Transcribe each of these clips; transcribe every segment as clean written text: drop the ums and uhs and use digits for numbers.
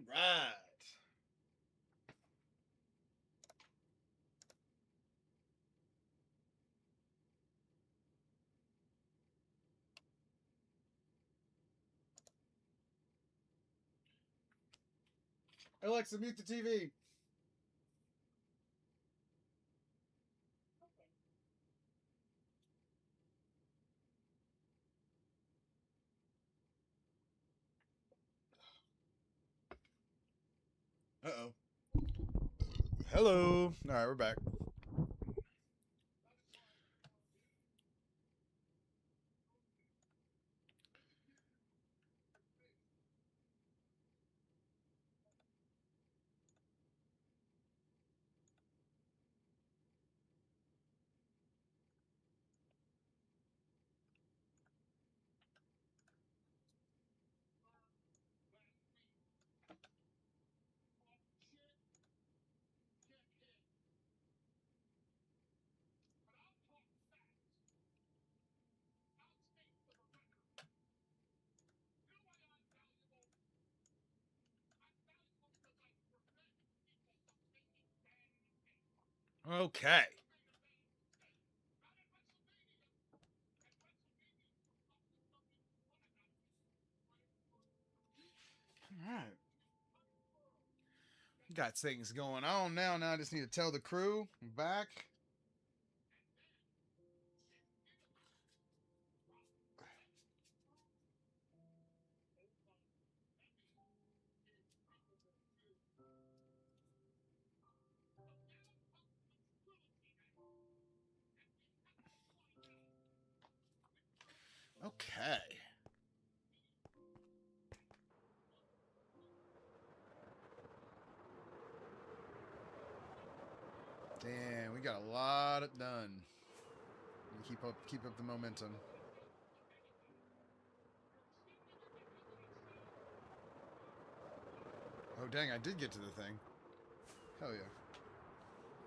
Right. Alexa, mute the TV. Uh-oh. Hello. All right, we're back. Okay. All right. Got things going on now. Now I just need to tell the crew I'm back. Okay. Damn, we got a lot done. Keep up the momentum. Oh dang, I did get to the thing. Hell yeah.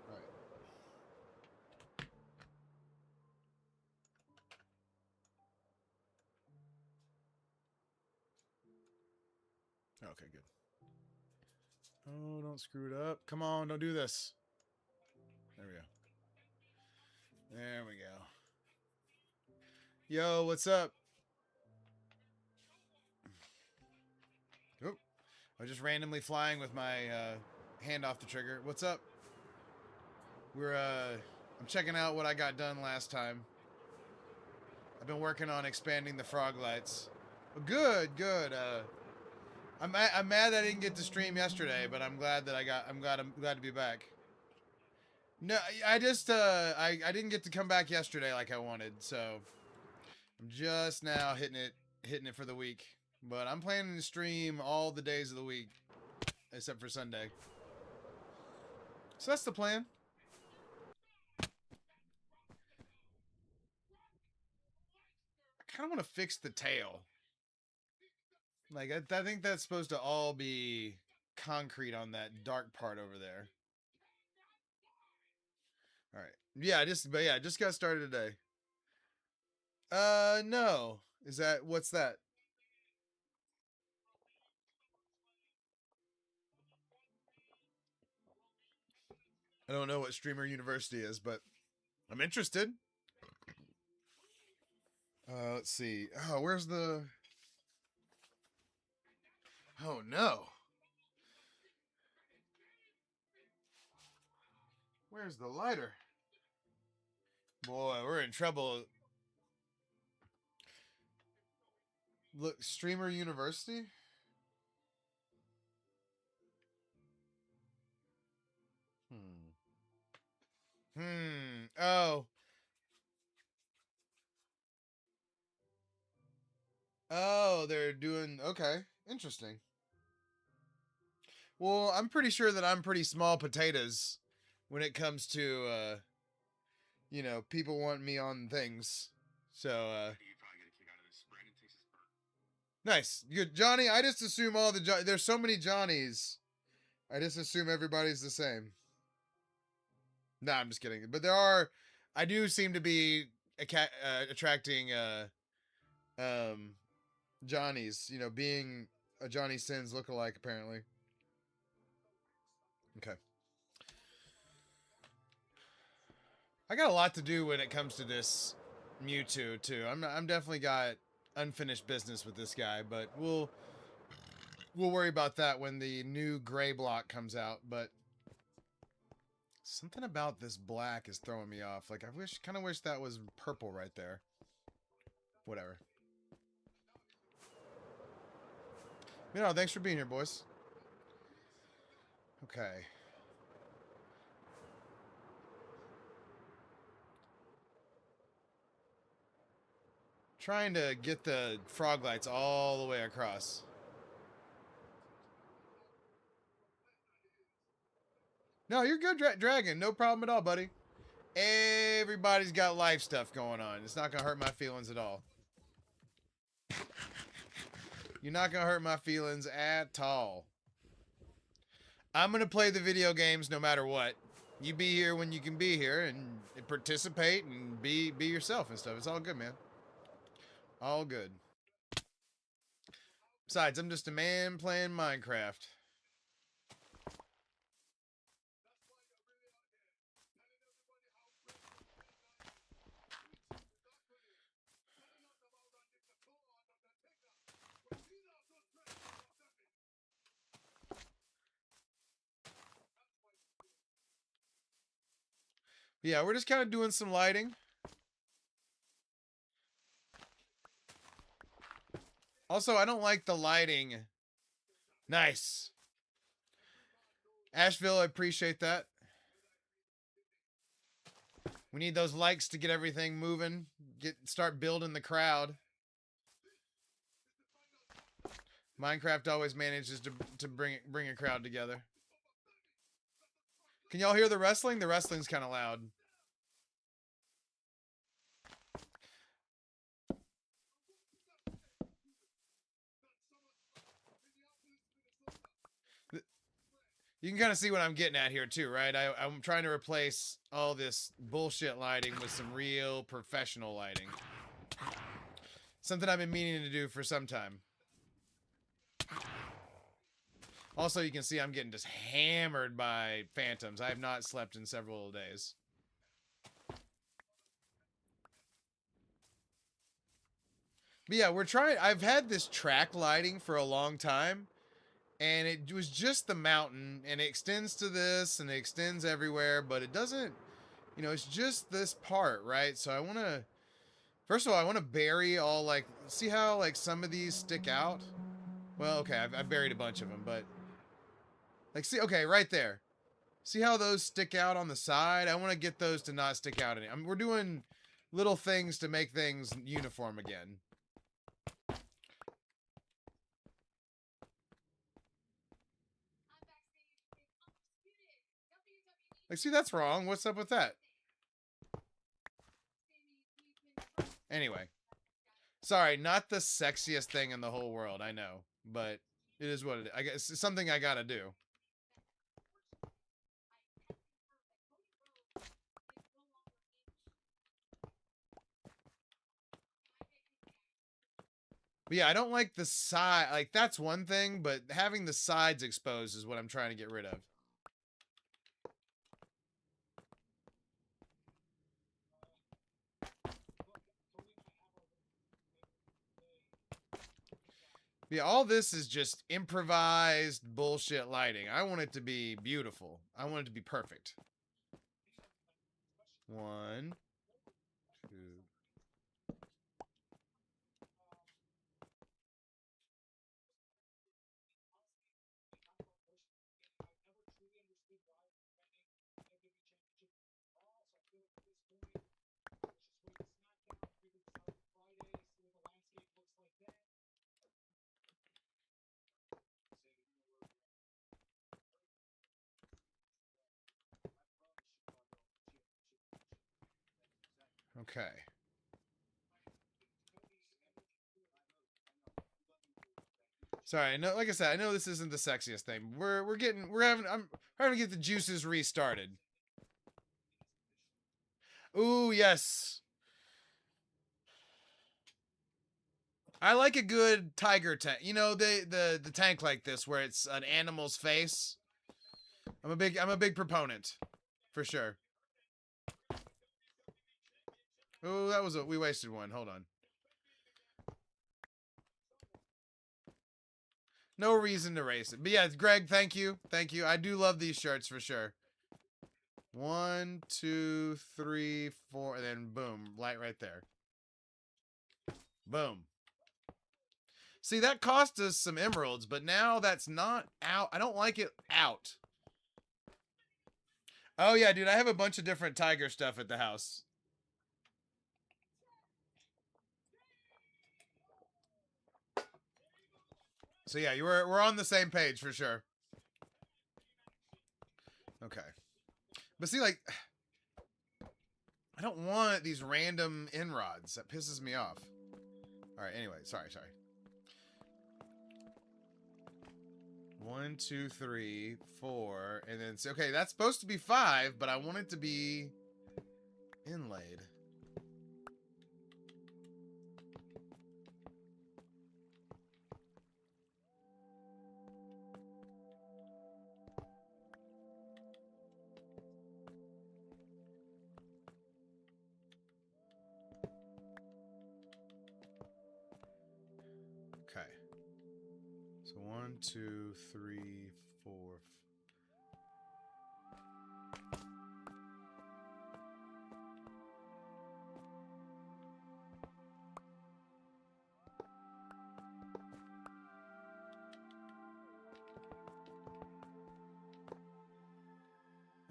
Alright. Okay, good. Oh, don't screw it up. Come on, don't do this. There we go. There we go. Yo, what's up? Oop. I was just randomly flying with my hand off the trigger. What's up? I'm checking out what I got done last time. I've been working on expanding the frog lights. Good, good. I'm mad that I didn't get to stream yesterday, but I'm glad that I'm glad to be back. No, I just I didn't get to come back yesterday like I wanted, so I'm just now hitting it for the week. But I'm planning to stream all the days of the week except for Sunday. So that's the plan. I kind of want to fix the tail. Like I think that's supposed to all be concrete on that dark part over there. All right. Yeah, I just got started today. No. What's that? I don't know what Streamer University is, but I'm interested. Let's see. Oh, where's the... Oh, no. Where's the lighter? Boy, we're in trouble. Look, Streamer University? Oh. Oh, they're doing... Okay. Interesting. Well, I'm pretty sure that I'm pretty small potatoes when it comes to, people want me on things. So, nice. Good. Johnny, I just assume there's so many Johnnies. I just assume everybody's the same. Nah, I'm just kidding. But I do seem to be attracting, Johnnies, being a Johnny Sins lookalike, apparently. Okay. I got a lot to do when it comes to this Mewtwo too. I'm definitely got unfinished business with this guy, but we'll worry about that when the new gray block comes out. But something about this black is throwing me off. Like I kind of wish that was purple right there. Whatever. You know, thanks for being here, boys. Okay. Trying to get the frog lights all the way across. No, you're good, Dragon. No problem at all, buddy. Everybody's got life stuff going on. It's not going to hurt my feelings at all. You're not going to hurt my feelings at all. I'm going to play the video games no matter what. You be here when you can be here and participate and be yourself and stuff. It's all good, man. All good. Besides, I'm just a man playing Minecraft. Yeah, we're just kind of doing some lighting. Also, I don't like the lighting. Nice. Asheville, I appreciate that. We need those likes to get everything moving. Start building the crowd. Minecraft always manages to bring a crowd together. Can y'all hear the wrestling? The wrestling's kind of loud. You can kind of see what I'm getting at here too, right? I'm trying to replace all this bullshit lighting with some real professional lighting. Something I've been meaning to do for some time. Also, you can see I'm getting just hammered by phantoms. I have not slept in several days. But yeah, we're trying. I've had this track lighting for a long time. And it was just the mountain, and it extends to this, and it extends everywhere, but it doesn't, you know, it's just this part, right? So I want to, first of all, I want to bury all, like, see how, like, some of these stick out? Well, okay, I've buried a bunch of them, but, like, see, okay, right there. See how those stick out on the side? I want to get those to not stick out any. We're doing little things to make things uniform again. Like, see, that's wrong. What's up with that? Anyway. Sorry, not the sexiest thing in the whole world, I know. But it is what it is. I guess it's something I gotta do. But yeah, I don't like the side. Like, that's one thing, but having the sides exposed is what I'm trying to get rid of. Yeah, all this is just improvised bullshit lighting. I want it to be beautiful. I want it to be perfect. 1, 2. Okay. Sorry, no, like I said, I know this isn't the sexiest thing. I'm trying to get the juices restarted. Ooh, yes. I like a good tiger tank. You know, the tank like this where it's an animal's face. I'm a big proponent, for sure. Oh, that was we wasted one. Hold on. No reason to race it. But yeah, Greg, thank you. Thank you. I do love these shirts for sure. 1, 2, 3, 4, and then boom, light right there. Boom. See, that cost us some emeralds, but now that's not out. I don't like it out. Oh yeah, dude, I have a bunch of different tiger stuff at the house. So yeah, we're on the same page for sure. Okay. But see, like, I don't want these random inrods. That pisses me off. All right, anyway, sorry. 1, 2, 3, 4, and then, okay, that's supposed to be 5, but I want it to be inlaid. Okay. So 1, 2, 3, 4.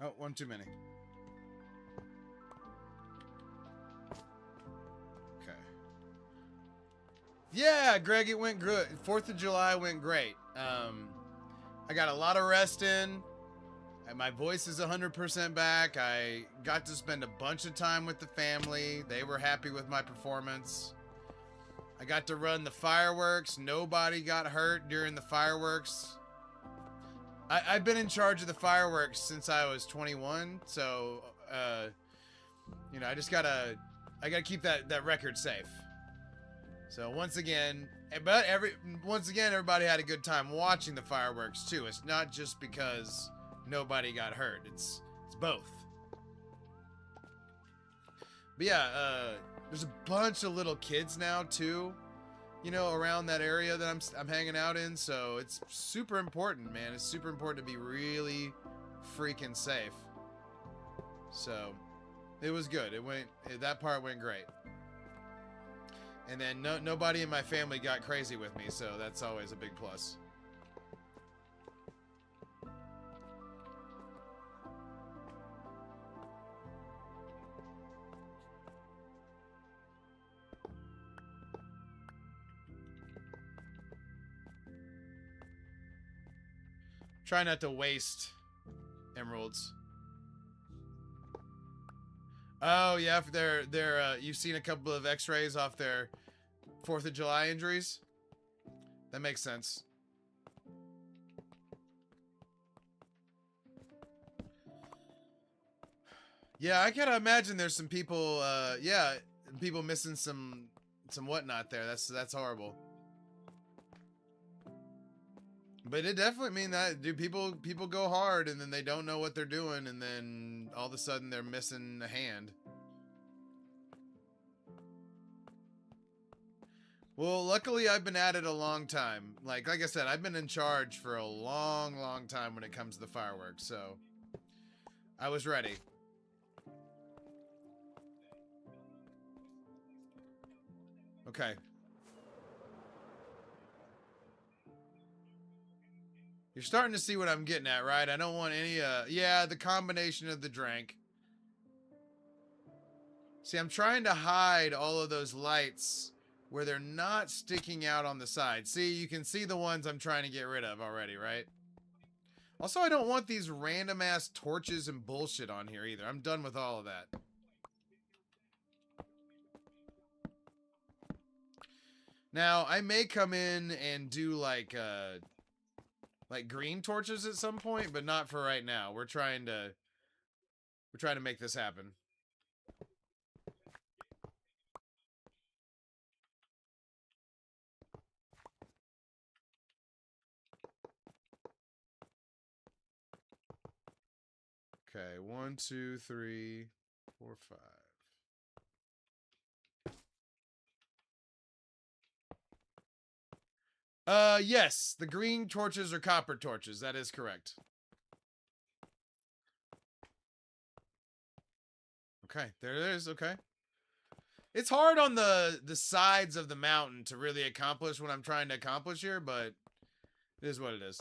Oh, one too many. Okay. Yeah, Greg, it went good. 4th of July went great. I got a lot of rest in. And my voice is 100% back. I got to spend a bunch of time with the family. They were happy with my performance. I got to run the fireworks. Nobody got hurt during the fireworks. I've been in charge of the fireworks since I was 21, so you know, I gotta keep that record safe. So once again, everybody had a good time watching the fireworks too. It's not just because nobody got hurt. It's both. But yeah, there's a bunch of little kids now too, you know, around that area that I'm hanging out in. So it's super important, man. It's super important to be really freaking safe. So it was good. That part went great. And then nobody in my family got crazy with me, so that's always a big plus. Try not to waste emeralds. Oh yeah, you've seen a couple of X-rays off their 4th of July injuries. That makes sense. Yeah, I gotta imagine there's some people. Yeah, people missing some whatnot there. That's horrible. But it definitely mean that, dude, people go hard and then they don't know what they're doing and then all of a sudden they're missing a hand. Well, luckily I've been at it a long time. Like I said, I've been in charge for a long time when it comes to the fireworks, so I was ready. Okay. You're starting to see what I'm getting at, right? I don't want any, yeah, the combination of the drink. See, I'm trying to hide all of those lights where they're not sticking out on the side. See, you can see the ones I'm trying to get rid of already, right? Also, I don't want these random ass torches and bullshit on here either. I'm done with all of that. Now, I may come in and do like green torches at some point, but not for right now. We're trying to make this happen. Okay, 1, 2, 3, 4, 5. Yes, the green torches are copper torches. That is correct. Okay, there it is. Okay. It's hard on the sides of the mountain to really accomplish what I'm trying to accomplish here, but it is what it is.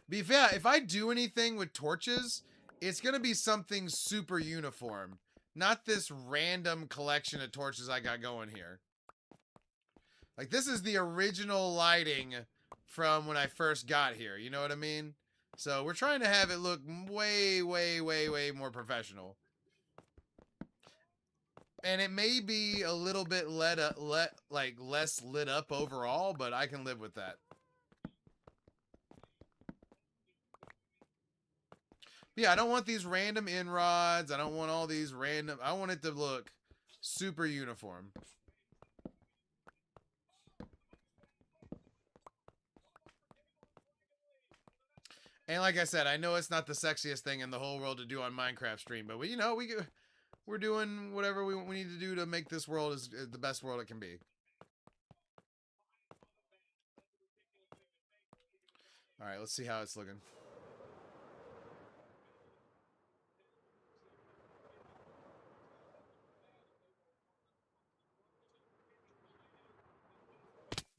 But yeah, if I do anything with torches, it's going to be something super uniform. Not this random collection of torches I got going here. Like, this is the original lighting from when I first got here. You know what I mean? So we're trying to have it look way, way, way, way more professional. And it may be a little bit less lit up overall, but I can live with that. Yeah, I don't want these random in-rods. I don't want all these random... I want it to look super uniform. And like I said, I know it's not the sexiest thing in the whole world to do on Minecraft stream, but we're doing whatever we need to do to make this world as the best world it can be. All right, let's see how it's looking.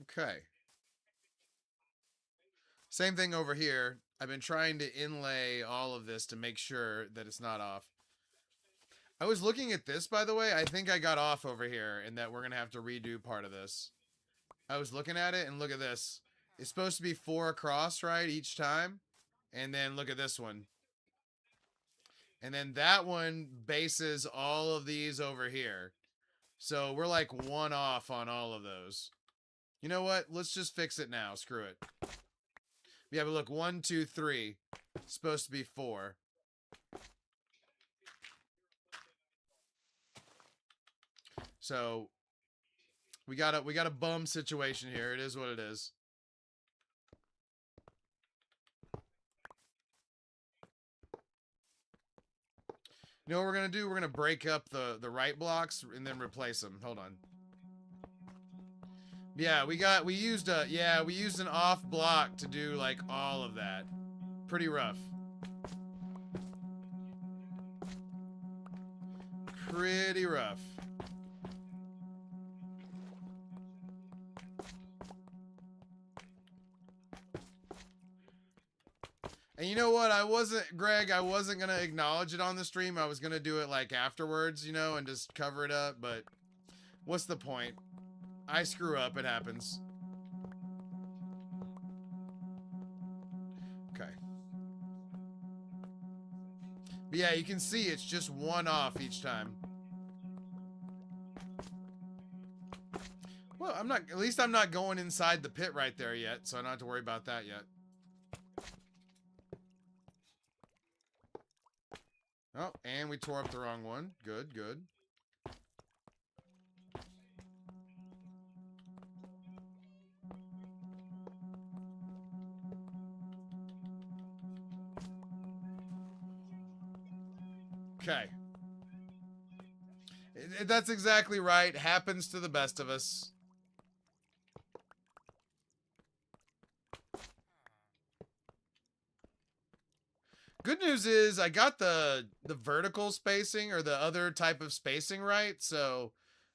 Okay. Same thing over here. I've been trying to inlay all of this to make sure that it's not off. I was looking at this, by the way. I think I got off over here and that we're going to have to redo part of this. I was looking at it and look at this. It's supposed to be 4 across, right, each time? And then look at this one. And then that one bases all of these over here. So we're like 1 off on all of those. You know what? Let's just fix it now. Screw it. Yeah, but look, 1, 2, 3. It's supposed to be 4. So we got a bum situation here. It is what it is. You know what we're gonna do? We're gonna break up the right blocks and then replace them. Hold on. Yeah, we used an off block to do like all of that. Pretty rough. Pretty rough. And you know what? Greg, I wasn't going to acknowledge it on the stream. I was going to do it like afterwards, you know, and just cover it up. But what's the point? I screw up. It happens. Okay. But yeah, you can see it's just 1 off each time. Well, at least I'm not going inside the pit right there yet, so I don't have to worry about that yet. Oh, and we tore up the wrong one. Good, good. Okay. That's exactly right. Happens to the best of us. Good news is I got the vertical spacing or the other type of spacing right, so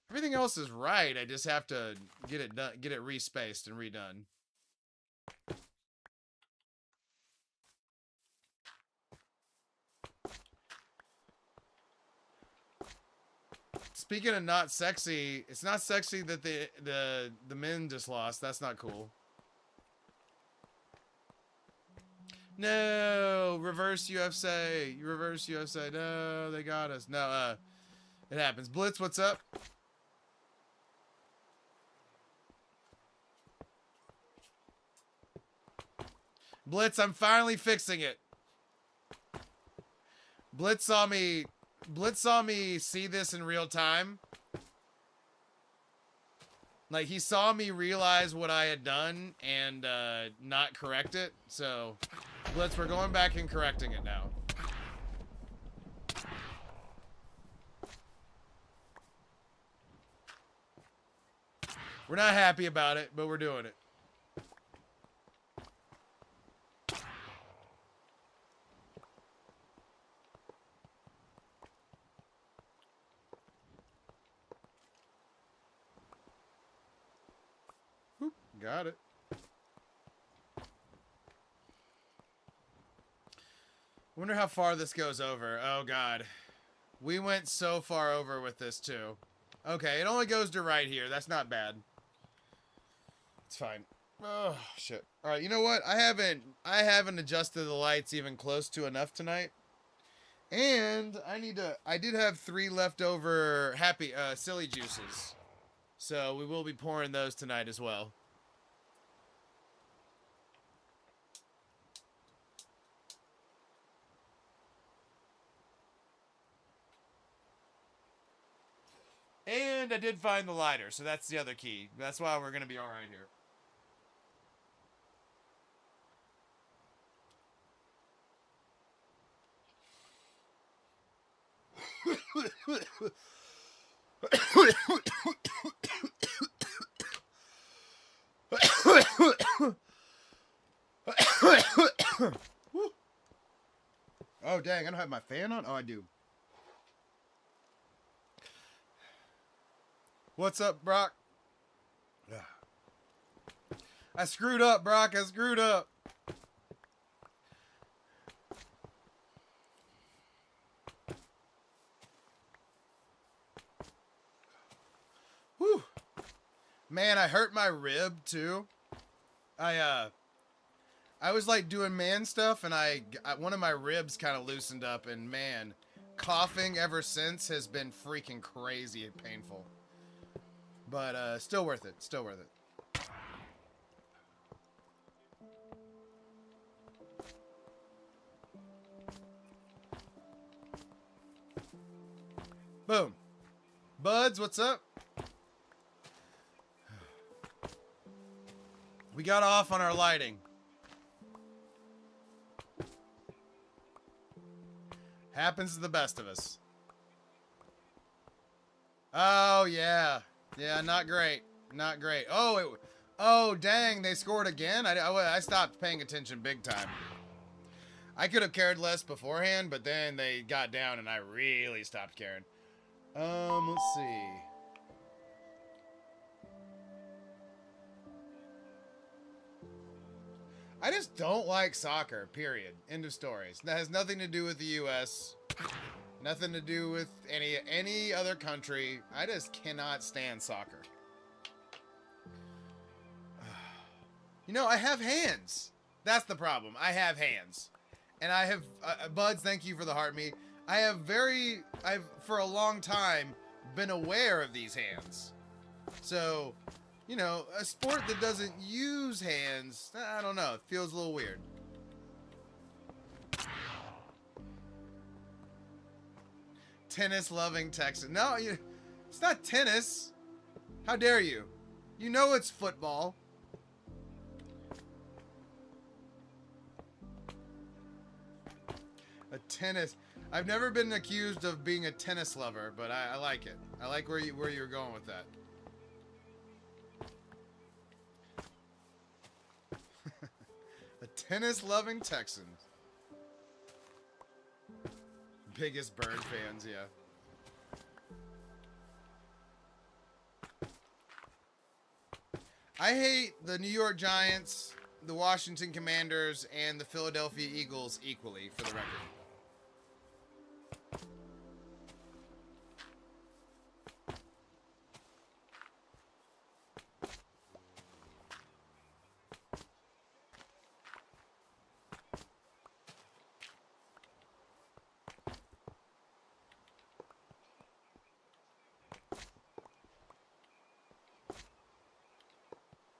everything else is right. I just have to get it done, get it respaced and redone. Speaking of not sexy, it's not sexy that the men just lost. That's not cool. No, reverse UFC. Reverse UFC. No, they got us. No, it happens. Blitz, what's up? Blitz, I'm finally fixing it. Blitz saw me see this in real time. Like, he saw me realize what I had done and not correct it. So, Blitz, we're going back and correcting it now. We're not happy about it, but we're doing it. Whoop, got it. Wonder how far this goes over. Oh, God. We went so far over with this, too. Okay, it only goes to right here. That's not bad. It's fine. Oh, shit. All right, you know what? I haven't adjusted the lights even close to enough tonight. And I did have 3 leftover silly juices. So we will be pouring those tonight as well. And I did find the lighter, so that's the other key. That's why we're going to be all right here. Oh, dang, I don't have my fan on? Oh, I do. What's up, Brock? I screwed up, Brock. I screwed up. Whew. Man, I hurt my rib, too. I was, like, doing man stuff, and one of my ribs kind of loosened up, and, man, coughing ever since has been freaking crazy and painful. But, still worth it. Still worth it. Boom. Buds, what's up? We got off on our lighting. Happens to the best of us. Oh, yeah. Yeah, not great. Not great. Oh, dang, they scored again? I stopped paying attention big time. I could have cared less beforehand, but then they got down and I really stopped caring. Let's see. I just don't like soccer, period. End of stories. That has nothing to do with the U.S., nothing to do with any other country. I just cannot stand soccer. You know, I have hands. That's the problem. I have hands. And I have, Buds, thank you for the heart me. I've for a long time been aware of these hands. So, you know, a sport that doesn't use hands, I don't know, it feels a little weird. Tennis-loving Texan. No, it's not tennis. How dare you? You know it's football. A tennis. I've never been accused of being a tennis lover, but I like it. I like where you're going with that. A tennis-loving Texan. Biggest Bird fans, yeah. I hate the New York Giants, the Washington Commanders, and the Philadelphia Eagles equally, for the record.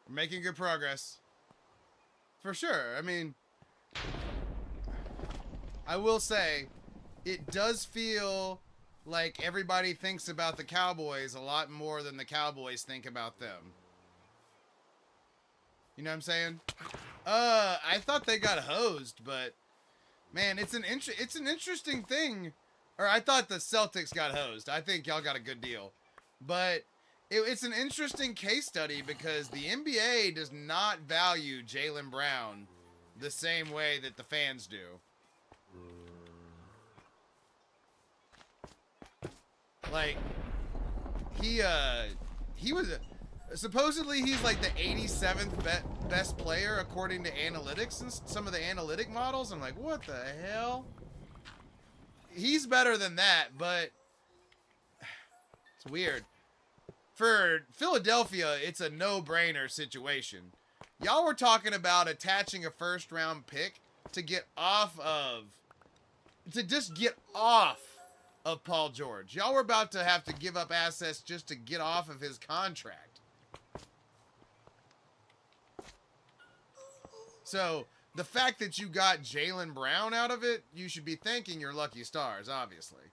Making good progress. For sure. I mean, I will say, it does feel like everybody thinks about the Cowboys a lot more than the Cowboys think about them. You know what I'm saying? I thought they got hosed, but man, it's an interesting thing. Or I thought the Celtics got hosed. I think y'all got a good deal, but it's an interesting case study because the NBA does not value Jaylen Brown the same way that the fans do. Like, he was supposedly he's like the 87th best player according to analytics and some of the analytic models. I'm like, what the hell? He's better than that, but it's weird. For Philadelphia, it's a no-brainer situation. Y'all were talking about attaching a first-round pick to just get off of Paul George. Y'all were about to have to give up assets just to get off of his contract. So, the fact that you got Jaylen Brown out of it, you should be thanking your lucky stars, obviously.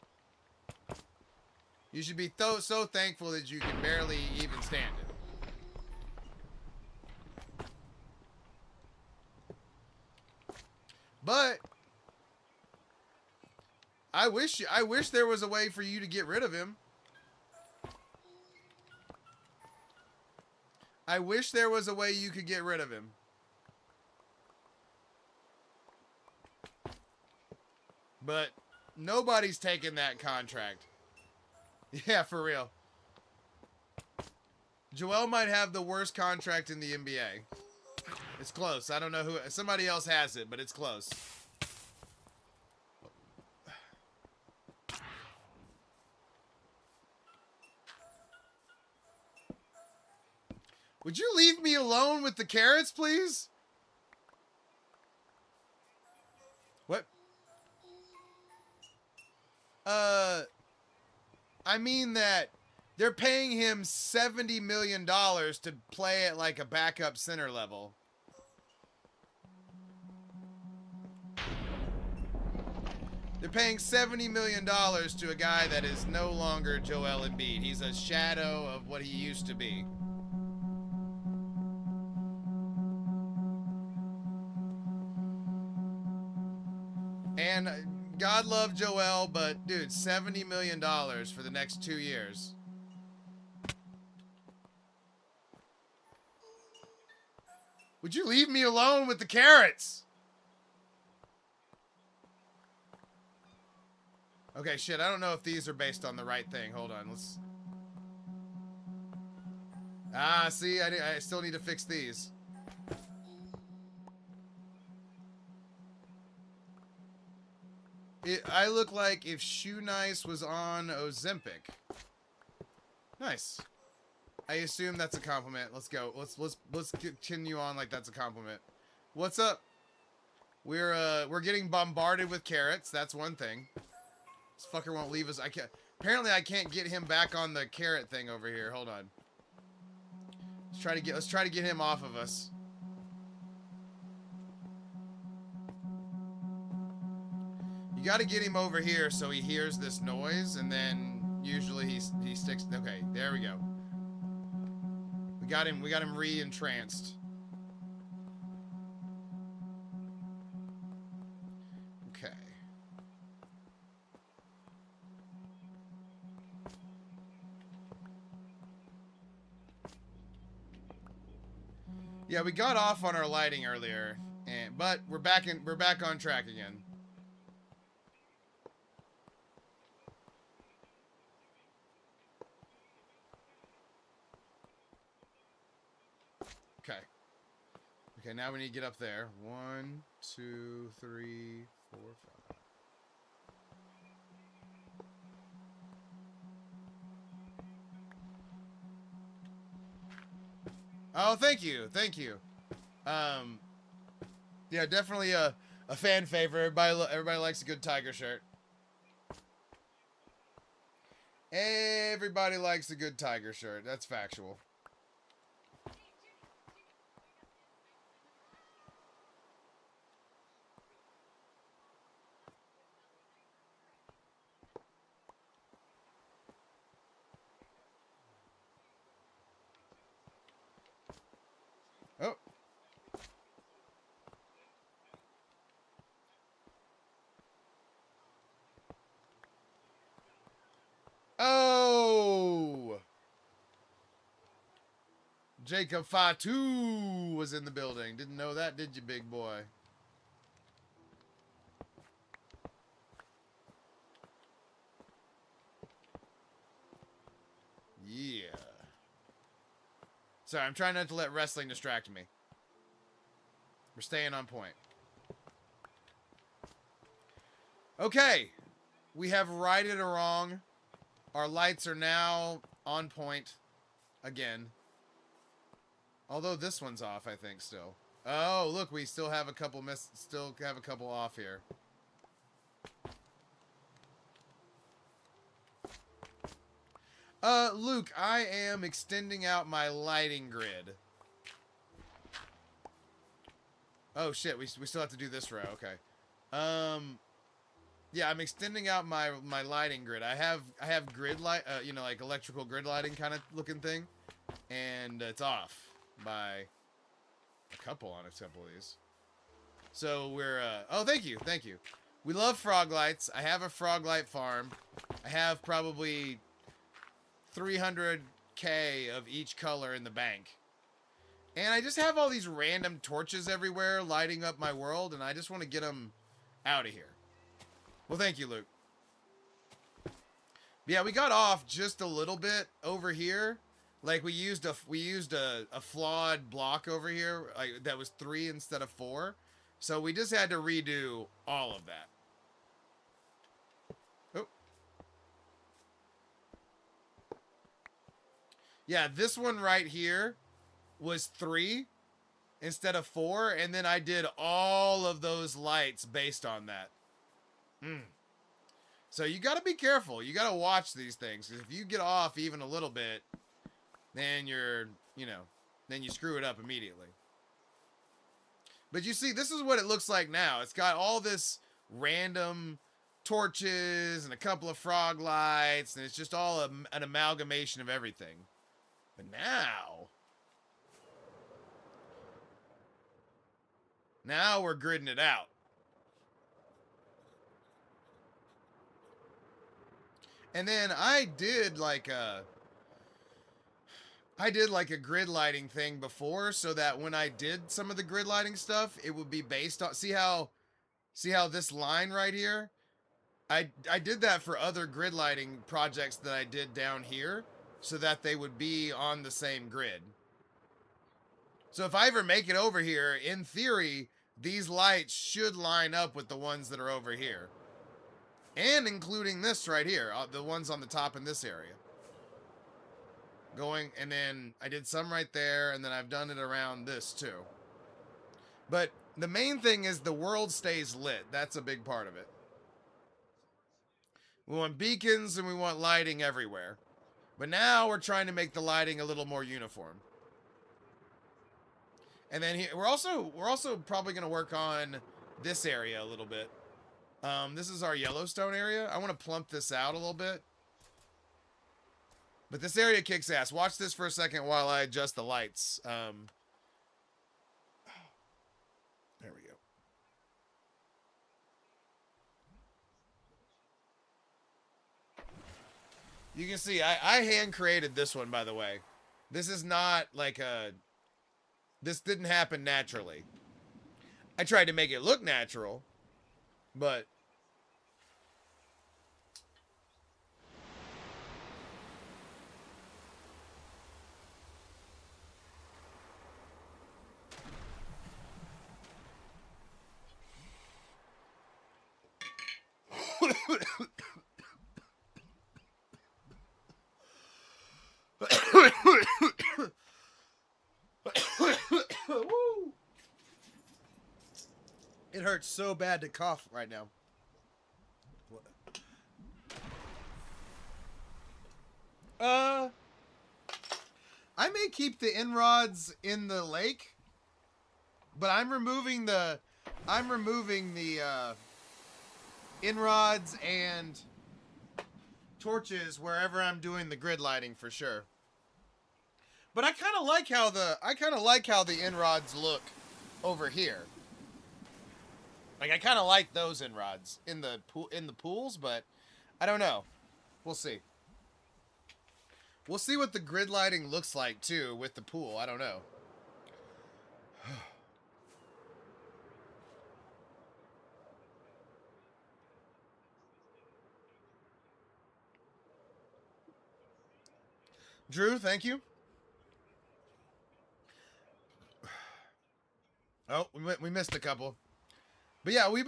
You should be so thankful that you can barely even stand it. But I wish there was a way for you to get rid of him. I wish there was a way you could get rid of him. But nobody's taking that contract. Yeah, for real. Joel might have the worst contract in the NBA. It's close. I don't know who. Somebody else has it, but it's close. Would you leave me alone with the carrots, please? What? I mean that they're paying him $70 million to play at like a backup center level. They're paying $70 million to a guy that is no longer Joel Embiid. He's a shadow of what he used to be. And God love Joel, but dude, $70 million for the next 2 years. Would you leave me alone with the carrots? Okay, shit, I don't know if these are based on the right thing. Hold on, let's... Ah, see, I still need to fix these. I look like if Shoe Nice was on Ozempic. Nice. I assume that's a compliment. Let's go. Let's continue on like that's a compliment. What's up? We're getting bombarded with carrots. That's one thing. This fucker won't leave us. Apparently I can't get him back on the carrot thing over here. Hold on. Let's try to get him off of us. You got to get him over here so he hears this noise, and then usually he sticks. Okay, there we go. We got him re-entranced. Okay. Yeah, we got off on our lighting earlier, but we're back on track again. Okay, now we need to get up there. 1, 2, 3, 4, 5. Oh, thank you. Yeah, definitely a fan favorite. Everybody likes a good tiger shirt. Everybody likes a good tiger shirt. That's factual. Jacob Fatu was in the building. Didn't know that, did you, big boy? Yeah. Sorry, I'm trying not to let wrestling distract me. We're staying on point. Okay. We have righted a wrong. Our lights are now on point again. Although this one's off, I think, still. Oh, look, we still have a couple off here. Luke, I am extending out my lighting grid. Oh shit, we still have to do this row. Okay. Yeah, I'm extending out my lighting grid. I have grid light, you know, like electrical grid lighting kind of looking thing, and it's off by a couple on a couple of these. So we're oh, thank you. We love frog lights. I have a frog light farm. I have probably 300K of each color in the bank. And I just have all these random torches everywhere lighting up my world, and I just want to get them out of here. Well, thank you, Luke. Yeah, we got off just a little bit over here. Like we used a flawed block over here, like that was 3 instead of 4. So we just had to redo all of that. Oh. Yeah, this one right here was 3 instead of 4, and then I did all of those lights based on that. So you got to be careful. You got to watch these things, because if you get off even a little bit, then then you screw it up immediately. But you see, this is what it looks like now. It's got all this random torches and a couple of frog lights, and it's just all an amalgamation of everything. But now we're gridding it out. And then I did like a grid lighting thing before, so that when I did some of the grid lighting stuff, it would be based on, see how this line right here, I did that for other grid lighting projects that I did down here, so that they would be on the same grid. So if I ever make it over here, in theory, these lights should line up with the ones that are over here. And including this right here, the ones on the top in this area. And then I did some right there, and then I've done it around this too. But the main thing is the world stays lit. That's a big part of it. We want beacons and we want lighting everywhere. But now we're trying to make the lighting a little more uniform. And then here, we're also probably going to work on this area a little bit. This is our Yellowstone area. I want to plump this out a little bit. But this area kicks ass. Watch this for a second while I adjust the lights. There we go. You can see, I hand created this one, by the way. This is not like this didn't happen naturally. I tried to make it look natural, but it hurts so bad to cough right now. I may keep the inrods in the lake, but I'm removing the inrods and torches wherever I'm doing the grid lighting for sure. But I kind of like how the inrods look over here. Like I kind of like those inrods in the pools, but I don't know. We'll see. We'll see what the grid lighting looks like, too, with the pool. I don't know. Drew, thank you. Oh, we missed a couple. But yeah, we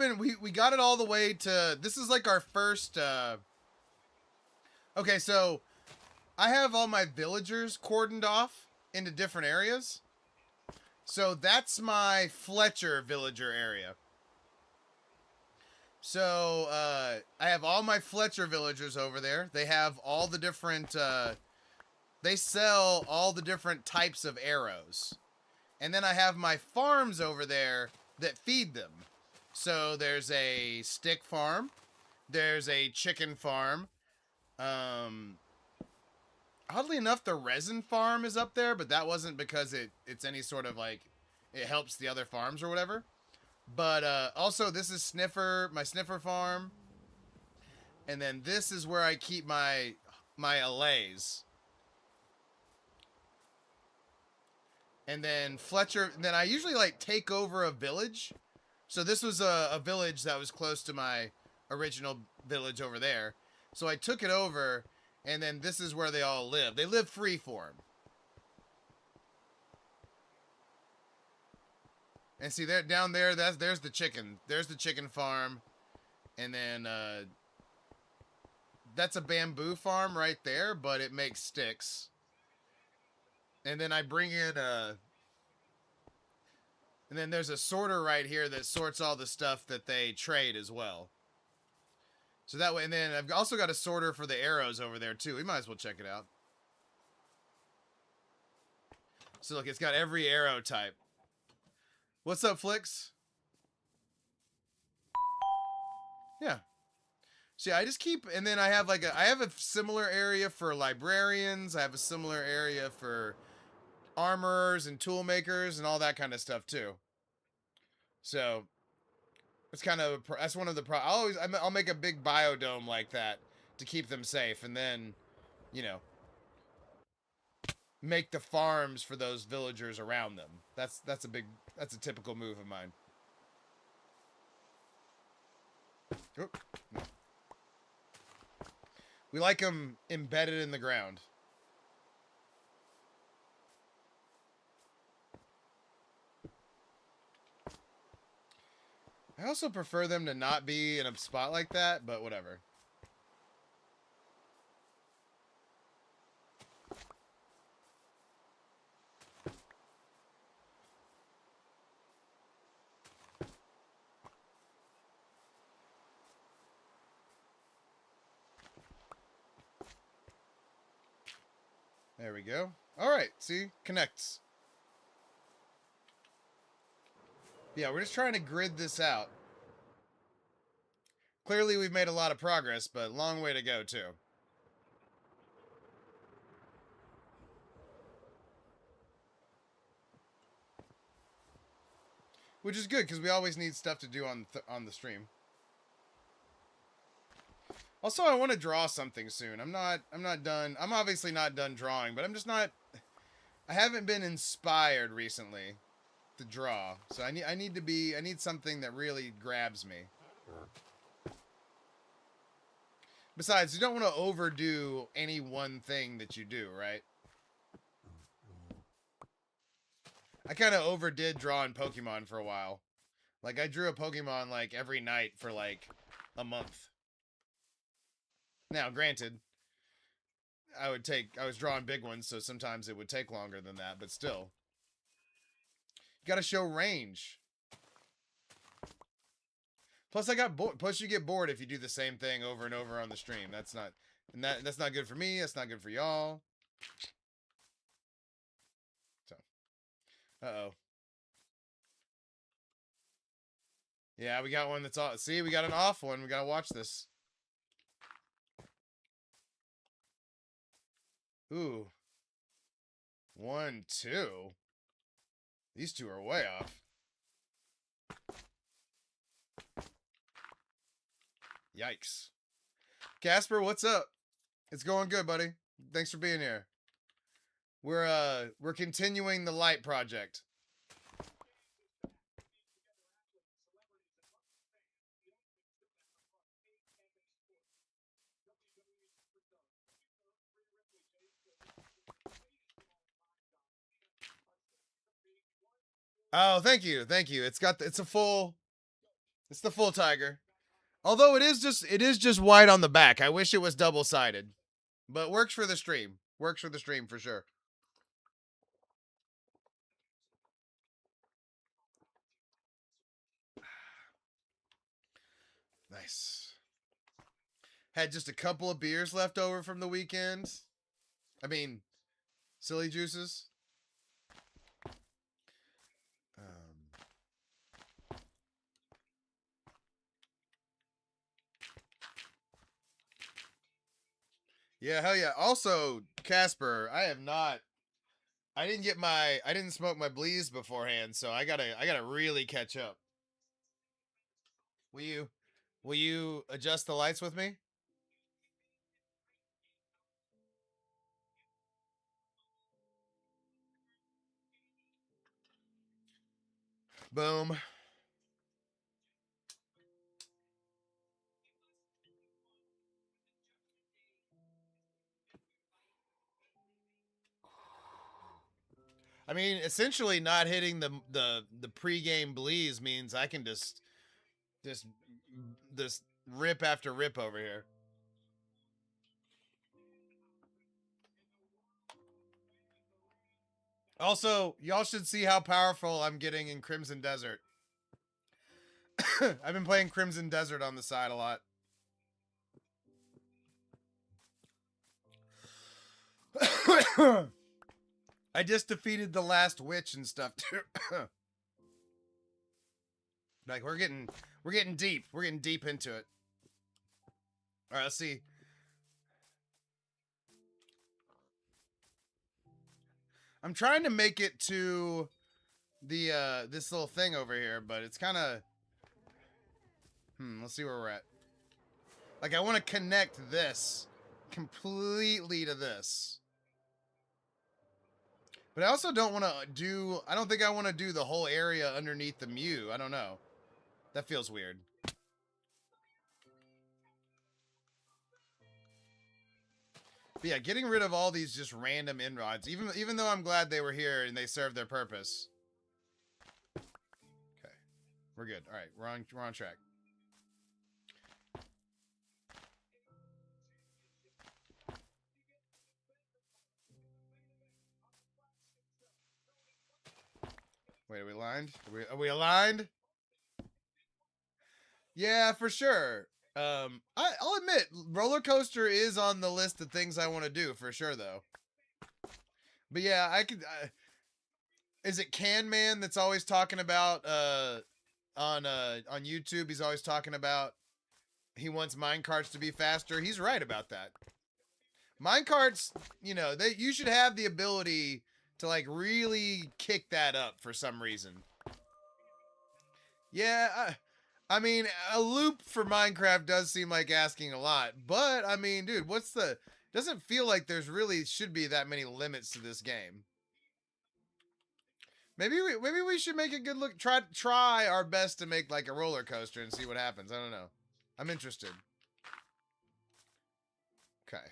got it all the way to, this is like our first, okay, so I have all my villagers cordoned off into different areas. So that's my Fletcher villager area. So, I have all my Fletcher villagers over there. They have all the different, they sell all the different types of arrows. And then I have my farms over there that feed them. So there's a stick farm. There's a chicken farm. Oddly enough, the resin farm is up there, but that wasn't because it's any sort of like, it helps the other farms or whatever. But also, this is my sniffer farm. And then this is where I keep my allays. And then Fletcher, then I usually like take over a village. So this was a village that was close to my original village over there. So I took it over, and then this is where they all live. They live freeform. And see, there down there, there's the chicken. There's the chicken farm. And then that's a bamboo farm right there, but it makes sticks. And then I bring in and then there's a sorter right here that sorts all the stuff that they trade as well. So that way, and then I've also got a sorter for the arrows over there too. We might as well check it out. So look, it's got every arrow type. What's up, Flicks? Yeah. So yeah, I just keep, and then I have like I have a similar area for librarians. I have a similar area for armorers and tool makers and all that kind of stuff too. So it's kind of, that's one of the I'll make a big biodome like that to keep them safe, and then, you know, make the farms for those villagers around them. That's a typical move of mine. Oh, no. We like them embedded in the ground. I also prefer them to not be in a spot like that, but whatever. There we go. All right, see? Connects. Yeah, we're just trying to grid this out. Clearly, we've made a lot of progress, but long way to go, too. Which is good, because we always need stuff to do on the stream. Also, I want to draw something soon. I'm not done. I'm obviously not done drawing, but I'm just not... I haven't been inspired recently to draw. So I need something that really grabs me. Besides, you don't want to overdo any one thing that you do, right? I kind of overdid drawing Pokemon for a while. Like, I drew a Pokemon, like, every night for, like, a month. Now, granted, I was drawing big ones, so sometimes it would take longer than that, but still. You gotta show range. Plus, I got bored. Plus, you get bored if you do the same thing over and over on the stream. That's not good for me. That's not good for y'all. So, uh-oh. Yeah, we got one that's off. See, we got an off one. We gotta watch this. Ooh. 1, 2. These two are way off. Yikes. Casper, what's up? It's going good, buddy. Thanks for being here. We're continuing the light project. Oh, thank you, thank you. It's the full tiger. Although it is just white on the back. I wish it was double sided, but works for the stream. Works for the stream for sure. Nice. Had just a couple of beers left over from the weekend. I mean, silly juices. Yeah, hell yeah. Also, Casper, I didn't smoke my blees beforehand, so I gotta really catch up. Will you adjust the lights with me? Boom. I mean, essentially not hitting the pregame blees means I can just this rip after rip over here. Also, y'all should see how powerful I'm getting in Crimson Desert. I've been playing Crimson Desert on the side a lot. I just defeated the last witch and stuff too. Like we're getting deep. We're getting deep into it. All right, let's see. I'm trying to make it to the this little thing over here, but it's kind of let's see where we're at. Like I want to connect this completely to this. But I also don't want to do I don't think I want to do the whole area underneath the Mew. I don't know. That feels weird. But yeah, getting rid of all these just random inrods, even though I'm glad they were here and they served their purpose. Okay. We're good. All right, we're on track. Wait, are we aligned? Are we aligned? Yeah, for sure. I'll admit, roller coaster is on the list of things I want to do for sure, though. But yeah, I could. Is it Can Man that's always talking about on YouTube? He's always talking about he wants minecarts to be faster. He's right about that. Minecarts, you know, you should have the ability to like really kick that up for some reason. Yeah, I mean, a loop for Minecraft does seem like asking a lot, but I mean, dude, doesn't feel like there's really should be that many limits to this game. Maybe we should make a good look. Try our best to make like a roller coaster and see what happens. I don't know. I'm interested. Okay.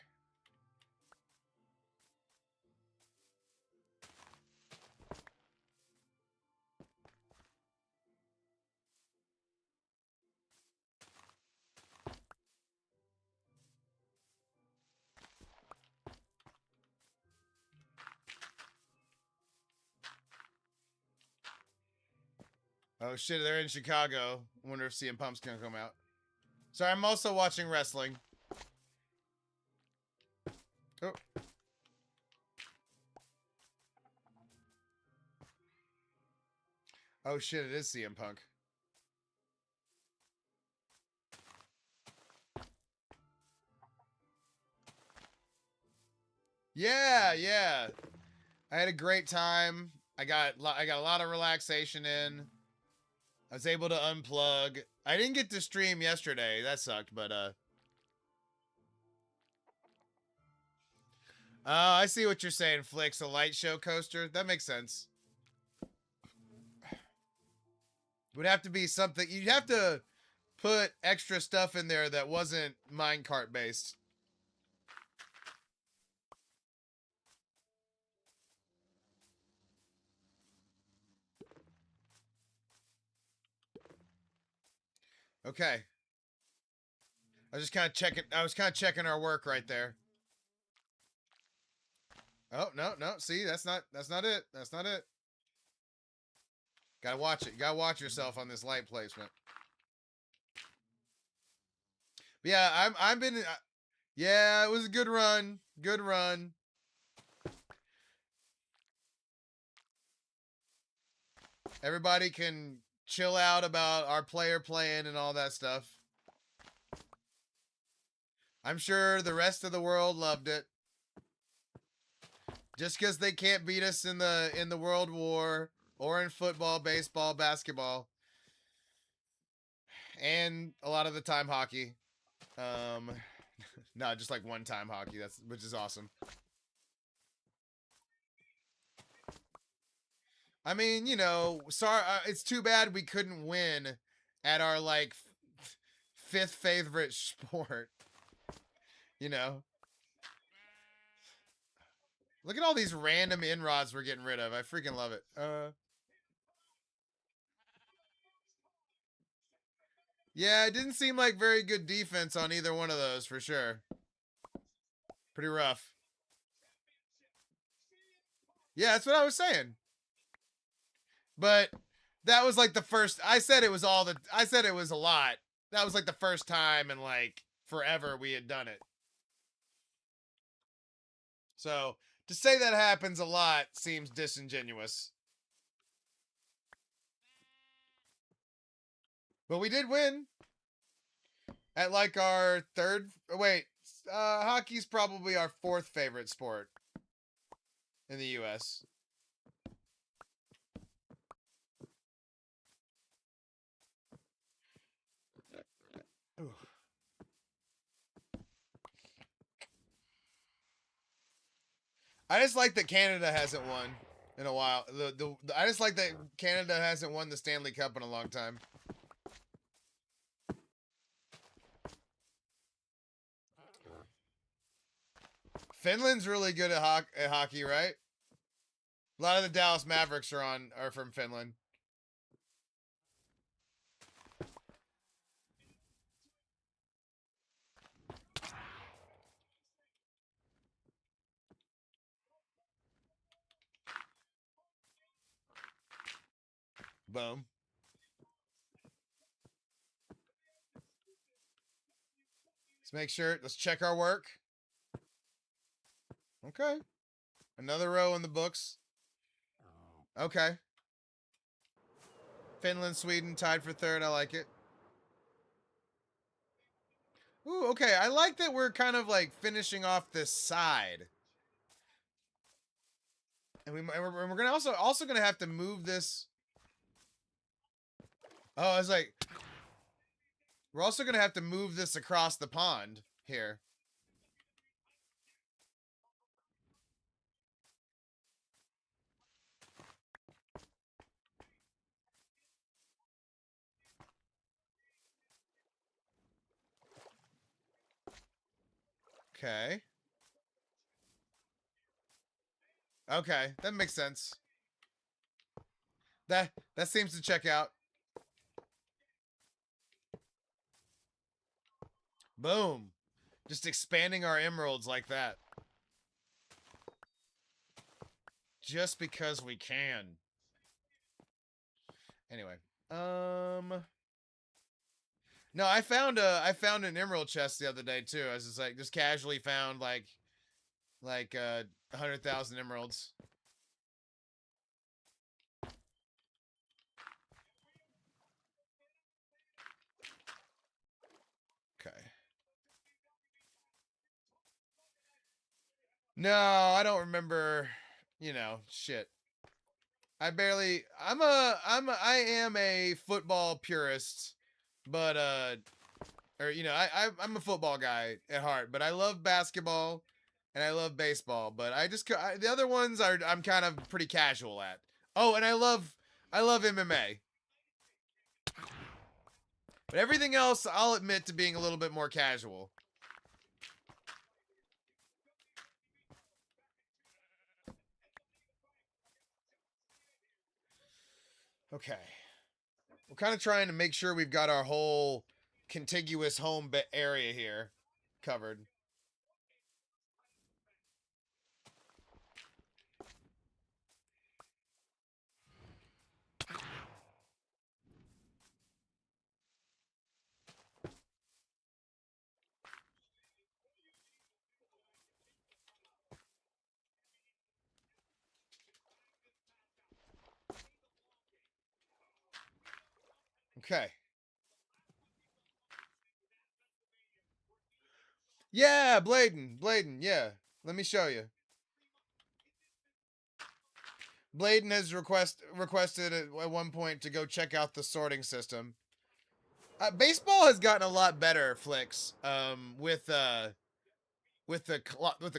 Oh shit, they're in Chicago. I wonder if CM Punk's gonna come out. Sorry, I'm also watching wrestling. Oh. Oh shit, it is CM Punk. Yeah, yeah. I had a great time. I got a lot of relaxation in. I was able to unplug. I didn't get to stream yesterday. That sucked, but Oh, I see what you're saying, Flicks. A light show coaster. That makes sense. Would have to be something. You'd have to put extra stuff in there that wasn't minecart based. Okay. I was just kind of checking. I was kind of checking our work right there. Oh no, no. See, that's not it. That's not it. Gotta watch it. You gotta watch yourself on this light placement. But yeah, I've been. Yeah, it was a good run. Good run. Everybody can chill out about our player playing and all that stuff. I'm sure the rest of the world loved it. Just because they can't beat us in the World War or in football, baseball, basketball, and a lot of the time hockey. No, just like one time hockey. Which is awesome. I mean, you know, sorry, it's too bad we couldn't win at our like fifth favorite sport. You know, look at all these random inrods we're getting rid of. I freaking love it. Yeah, it didn't seem like very good defense on either one of those for sure. Pretty rough. Yeah, that's what I was saying. But that was like the first. I said it was a lot. That was like the first time in like forever we had done it. So to say that happens a lot seems disingenuous. But we did win at like our third. Wait, hockey's probably our fourth favorite sport in the U.S. Ooh. I just like that Canada hasn't won in a while. I just like that Canada hasn't won the Stanley Cup in a long time. Finland's really good at hockey, right? A lot of the Dallas Mavericks are from Finland. Boom. Let's make sure. Let's check our work. Okay. Another row in the books. Okay. Finland, Sweden tied for third. I like it. Ooh, okay. I like that we're kind of like finishing off this side. And we're gonna also gonna have to move this. Oh, I was like, we're also gonna have to move this across the pond here. Okay. Okay, that makes sense. That seems to check out. Boom. Just expanding our emeralds like that. Just because we can. Anyway. No, I found an emerald chest the other day too. I was just casually found like 100,000 emeralds. Okay. No, I don't remember, you know, shit. I am a football purist, but or you know, I'm a football guy at heart, but I love basketball and I love baseball, but the other ones I'm kind of pretty casual at. Oh, and I love MMA. But everything else, I'll admit to being a little bit more casual. Okay. We're kind of trying to make sure we've got our whole contiguous home area here covered. Okay. Yeah, Bladen, yeah. Let me show you. Bladen has requested at one point to go check out the sorting system. Baseball has gotten a lot better, Flicks, with the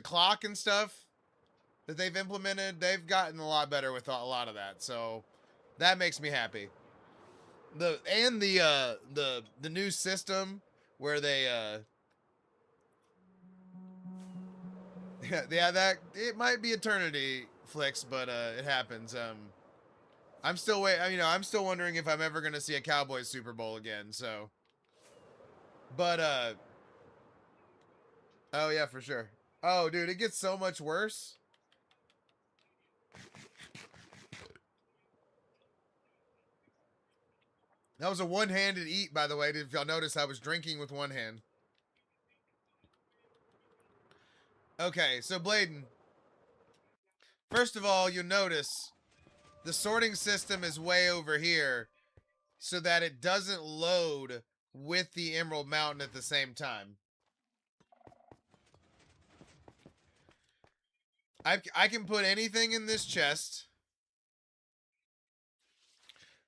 clock and stuff that they've implemented. They've gotten a lot better with a lot of that, so that makes me happy. The new system where they yeah, that it might be eternity, Flicks, but it happens. I'm still I'm still wondering if I'm ever gonna see a Cowboys Super Bowl again. So, but oh yeah, for sure. Oh, dude, it gets so much worse. That was a one-handed eat, by the way. If y'all notice, I was drinking with one hand. Okay, so Bladen. First of all, you'll notice the sorting system is way over here so that it doesn't load with the Emerald Mountain at the same time. I can put anything in this chest.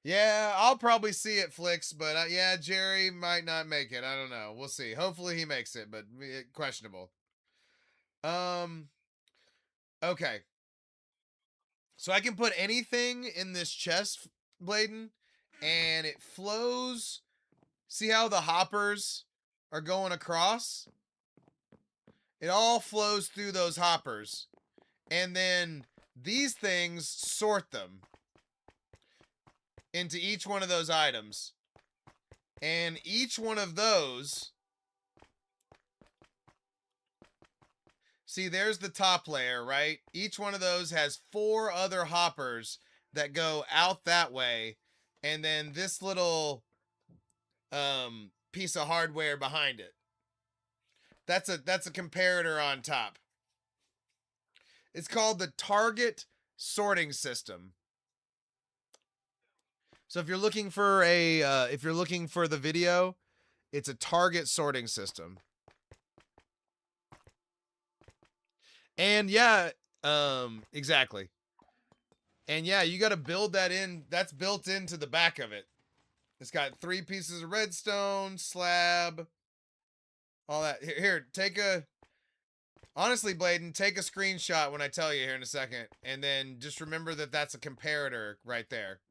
Yeah, I'll probably see it, Flicks, but yeah, Jerry might not make it. I don't know. We'll see. Hopefully he makes it, but questionable. Okay. So I can put anything in this chest, Bladen, and it flows. See how the hoppers are going across? It all flows through those hoppers. And then these things sort them into each one of those items. And each one of those, see, there's the top layer, right? Each one of those has 4 other hoppers that go out that way. And then this little piece of hardware behind it. That's a comparator on top. It's called the target sorting system. So if you're looking for the video, it's a target sorting system. And yeah, exactly. And yeah, you got to build that in. That's built into the back of it. It's got 3 pieces of redstone, slab, all that. Here, honestly, Bladen, take a screenshot when I tell you here in a second. And then just remember that that's a comparator right there.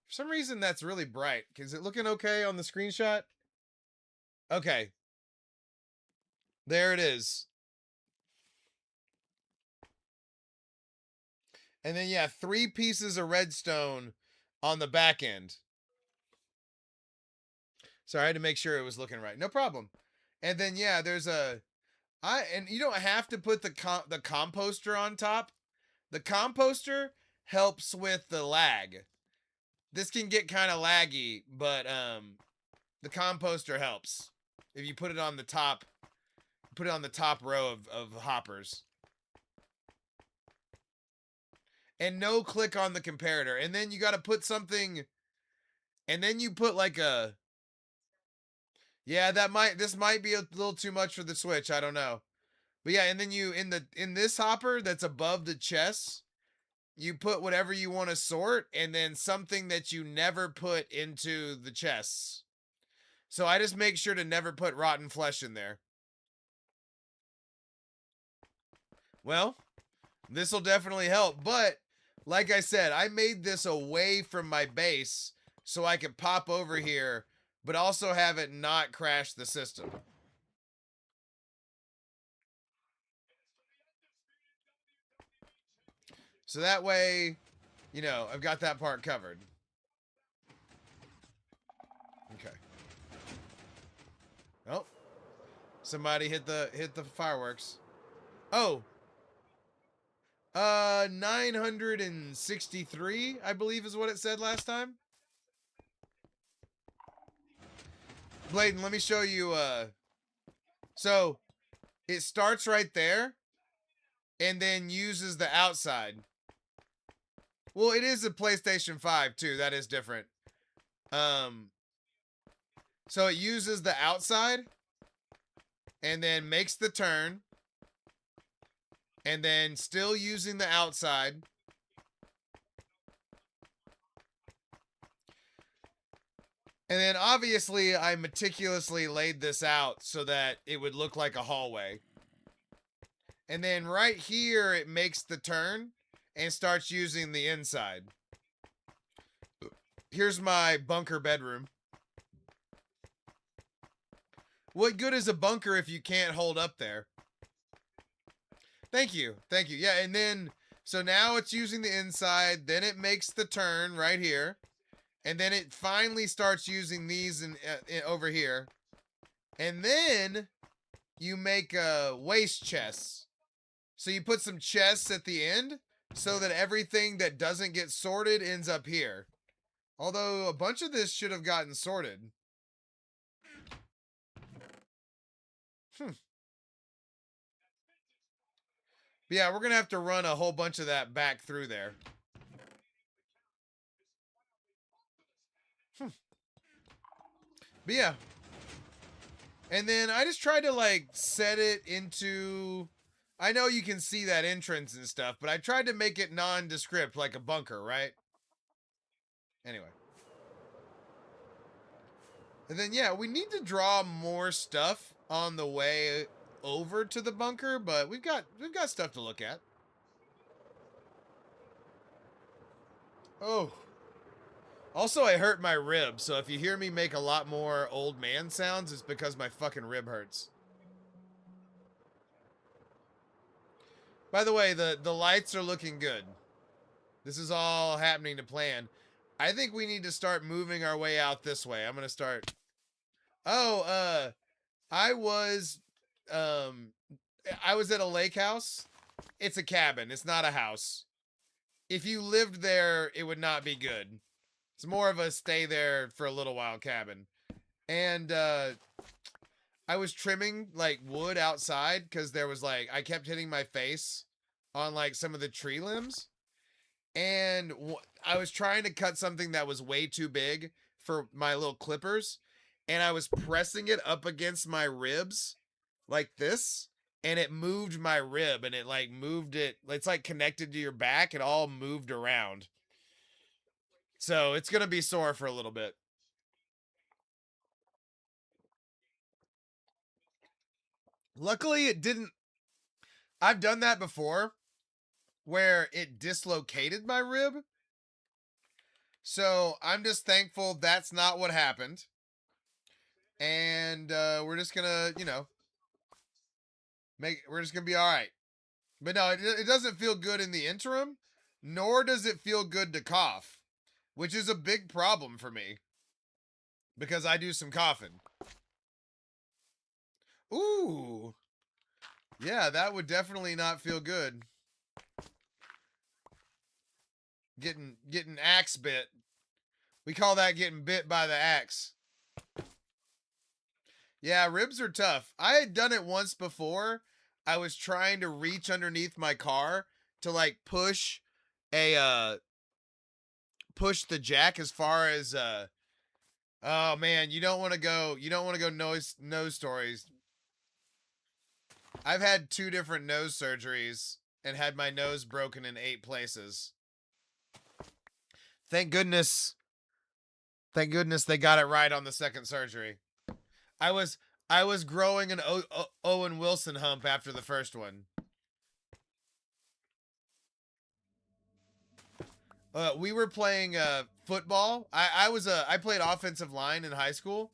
For some reason, that's really bright. Is it looking okay on the screenshot? Okay. There it is. And then, yeah, 3 pieces of redstone on the back end. Sorry, I had to make sure it was looking right. No problem. And then, yeah, there's and you don't have to put the composter on top. The composter helps with the lag. This can get kind of laggy, but the composter helps. If you put it on the top, row of hoppers. And no click on the comparator. And then you got to put something, and then you put like a, yeah, this might be a little too much for the Switch. I don't know. But yeah, and then you, in this hopper that's above the chest, you put whatever you want to sort, and then something that you never put into the chests. So I just make sure to never put rotten flesh in there. Well, this will definitely help. But like I said, I made this away from my base so I could pop over here, but also have it not crash the system. So that way, you know, I've got that part covered. Okay. Oh. Somebody hit the fireworks. Oh. 963, I believe is what it said last time. Bladen, let me show you so it starts right there and then uses the outside. Well, it is a PlayStation 5 too. That is different. So it uses the outside and then makes the turn and then still using the outside. And then obviously I meticulously laid this out so that it would look like a hallway. And then right here it makes the turn and starts using the inside. Here's my bunker bedroom. What good is a bunker if you can't hold up there? Thank you. Thank you. Yeah, and then, so now it's using the inside, then it makes the turn right here, and then it finally starts using these over here. And then you make waste chests. So you put some chests at the end so that everything that doesn't get sorted ends up here. Although a bunch of this should have gotten sorted. But yeah, we're going to have to run a whole bunch of that back through there. But yeah. And then I just tried to like set it into... I know you can see that entrance and stuff, but I tried to make it nondescript like a bunker, right? Anyway. And then yeah, we need to draw more stuff on the way over to the bunker, but we've got stuff to look at. Oh. Also, I hurt my rib, so if you hear me make a lot more old man sounds, it's because my fucking rib hurts. By the way, the lights are looking good. This is all happening to plan. I think we need to start moving our way out this way. I'm gonna start... Oh, I was at a lake house. It's a cabin. It's not a house. If you lived there, it would not be good. It's more of a stay there for a little while cabin. And I was trimming like wood outside because there was like, I kept hitting my face on like some of the tree limbs. And I was trying to cut something that was way too big for my little clippers. And I was pressing it up against my ribs like this. And it moved my rib and it like moved it. It's like connected to your back. It all moved around. So it's going to be sore for a little bit. Luckily, it didn't. I've done that before where it dislocated my rib. So I'm just thankful that's not what happened. And we're just going to, you know, we're just going to be all right. But no, it doesn't feel good in the interim, nor does it feel good to cough, which is a big problem for me because I do some coughing. Ooh. Yeah, that would definitely not feel good. Getting axe bit. We call that getting bit by the axe. Yeah, ribs are tough. I had done it once before. I was trying to reach underneath my car to like push the jack as far as oh man, you don't want to go nose stories. I've had 2 different nose surgeries and had my nose broken in 8 places. Thank goodness they got it right on the second surgery. I was growing an Owen Wilson hump after the first one. We were playing football. I played offensive line in high school,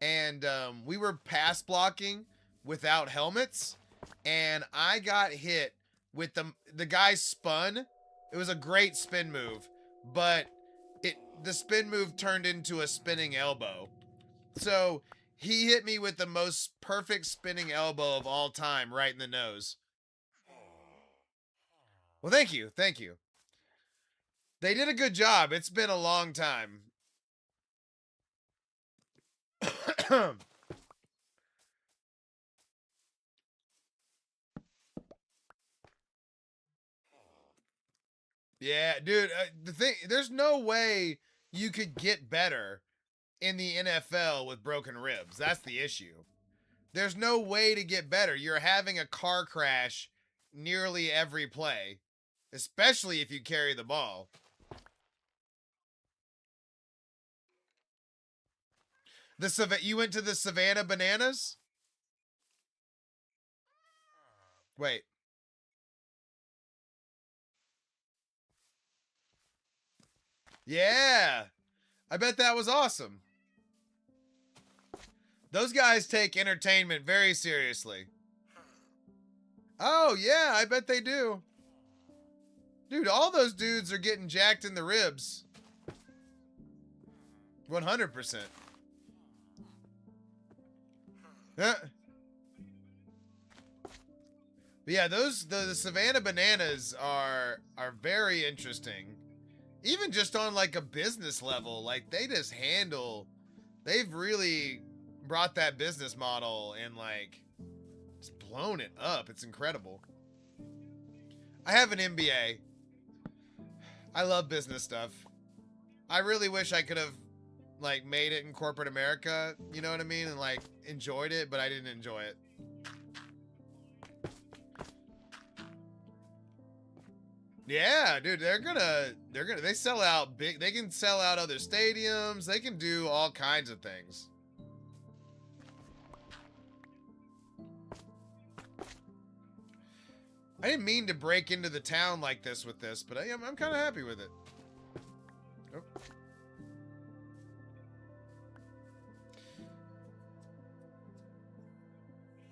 and we were pass blocking without helmets, and I got hit with the guy spun. It was a great spin move, but the spin move turned into a spinning elbow. So he hit me with the most perfect spinning elbow of all time, right in the nose. Well, thank you, thank you. They did a good job. It's been a long time. Yeah, dude. The thing, there's no way you could get better in the NFL with broken ribs. That's the issue. There's no way to get better. You're having a car crash nearly every play, especially if you carry the ball. You went to the Savannah Bananas? Wait. Yeah. I bet that was awesome. Those guys take entertainment very seriously. Oh, yeah, I bet they do. Dude, all those dudes are getting jacked in the ribs. 100%. Yeah. But yeah, the Savannah Bananas are very interesting. Even just on like a business level, like they've really brought that business model and like just blown it up. It's incredible. I have an MBA. I love business stuff. I really wish I could have like made it in corporate America, you know what I mean? And like enjoyed it, but I didn't enjoy it. Yeah, dude, they sell out big. They can sell out other stadiums. They can do all kinds of things. I didn't mean to break into the town like this with this, but I'm kind of happy with it. Oh.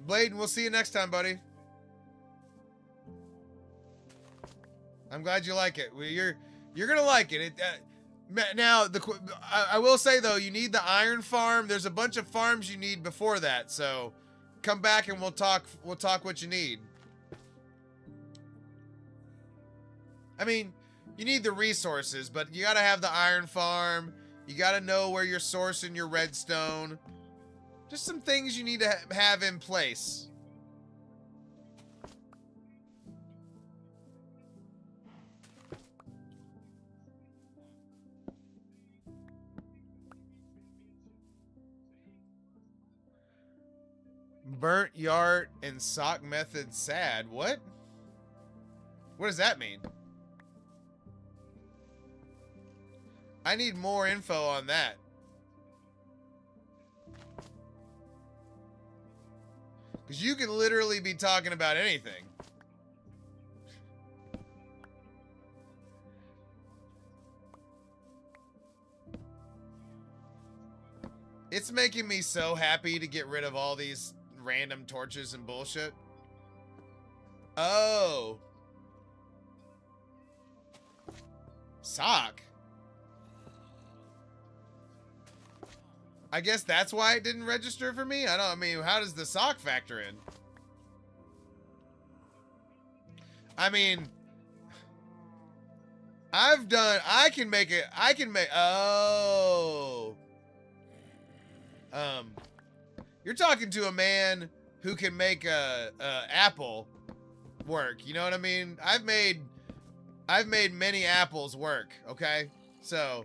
Bladen, we'll see you next time, buddy. I'm glad you like it. You're gonna like it. Now I will say though, you need the iron farm. There's a bunch of farms you need before that, so come back and we'll talk. We'll talk what you need. I mean, you need the resources, but you gotta have the iron farm. You gotta know where you're sourcing your redstone. Just some things you need to have in place. Burnt yard and sock method sad. What? What does that mean? I need more info on that. Because you can literally be talking about anything. It's making me so happy to get rid of all these random torches and bullshit. Oh. Sock. I guess that's why it didn't register for me. I mean, how does the sock factor in? I mean, I can make, oh. You're talking to a man who can make a apple work. You know what I mean? I've made many apples work. Okay, so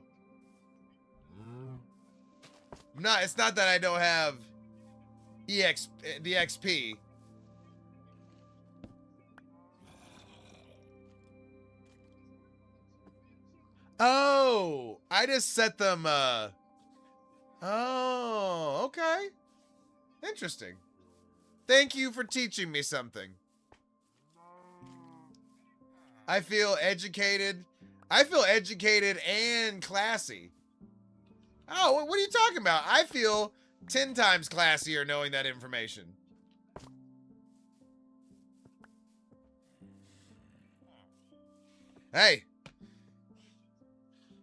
it's not that I don't have the XP. Oh, I just set them. Oh, okay. Interesting. Thank you for teaching me something. I feel educated. I feel educated and classy. Oh, what are you talking about? I feel 10 times classier knowing that information. Hey,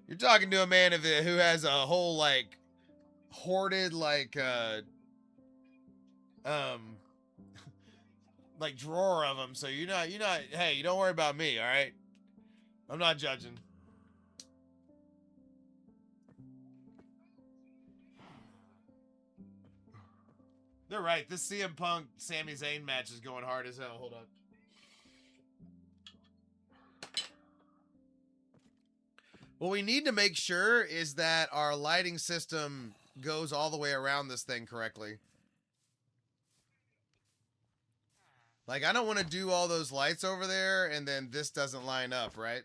you're talking to a man who has a whole, like, hoarded, like, like, drawer of them. So you're not, hey, you don't worry about me, all right? I'm not judging. They're right. This CM Punk Sami Zayn match is going hard as hell. Hold up. What we need to make sure is that our lighting system goes all the way around this thing correctly. Like, I don't want to do all those lights over there and then this doesn't line up, right?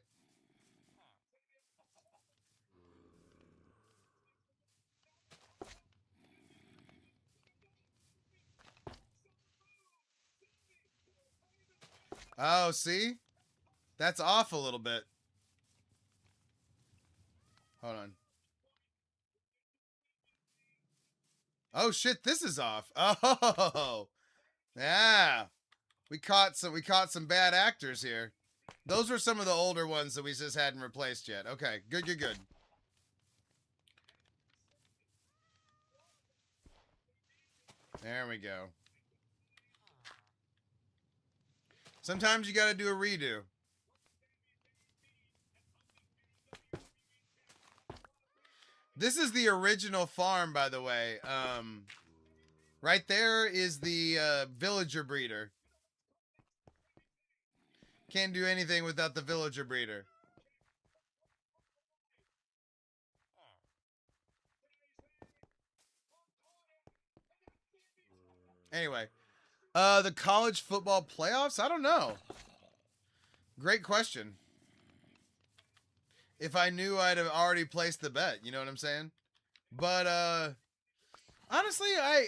Oh, see? That's off a little bit. Hold on. Oh shit, this is off. Oh. Yeah. We caught some bad actors here. Those were some of the older ones that we just hadn't replaced yet. Okay, good. There we go. Sometimes you got to do a redo. This is the original farm, by the way. Right there is the villager breeder. Can't do anything without the villager breeder. Anyway, the college football playoffs? I don't know. Great question. If I knew, I'd have already placed the bet. You know what I'm saying? But honestly,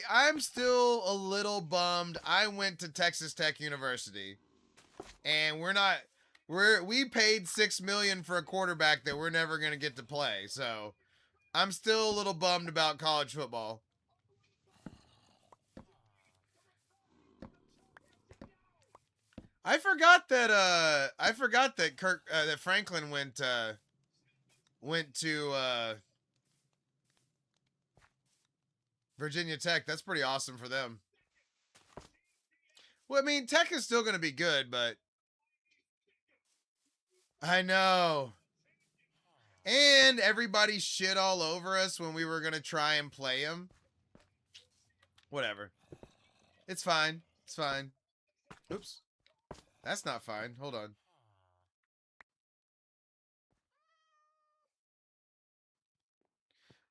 I'm still a little bummed. I went to Texas Tech University, and we paid $6 million for a quarterback that we're never gonna get to play. So I'm still a little bummed about college football. I forgot that that Franklin went to Virginia Tech. That's pretty awesome for them. Well, I mean, Tech is still going to be good, but I know. And everybody shit all over us when we were going to try and play him. Whatever. It's fine. It's fine. Oops. That's not fine. Hold on.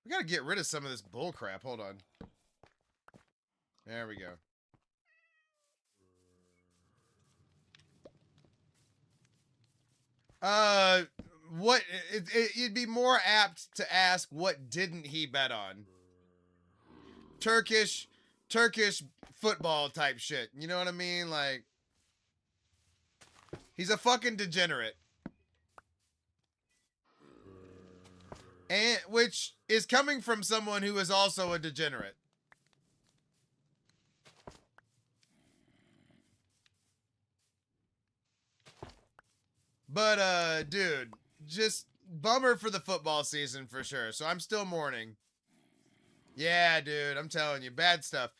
We got to get rid of some of this bull crap. Hold on. There we go. What it'd be more apt to ask what didn't he bet on? Turkish football type shit. You know what I mean? Like, he's a fucking degenerate. And which is coming from someone who is also a degenerate. But dude, just bummer for the football season for sure. So I'm still mourning. Yeah, dude, I'm telling you, bad stuff.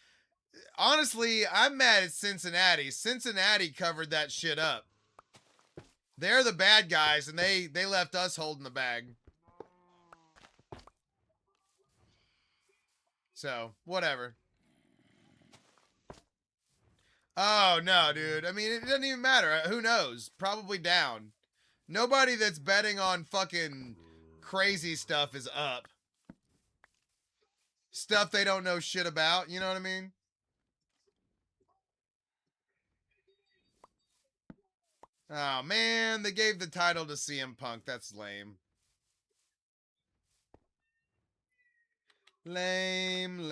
Honestly, I'm mad at Cincinnati. Cincinnati covered that shit up. They're the bad guys, and they left us holding the bag. So, whatever. Oh, no, dude. I mean, it doesn't even matter. Who knows? Probably down. Nobody that's betting on fucking crazy stuff is up. Stuff they don't know shit about. You know what I mean? Oh, man. They gave the title to CM Punk. That's lame. Lame.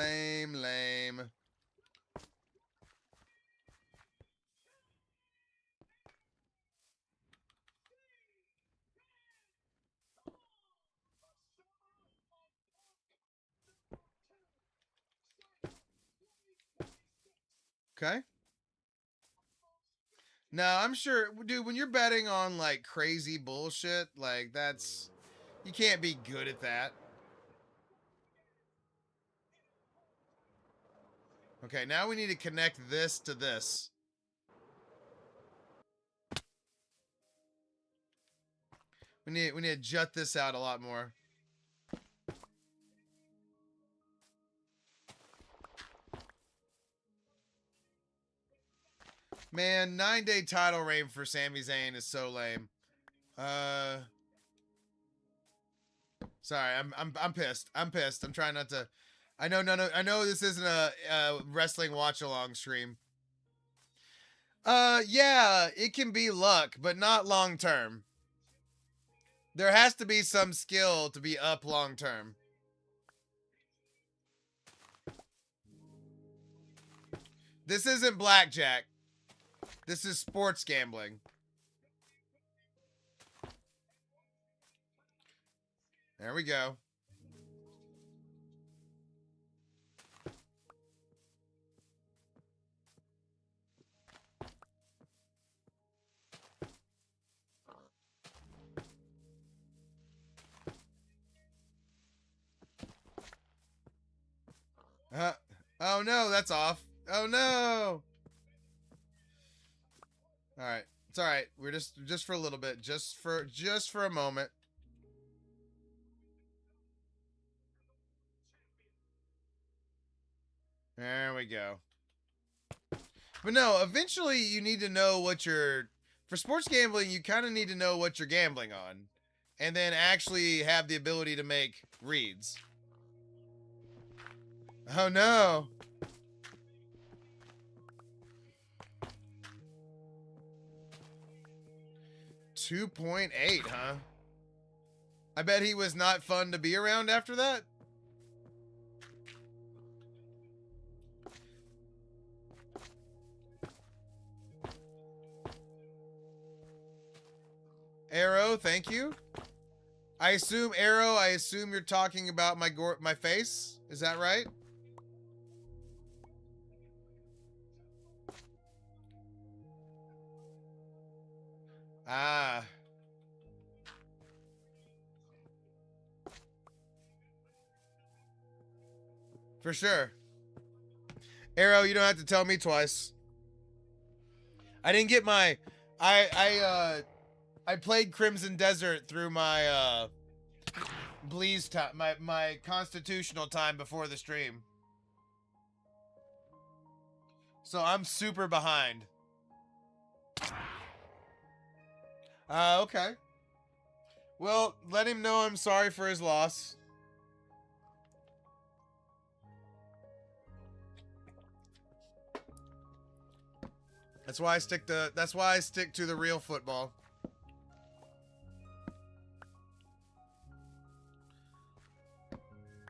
Okay. No, I'm sure, dude, when you're betting on like crazy bullshit, like that's, you can't be good at that. Okay, now we need to connect this to this. We need to jut this out a lot more. Man, 9-day title reign for Sami Zayn is so lame. Sorry, I'm pissed. I'm pissed. I'm trying not to. I know this isn't a wrestling watch along stream. Yeah, it can be luck, but not long term. There has to be some skill to be up long term. This isn't blackjack. This is sports gambling. There we go. Oh no, that's off. Oh no. All right. It's all right. We're just for a little bit, just for a moment. There we go. But no, eventually you need to know what you're, for sports gambling, you kind of need to know what you're gambling on and then actually have the ability to make reads. Oh no. $2.8, huh? I bet he was not fun to be around after that. Arrow, thank you. I assume Arrow, I assume you're talking about my face. Is that right? Ah. For sure. Arrow, you don't have to tell me twice. I didn't get my I played Crimson Desert through my Bleeze time, my constitutional time before the stream. So I'm super behind. Okay. Well, let him know I'm sorry for his loss. That's why I stick to the real football.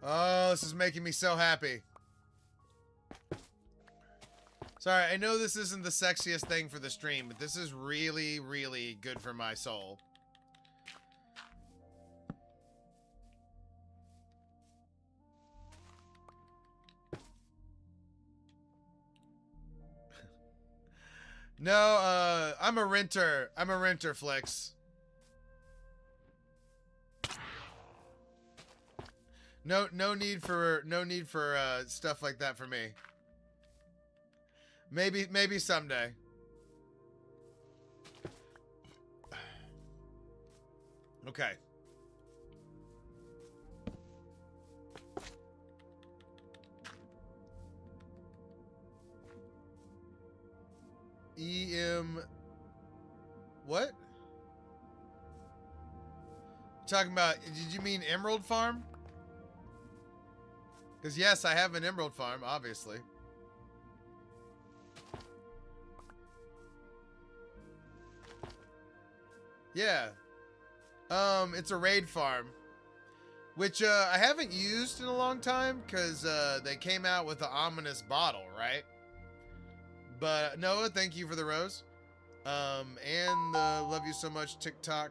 Oh, this is making me so happy. Sorry, I know this isn't the sexiest thing for the stream, but this is really, really good for my soul. No, I'm a renter. I'm a renter, Flex. No need for stuff like that for me. Maybe someday. Okay. What? Talking about, did you mean Emerald Farm? Because yes, I have an Emerald Farm, obviously. Yeah. It's a raid farm. Which, I haven't used in a long time, because, they came out with the ominous bottle, right? But, Noah, thank you for the rose. And love you so much, TikTok.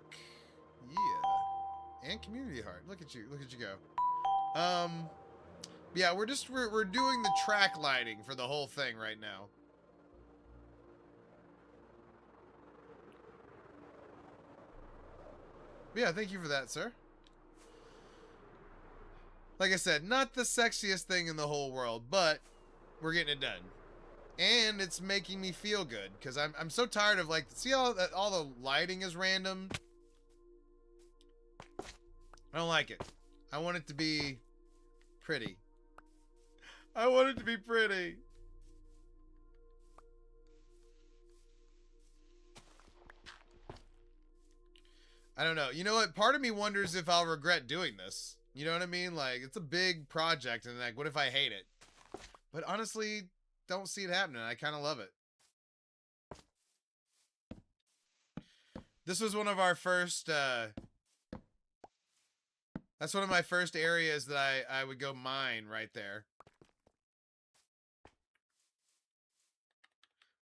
Yeah. And community heart. Look at you go. Yeah, we're doing the track lighting for the whole thing right now. But yeah, thank you for that, sir. Like I said, not the sexiest thing in the whole world, but we're getting it done. And it's making me feel good, because I'm so tired of, like, see all the lighting is random? I don't like it. I want it to be pretty. I want it to be pretty. I don't know. You know what? Part of me wonders if I'll regret doing this. You know what I mean? Like, it's a big project, and like, what if I hate it? But honestly, don't see it happening. I kind of love it. This was one of our first, that's one of my first areas that I would go mine right there.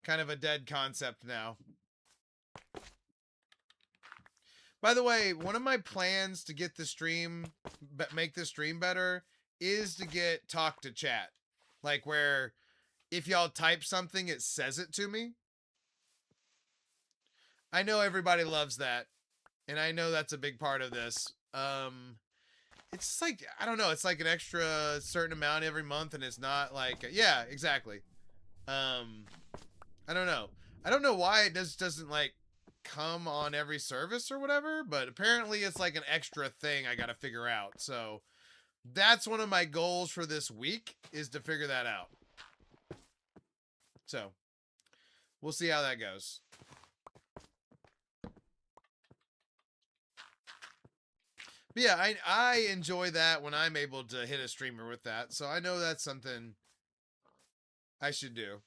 Kind of a dead concept now. By the way, one of my plans to get the stream, make the stream better, is to get talk to chat. Like where if y'all type something, it says it to me. I know everybody loves that. And I know that's a big part of this. It's just like, I don't know, it's like an extra certain amount every month, and it's not like, yeah, exactly. I don't know. I don't know why it doesn't like come on every service or whatever, but apparently it's like an extra thing I gotta figure out. So that's one of my goals for this week, is to figure that out. So we'll see how that goes. But yeah, I enjoy that when I'm able to hit a streamer with that. So I know that's something I should do.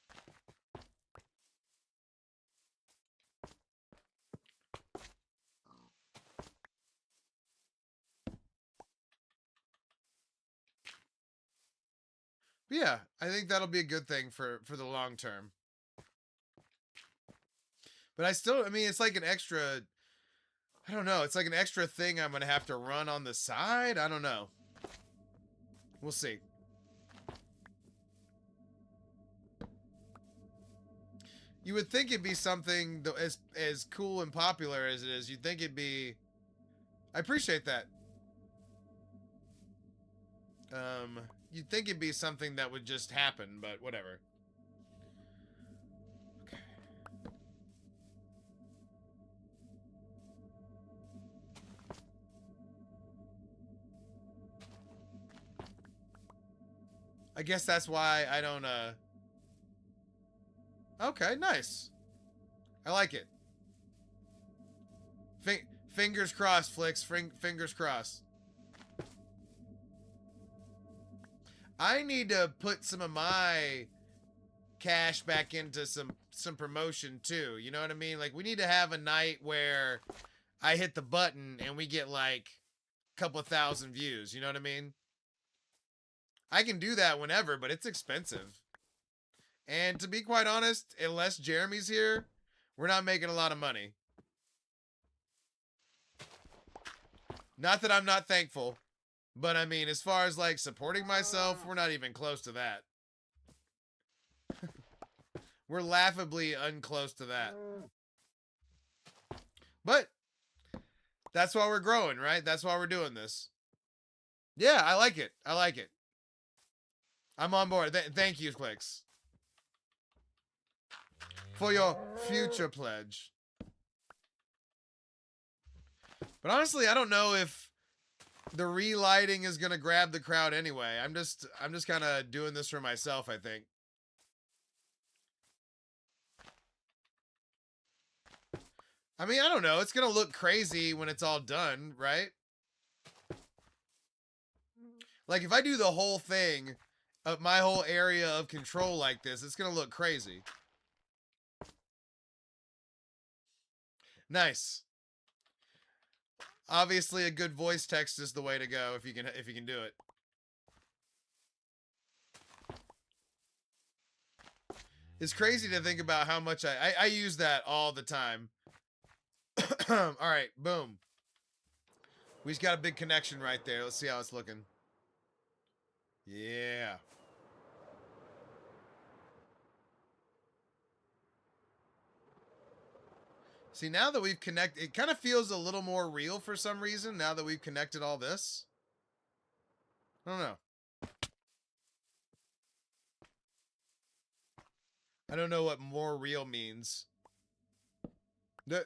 But yeah, I think that'll be a good thing for the long term. But I mean, it's like an extra, I don't know, it's like an extra thing I'm going to have to run on the side. I don't know. We'll see. You would think it'd be something as cool and popular as it is. You'd think it'd be, I appreciate that. You'd think it'd be something that would just happen, but whatever. Okay. I guess that's why I don't, okay, nice. I like it. Fingers crossed, Flicks. Fingers crossed. I need to put some of my cash back into some promotion too. You know what I mean? Like, we need to have a night where I hit the button and we get like a couple of thousand views. You know what I mean? I can do that whenever, but it's expensive. And to be quite honest, unless Jeremy's here, we're not making a lot of money. Not that I'm not thankful, but I mean, as far as like supporting myself, we're not even close to that. We're laughably unclose to that. But that's why we're growing, right? That's why we're doing this. Yeah, I like it. I like it. I'm on board. Thank you, Clicks, for your future pledge. But honestly, I don't know if the relighting is gonna grab the crowd anyway. I'm just kind of doing this for myself, I think. I mean, I don't know. It's gonna look crazy when it's all done, right? Like, if I do the whole thing of my whole area of control like this, it's gonna look crazy. Nice. Obviously, a good voice text is the way to go if you can do it. It's crazy to think about how much I use that all the time. All right, boom. We just got a big connection right there. Let's see how it's looking. Yeah. See, now that we've connected, it kind of feels a little more real for some reason now that we've connected all this. I don't know. I don't know what more real means. They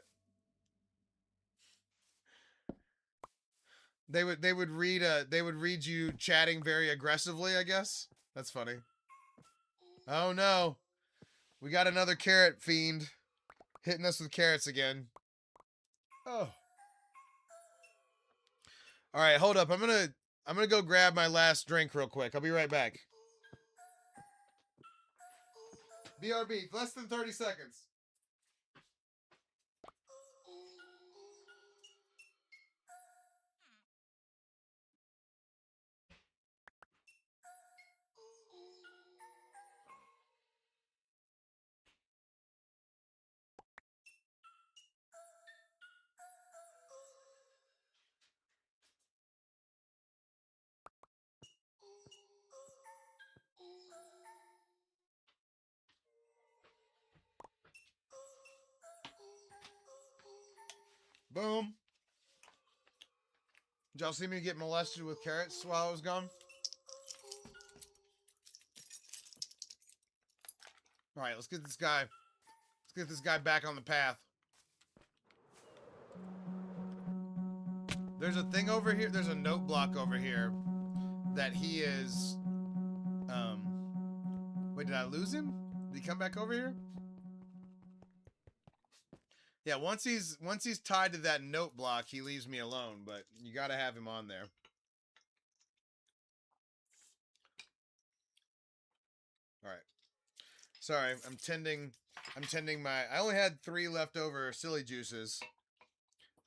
would read you chatting very aggressively, I guess. That's funny. Oh no. We got another carrot fiend hitting us with carrots again. Oh. All right, hold up. I'm going to go grab my last drink real quick. I'll be right back. BRB, less than 30 seconds. Boom. Did y'all see me get molested with carrots while I was gone? All right, let's get this guy. Let's get this guy back on the path. There's a thing over here. There's a note block over here that he is. Wait, did I lose him? Did he come back over here? Yeah, once he's tied to that note block, he leaves me alone. But you got to have him on there. All right. Sorry, I'm tending my. I only had 3 leftover silly juices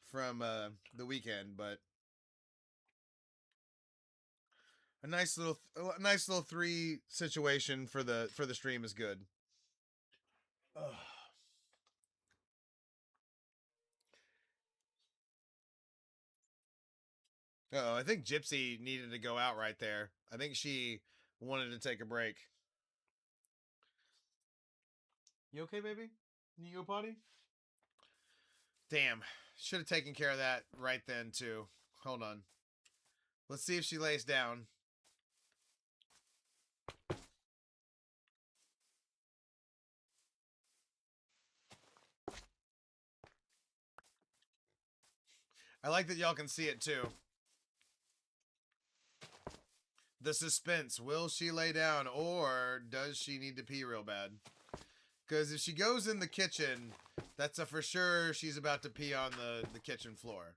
from the weekend, but a nice little 3 situation for the stream is good. Ugh. Uh-oh, I think Gypsy needed to go out right there. I think she wanted to take a break. You okay, baby? You go potty? Damn. Should have taken care of that right then, too. Hold on. Let's see if she lays down. I like that y'all can see it, too. The suspense. Will she lay down, or does she need to pee real bad? Because if she goes in the kitchen, that's a for sure she's about to pee on the kitchen floor.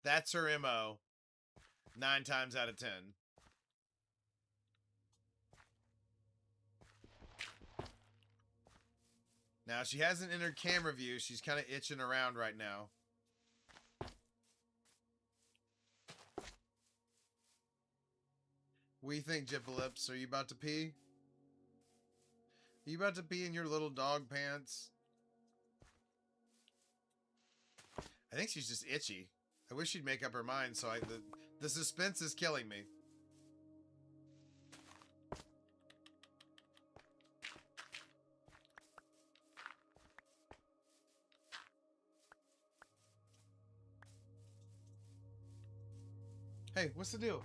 That's her MO. 9 times out of 10. Now, she hasn't entered camera view. She's kind of itching around right now. What do you think, Jippalips? Are you about to pee? Are you about to pee in your little dog pants? I think she's just itchy. I wish she'd make up her mind, so the suspense is killing me. Hey, what's the deal?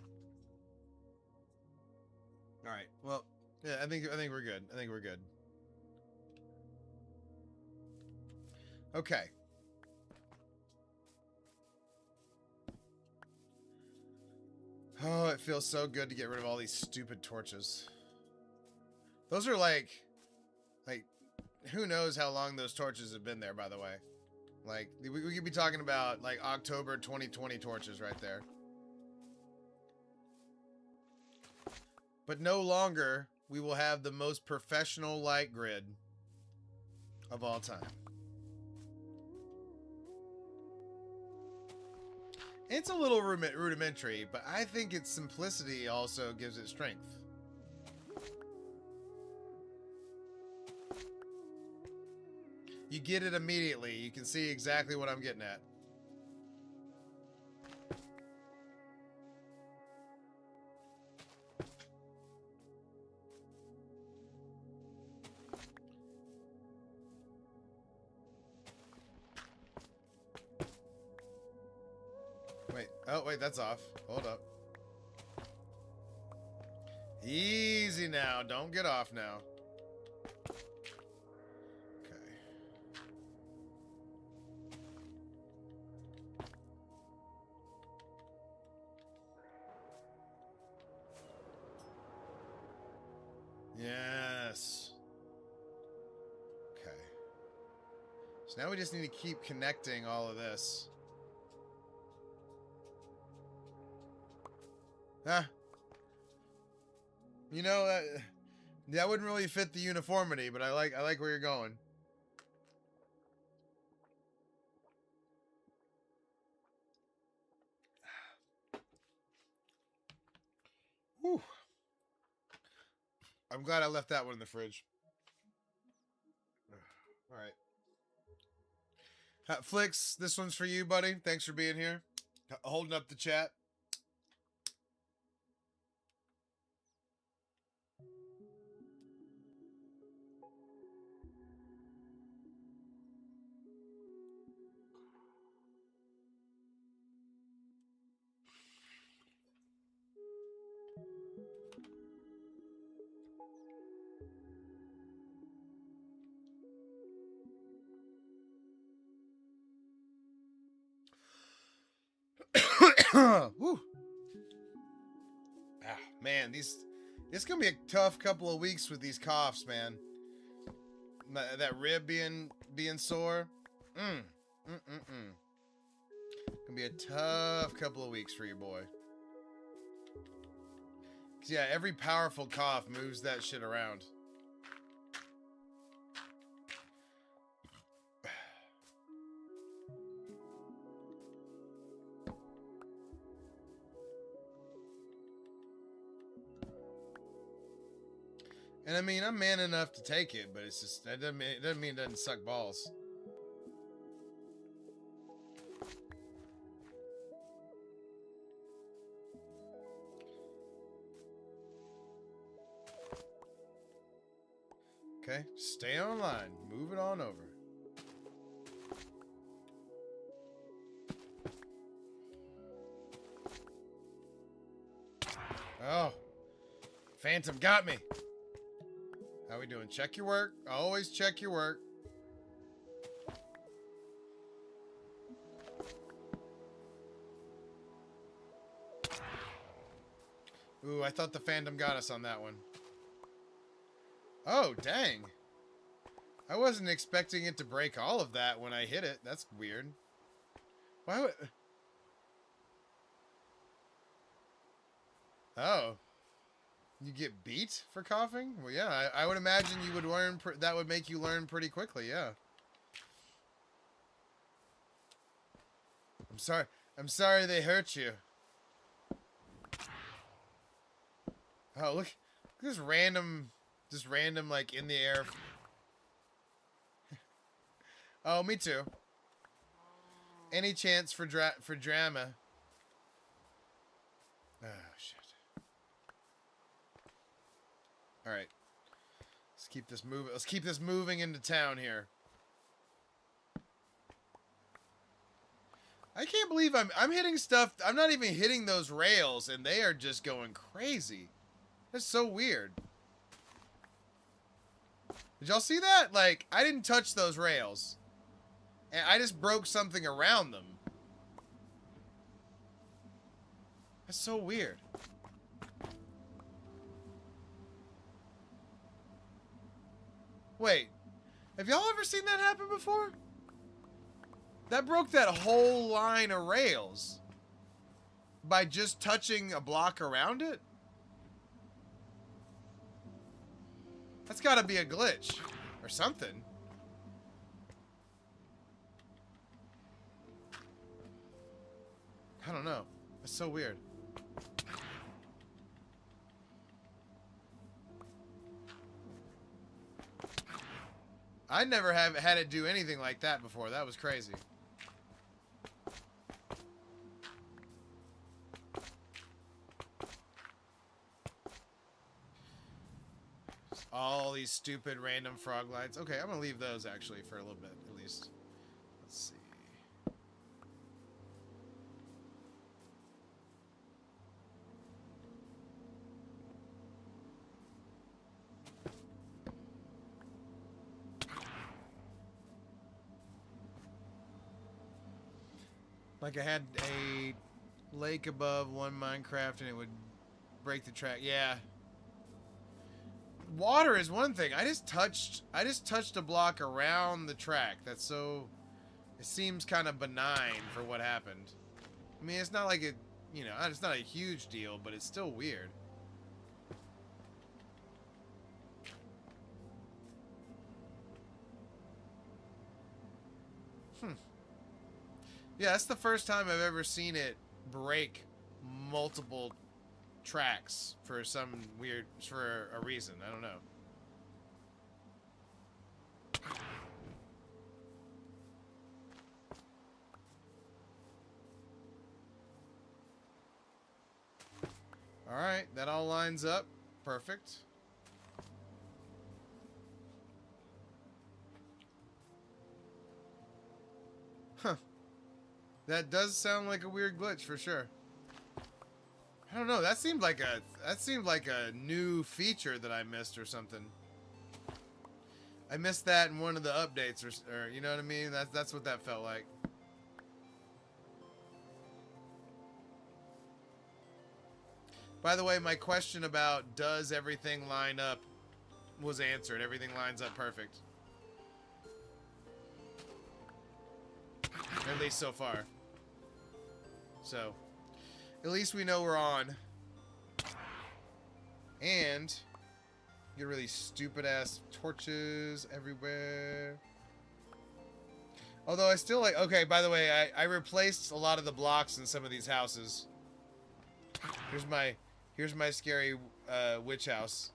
All right. Well, yeah, I think we're good. I think we're good. Okay. Oh, it feels so good to get rid of all these stupid torches. Those are like who knows how long those torches have been there, by the way. Like, we could be talking about like October 2020 torches right there. But no longer we will have the most professional light grid of all time. It's a little rudimentary, but I think its simplicity also gives it strength. You get it immediately. You can see exactly what I'm getting at. Oh, wait, that's off. Hold up. Easy now. Don't get off now. Okay. Yes. Okay. So now we just need to keep connecting all of this. Huh. You know, that wouldn't really fit the uniformity, but I like where you're going. Whew. I'm glad I left that one in the fridge. All right. Flix, this one's for you, buddy. Thanks for being here. Holding up the chat. Woo. Ah, man, it's gonna be a tough couple of weeks with these coughs, man. That rib being sore. Gonna be a tough couple of weeks for you, boy. 'Cause yeah, every powerful cough moves that shit around. And I mean, I'm man enough to take it, but it's just it doesn't mean it doesn't suck balls. Okay, stay online. Move it on over. Oh, Phantom got me. How we doing? Check your work. Always check your work. Ooh, I thought the Phantom got us on that one. Oh, dang. I wasn't expecting it to break all of that when I hit it. That's weird. Why would... Oh. You get beat for coughing? Well, yeah, I would imagine you would learn... that would make you learn pretty quickly, yeah. I'm sorry they hurt you. Oh, look at this random... Just random, like, in the air... Oh, me too. Any chance for drama? Oh, shit. Alright. Let's keep this moving. Let's keep this moving into town here. I can't believe I'm hitting stuff. I'm not even hitting those rails, and they are just going crazy. That's so weird. Did y'all see that? Like, I didn't touch those rails. And I just broke something around them. That's so weird. Wait. Have y'all ever seen that happen before? That broke that whole line of rails. By just touching a block around it? That's gotta be a glitch. Or something. I don't know. That's so weird. I never have had it do anything like that before. That was crazy. All these stupid random frog lights. Okay, I'm gonna leave those actually for a little bit at least. Let's see. Like I had a lake above one Minecraft and it would break the track. Yeah. Water is one thing. I just touched a block around the track. That's so... It seems kind of benign for what happened. I mean, it's not like it... You know, it's not a huge deal, but it's still weird. Yeah, that's the first time I've ever seen it break multiple tracks for for a reason. I don't know. Alright, that all lines up. Perfect. Huh. That does sound like a weird glitch for sure. I don't know, that seemed like a new feature that I missed or something. I missed that in one of the updates or you know what I mean? That's what that felt like. By the way, my question about does everything line up was answered. Everything lines up perfect. At least so far. So, at least we know we're on. And get really stupid ass torches everywhere. Although I still like... Okay, by the way, I replaced a lot of the blocks in some of these houses. Here's my scary witch house.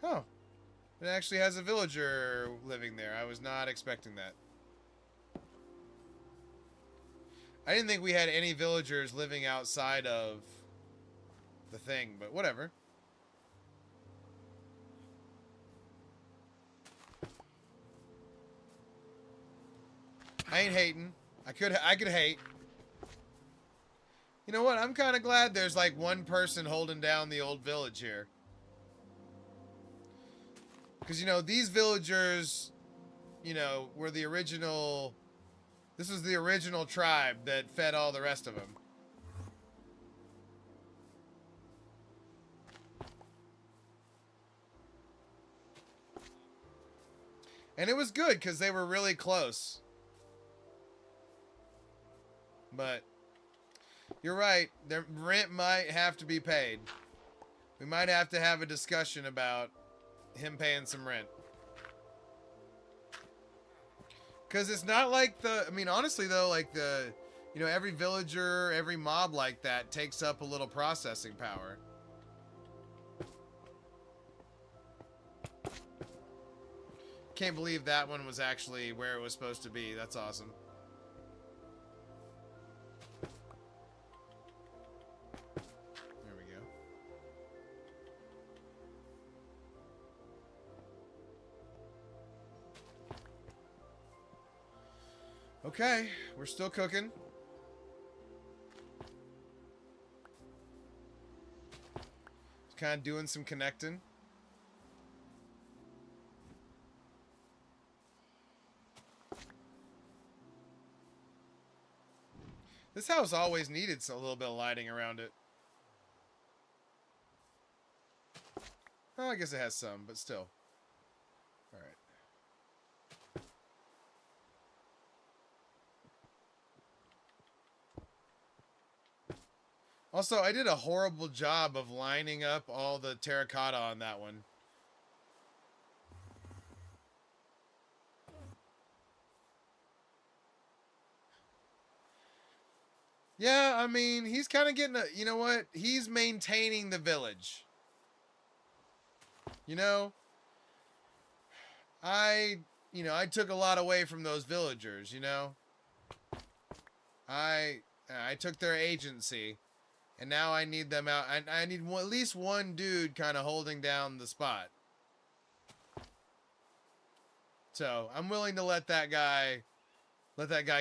Oh. It actually has a villager living there. I was not expecting that. I didn't think we had any villagers living outside of the thing, but whatever. I ain't hating. I could hate. You know what? I'm kind of glad there's like one person holding down the old village here. Because, you know, these villagers, you know, were the original... This was the original tribe that fed all the rest of them. And it was good because they were really close. But you're right. Their rent might have to be paid. We might have to have a discussion about him paying some rent. Because it's not like the... I mean, honestly, though, like the... You know, every villager, every mob like that takes up a little processing power. Can't believe that one was actually where it was supposed to be. That's awesome. There we go. Okay, we're still cooking. Just kind of doing some connecting. This house always needed a little bit of lighting around it. Oh, I guess it has some, but still. Alright. Also, I did a horrible job of lining up all the terracotta on that one. Yeah, I mean, he's kind of getting a... You know what? He's maintaining the village. You know? I took a lot away from those villagers, you know? I took their agency. And now I need them out. I need at least one dude kind of holding down the spot. So, I'm willing to let that guy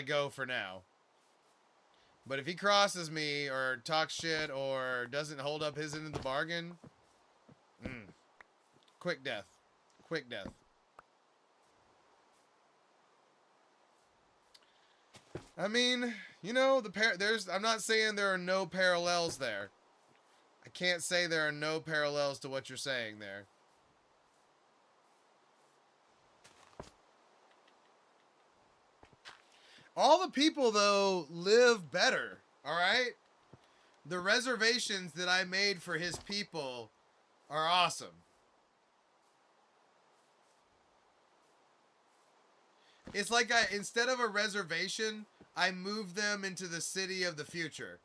go for now. But if he crosses me or talks shit or doesn't hold up his end of the bargain, quick death. Quick death. I mean, you know, I'm not saying there are no parallels there. I can't say there are no parallels to what you're saying there. All the people, though, live better, all right? The reservations that I made for his people are awesome. It's like instead of a reservation, I moved them into the city of the future.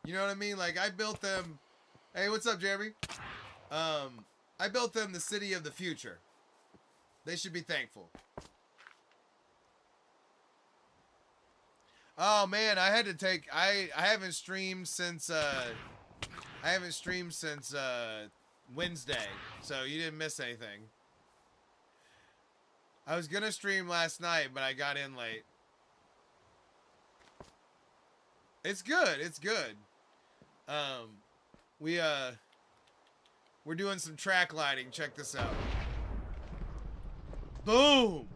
You know what I mean? Like, I built them... Hey, what's up, Jeremy? I built them the city of the future. They should be thankful. Oh, man, I had to take... I haven't streamed since, Wednesday, so you didn't miss anything. I was gonna stream last night, but I got in late. It's good. It's good. We're doing some track lighting. Check this out. Boom.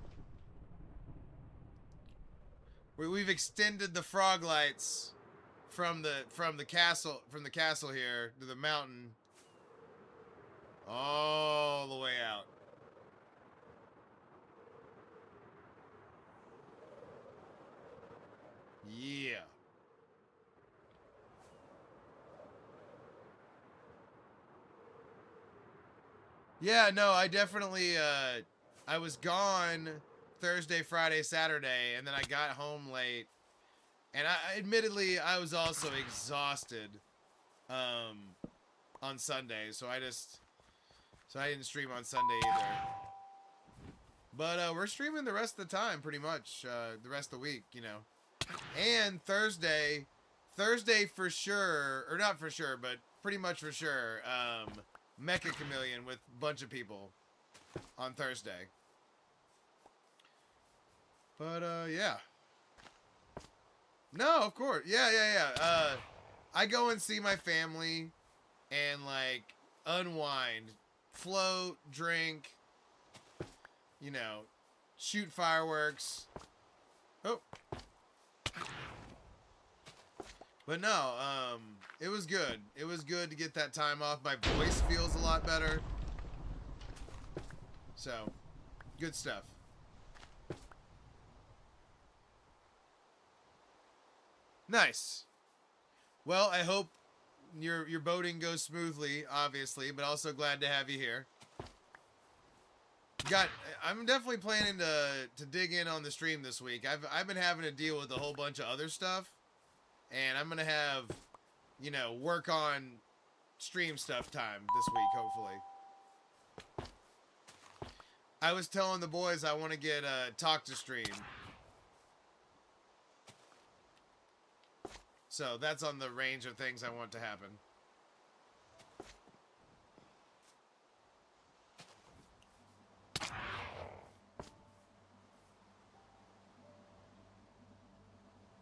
We've extended the frog lights from the castle here to the mountain, all the way out. Yeah. Yeah, no, I definitely, I was gone Thursday, Friday, Saturday, and then I got home late. And admittedly, I was also exhausted, on Sunday, so I didn't stream on Sunday either. But, we're streaming the rest of the time, pretty much, the rest of the week, you know. And Thursday for sure, or not for sure, but pretty much for sure, Mecha Chameleon with a bunch of people on Thursday. But, yeah. No, of course. Yeah. I go and see my family and, like, unwind. Float, drink, you know, shoot fireworks. Oh. But no, it was good. It was good to get that time off. My voice feels a lot better. So, good stuff. Nice. Well, I hope your boating goes smoothly, obviously, but also glad to have you here. I'm definitely planning to dig in on the stream this week. I've been having to deal with a whole bunch of other stuff, and I'm gonna have, you know, work on stream stuff time this week, hopefully. I was telling the boys I want to get talk to stream. So that's on the range of things I want to happen.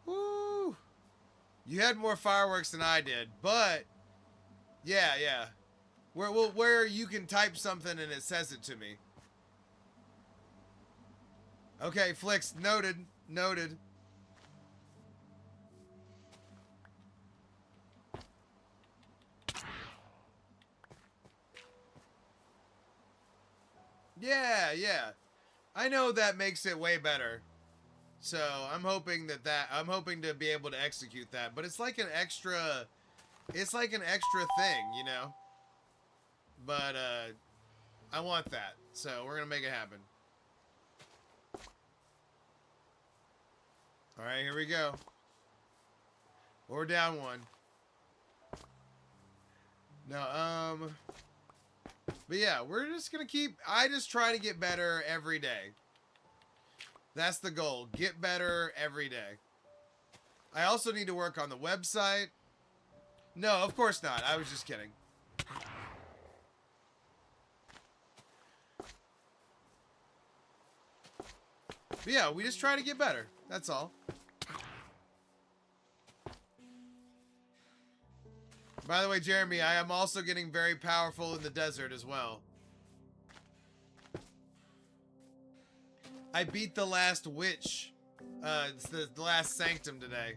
Woo! You had more fireworks than I did, but yeah. Where you can type something and it says it to me. Okay, Flicks, noted. Yeah. I know that makes it way better. So I'm hoping I'm hoping to be able to execute that. But it's like an extra thing, you know? But I want that. So we're gonna make it happen. Alright, here we go. We're down one. No, but yeah, we're just gonna I just try to get better every day. That's the goal. Get better every day. I also need to work on the website. No, of course not. I was just kidding. But yeah, we just try to get better. That's all. By the way, Jeremy, I am also getting very powerful in the desert as well. I beat the last witch. It's the last sanctum today.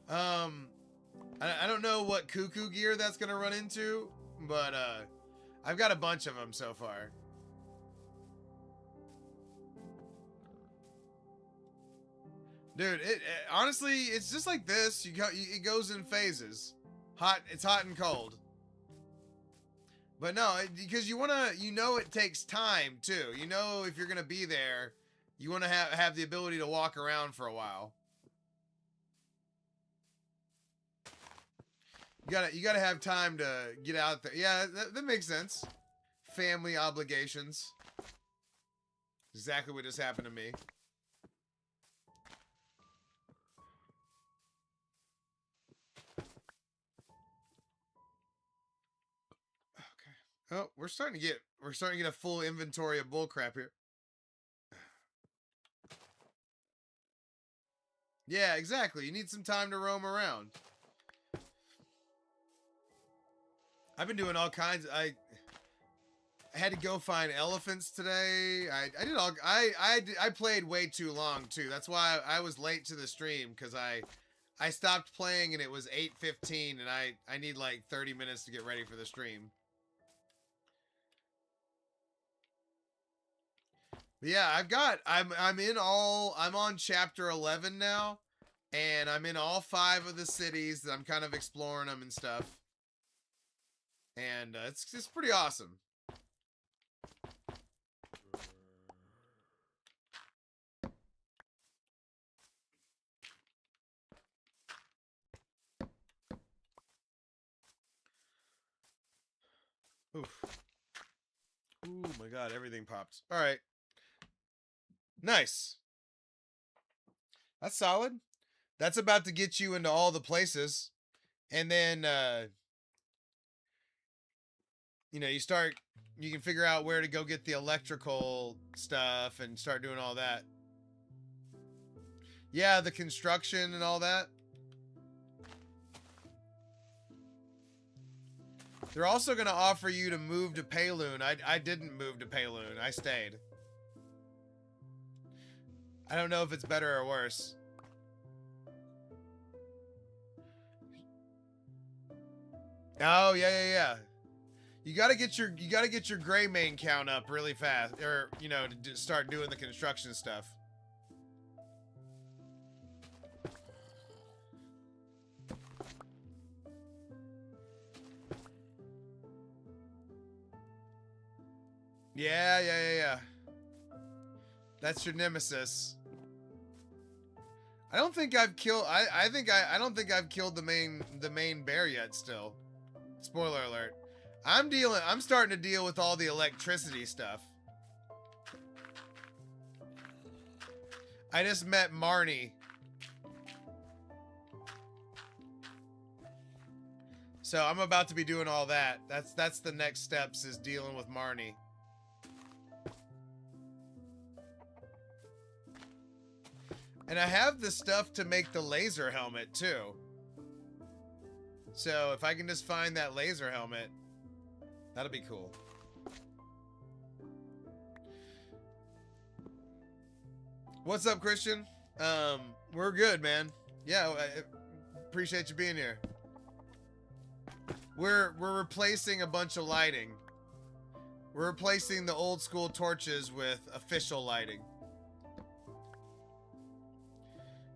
I don't know what cuckoo gear that's gonna run into, but I've got a bunch of them so far. Dude, honestly, it's just like this. It goes in phases. It's hot and cold. But no, because you know it takes time too. You know if you're gonna be there, you want to have the ability to walk around for a while. You gotta have time to get out there. Yeah, that makes sense. Family obligations. Exactly what just happened to me. Oh, we're starting to get a full inventory of bullcrap here. Yeah, exactly. You need some time to roam around. I've been doing all kinds. I had to go find elephants today. I played way too long too. That's why I was late to the stream, because I stopped playing and it was 8:15 and I need like 30 minutes to get ready for the stream. But yeah, I'm on chapter 11 now, and I'm in all 5 of the cities. I'm kind of exploring them and stuff. And it's pretty awesome. Oof. Ooh, my God, everything popped. All right. Nice. That's solid. That's about to get you into all the places. And then, you know, you can figure out where to go get the electrical stuff and start doing all that. Yeah, the construction and all that. They're also going to offer you to move to Payloon. I didn't move to Payloon. I stayed. I don't know if it's better or worse. Oh, yeah. You gotta get your gray main count up really fast, or you know, to start doing the construction stuff. Yeah. That's your nemesis. I don't think I've killed. I don't think I've killed the main bear yet. Still, spoiler alert. I'm starting to deal with all the electricity stuff. I just met Marnie. So I'm about to be doing all that. That's the next steps, is dealing with Marnie. And I have the stuff to make the laser helmet too. So if I can just find that laser helmet, that'll be cool. What's up, Christian? We're good, man. Yeah, I appreciate you being here. We're replacing a bunch of lighting. We're replacing the old school torches with official lighting.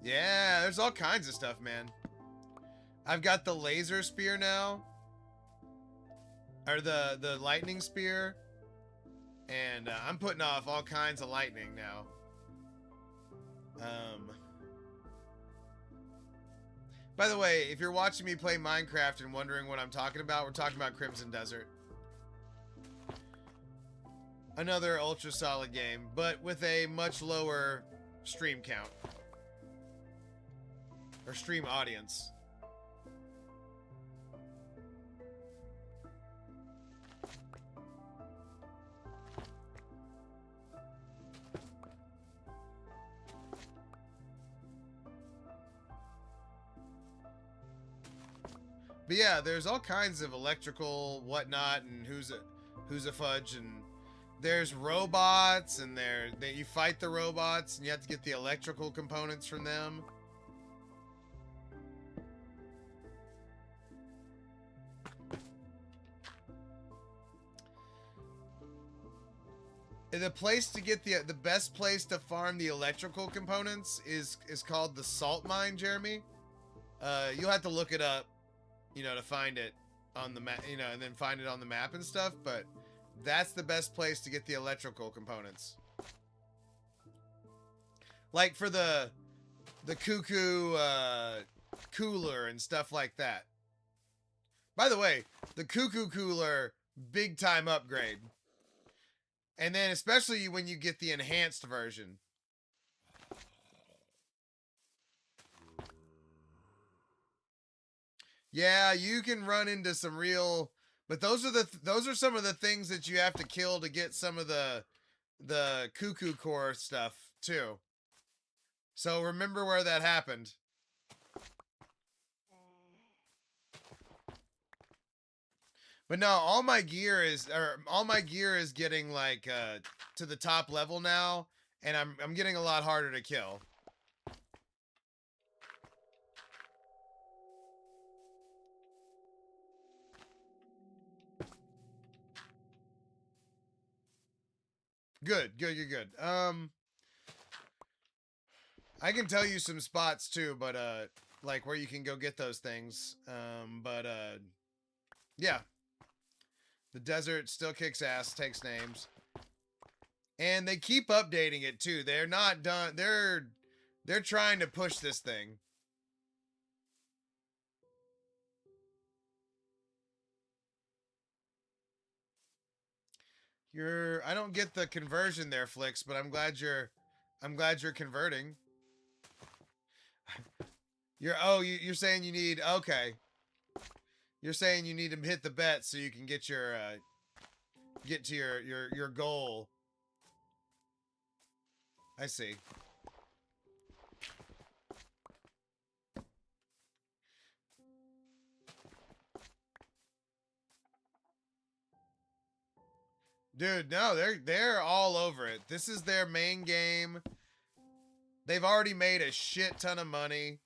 Yeah, there's all kinds of stuff, man. I've got the laser spear now. Or the lightning spear. And I'm putting off all kinds of lightning now. By the way, if you're watching me play Minecraft and wondering what I'm talking about, we're talking about Crimson Desert. Another ultra solid game, but with a much lower stream count. Or stream audience. But yeah, there's all kinds of electrical whatnot and who's a fudge, and there's robots, and you fight the robots and you have to get the electrical components from them. The place to get the best place to farm the electrical components is called the salt mine, Jeremy. You'll have to look it up, you know, to find it on the map, you know, and then find it on the map and stuff, but that's the best place to get the electrical components. Like for the cuckoo cooler and stuff like that. By the way, the cuckoo cooler, big time upgrade. And then especially when you get the enhanced version. Yeah, you can run into some real, but those are some of the things that you have to kill to get some of the cuckoo core stuff too. So remember where that happened. But no, all my gear is getting like to the top level now, and I'm getting a lot harder to kill. Good. I can tell you some spots too, but like where you can go get those things. Yeah. The desert still kicks ass, takes names. And they keep updating it too. They're not done. They're trying to push this thing. I don't get the conversion there, Flicks, but I'm glad you're converting. You're saying you need, okay. You're saying you need to hit the bet so you can get to your goal. I see. Dude, no, they're all over it. This is their main game. They've already made a shit ton of money.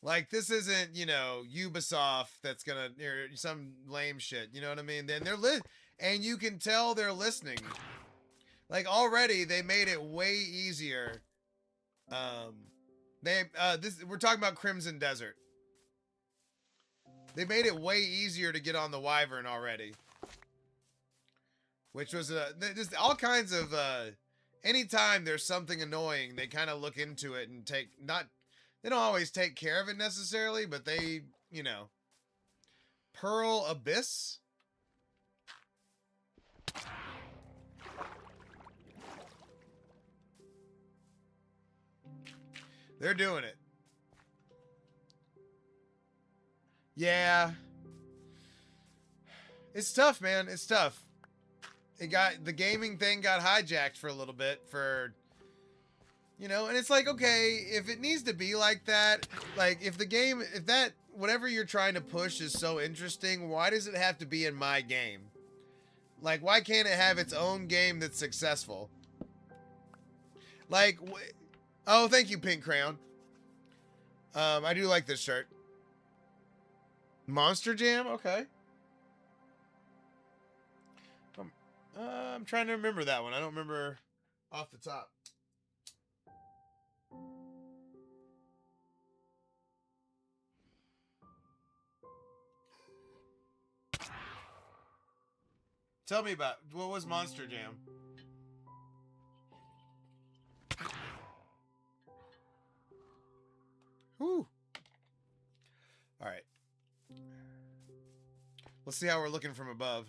Like, this isn't, you know, Ubisoft that's gonna, or some lame shit, you know what I mean? Then and you can tell they're listening. Like, already, they made it way easier. We're talking about Crimson Desert. They made it way easier to get on the Wyvern already. Which was, just all kinds of, anytime there's something annoying, they kind of look into it and they don't always take care of it necessarily, but they, you know. Pearl Abyss? They're doing it. Yeah. It's tough, man. It's tough. The gaming thing got hijacked for a little bit for, you know, and it's like, okay, if it needs to be like that, like if whatever you're trying to push is so interesting, why does it have to be in my game? Like, why can't it have its own game that's successful? Like, oh, thank you, Pink Crayon. I do like this shirt. Monster Jam? Okay. I'm trying to remember that one. I don't remember off the top. Tell me about, what was Monster Jam? Whew. All right. Let's see how we're looking from above.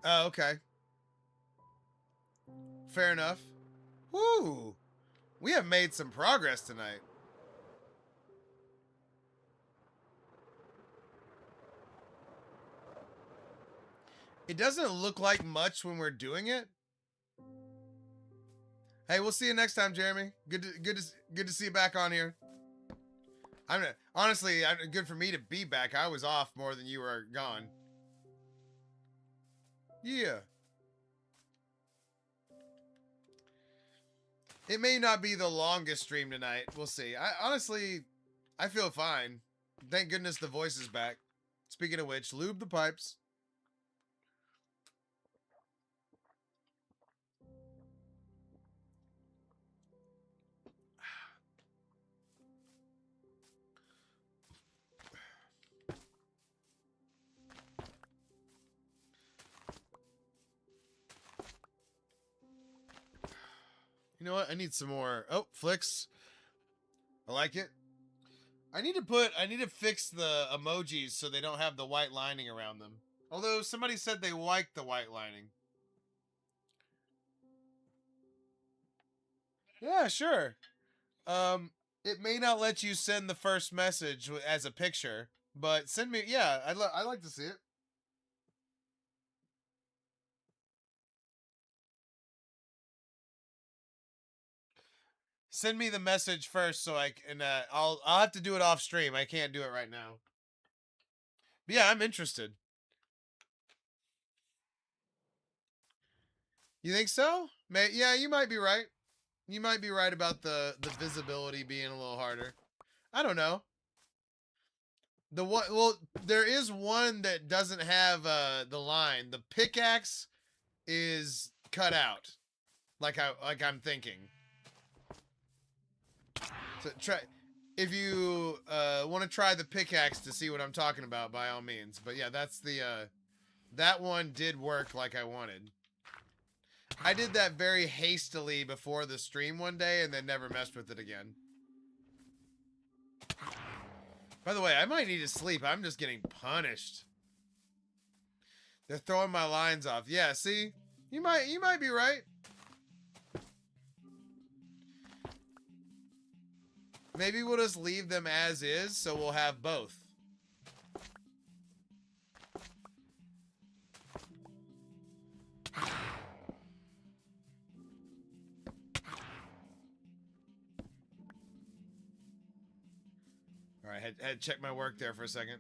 Oh, okay. Fair enough. Woo! We have made some progress tonight. It doesn't look like much when we're doing it. Hey, we'll see you next time, Jeremy. Good to see you back on here. Honestly, good for me to be back. I was off more than you were gone. Yeah. It may not be the longest stream tonight. We'll see. Honestly, I feel fine. Thank goodness the voice is back. Speaking of which, lube the pipes. You know what? I need some more. Oh, flicks. I like it. I need to fix the emojis so they don't have the white lining around them. Although somebody said they liked the white lining. Yeah, sure. It may not let you send the first message as a picture, but send me. Yeah, I'd like to see it. Send me the message first so I can. I'll have to do it off stream. I can't do it right now. But yeah, I'm interested. You think so? Yeah, you might be right. You might be right about the visibility being a little harder. I don't know. The one, well, there is one that doesn't have the line. The pickaxe is cut out, like I'm thinking. So try if you want to try the pickaxe to see what I'm talking about, by all means. But yeah, that's the that one did work like I wanted. I did that very hastily before the stream one day and then never messed with it again. By the way, I might need to sleep. I'm just getting punished. They're throwing my lines off. Yeah, see? You might be right. Maybe we'll just leave them as is, so we'll have both. All right, had to check my work there for a second.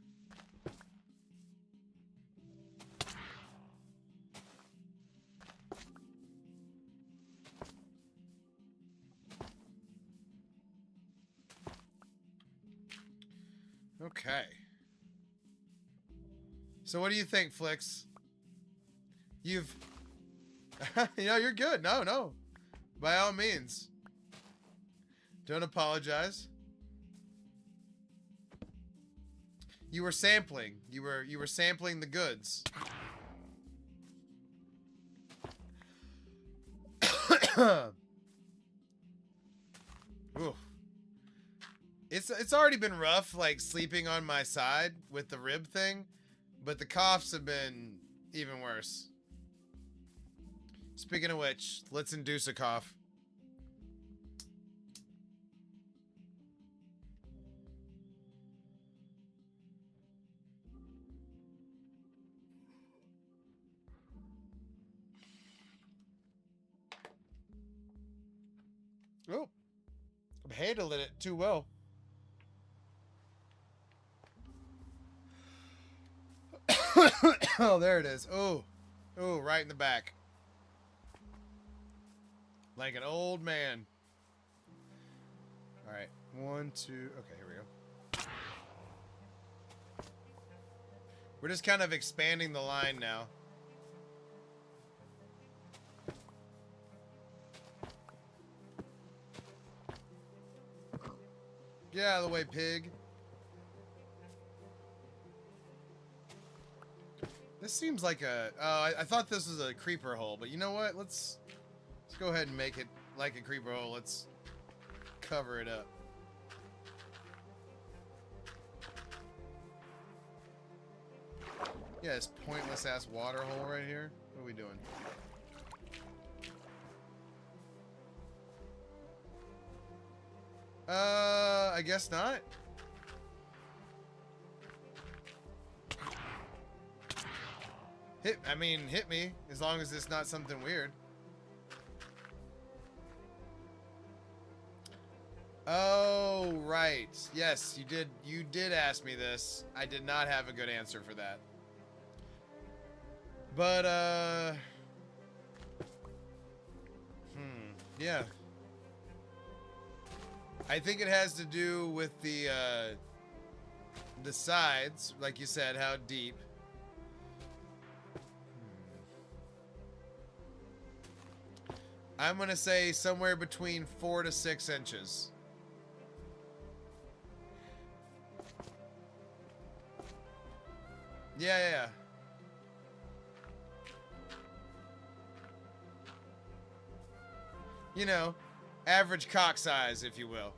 Okay. So what do you think, Flicks? You've... you know, you're good. No. By all means. Don't apologize. You were sampling. You were sampling the goods. Ooh. It's already been rough, like sleeping on my side with the rib thing, but the coughs have been even worse. Speaking of which, let's induce a cough. Oh, I'm handling it too well. Oh, there it is. Oh, right in the back. Like an old man. All right, 1, 2. Okay, here we go. We're just kind of expanding the line now. Get out of the way, pig. This seems like a... I thought this was a creeper hole, but you know what? Let's go ahead and make it like a creeper hole. Let's cover it up. Yeah, this pointless-ass water hole right here. What are we doing? I guess not. Hit me, as long as it's not something weird. Oh, right. Yes, you did. You did ask me this. I did not have a good answer for that. But, yeah. I think it has to do with the sides, like you said, how deep. I'm going to say somewhere between 4 to 6 inches. Yeah. You know, average cock size, if you will.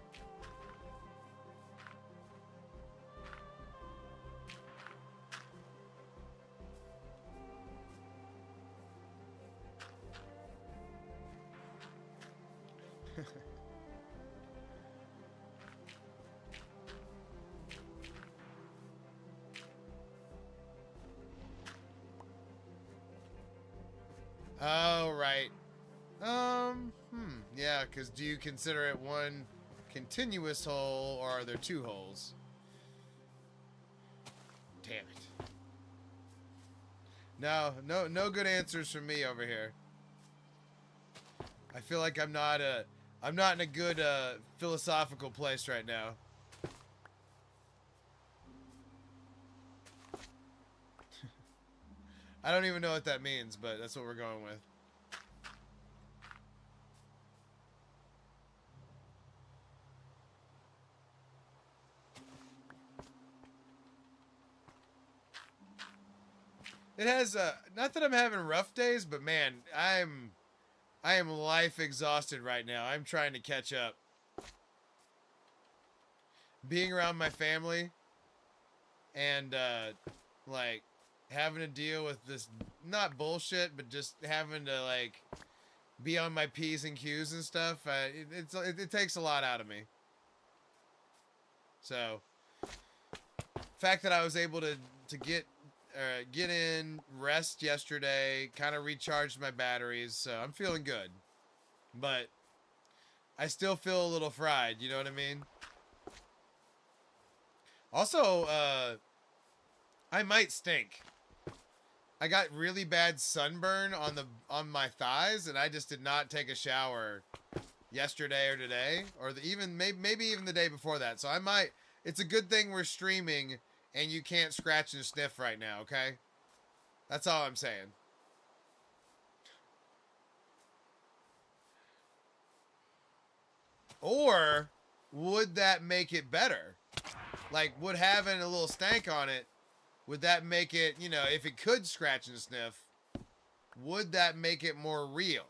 Oh, right. Yeah, because do you consider it one continuous hole, or are there 2 holes? Damn it. No good answers from me over here. I feel like I'm not in a good philosophical place right now. I don't even know what that means, but that's what we're going with. It has not that I'm having rough days, but man, I am life exhausted right now. I'm trying to catch up. Being around my family and like having to deal with this, not bullshit, but just having to like be on my P's and Q's and stuff. It takes a lot out of me. So, fact that I was able to get in, rest yesterday, kind of recharged my batteries, so I'm feeling good. But I still feel a little fried, you know what I mean? Also, I might stink. I got really bad sunburn on my thighs, and I just did not take a shower yesterday or today, or maybe even the day before that. So I might. It's a good thing we're streaming, and you can't scratch and sniff right now. Okay, that's all I'm saying. Or would that make it better? Like, would having a little stank on it, would that make it, you know, if it could scratch and sniff, would that make it more real?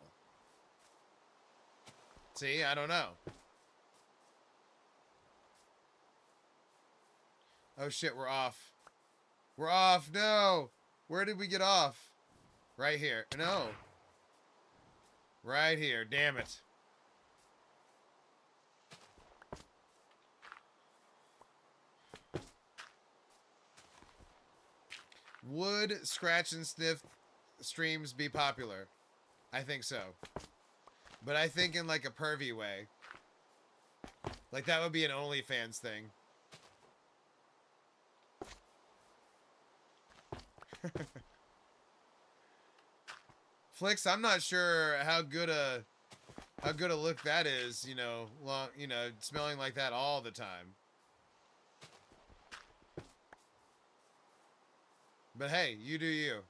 See, I don't know. Oh shit, we're off. We're off, no! Where did we get off? Right here. No. Right here, damn it. Would scratch and sniff streams be popular? I think so. But I think in like a pervy way. Like that would be an OnlyFans thing. Flix, I'm not sure how good a look that is, you know, smelling like that all the time. But hey, you do you.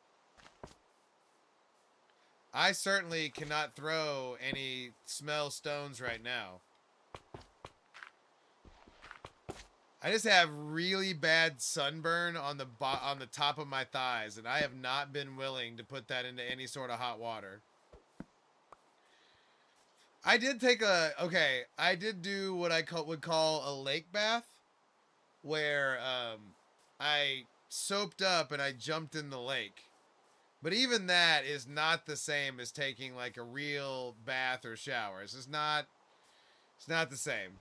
I certainly cannot throw any smell stones right now. I just have really bad sunburn on the top of my thighs, and I have not been willing to put that into any sort of hot water. I did do what I would call a lake bath, where I soaped up and I jumped in the lake. But even that is not the same as taking like a real bath or shower. It's not the same.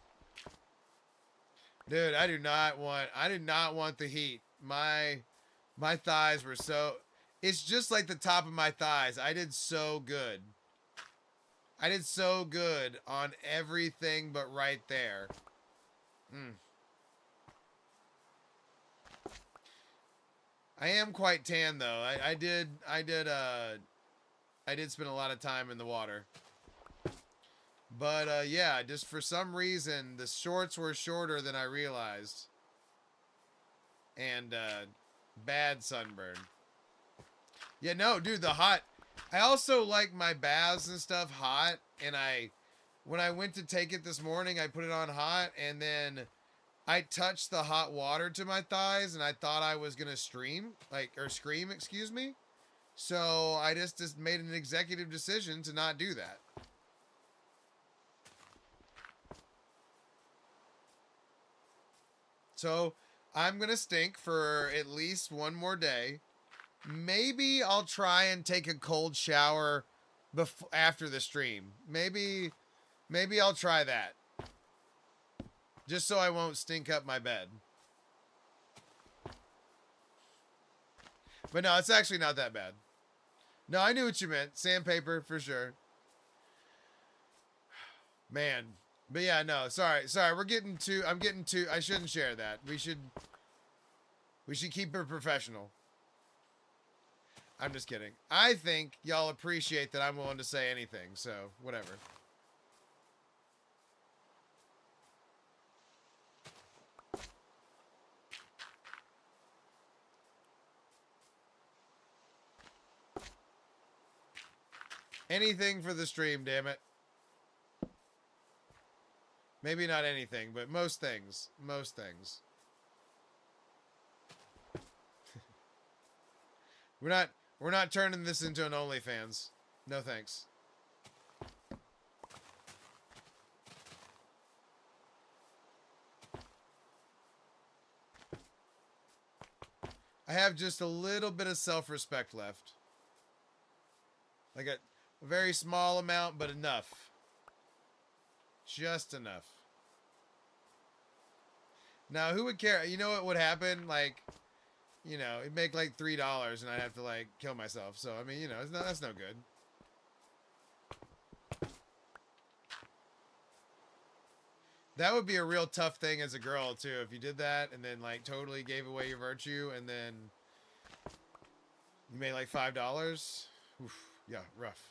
Dude, I did not want the heat. My thighs were so, it's just like the top of my thighs. I did so good. I did so good on everything but right there. Mm. I am quite tan though. I did spend a lot of time in the water. But yeah, just for some reason the shorts were shorter than I realized. And bad sunburn. Yeah, no, dude, the hot. I also like my baths and stuff hot, and when I went to take it this morning, I put it on hot, and then I touched the hot water to my thighs, and I thought I was gonna scream, excuse me. So I just made an executive decision to not do that. So I'm gonna stink for at least one more day. Maybe I'll try and take a cold shower after the stream. Maybe I'll try that. Just so I won't stink up my bed. But no, it's actually not that bad. No, I knew what you meant. Sandpaper for sure. Man. But yeah, no, sorry. I'm getting too I shouldn't share that. We should keep it professional. I'm just kidding. I think y'all appreciate that I'm willing to say anything, so whatever. Anything for the stream, damn it. Maybe not anything, but most things. Most things. We're not turning this into an OnlyFans. No thanks. I have just a little bit of self-respect left. Like a very small amount, but enough. Just enough. Now, who would care? You know what would happen? Like, you know, it'd make like $3 and I'd have to like kill myself. So, I mean, you know, that's no good. That would be a real tough thing as a girl, too, if you did that and then, like, totally gave away your virtue and then you made, like, $5. Oof, yeah, rough.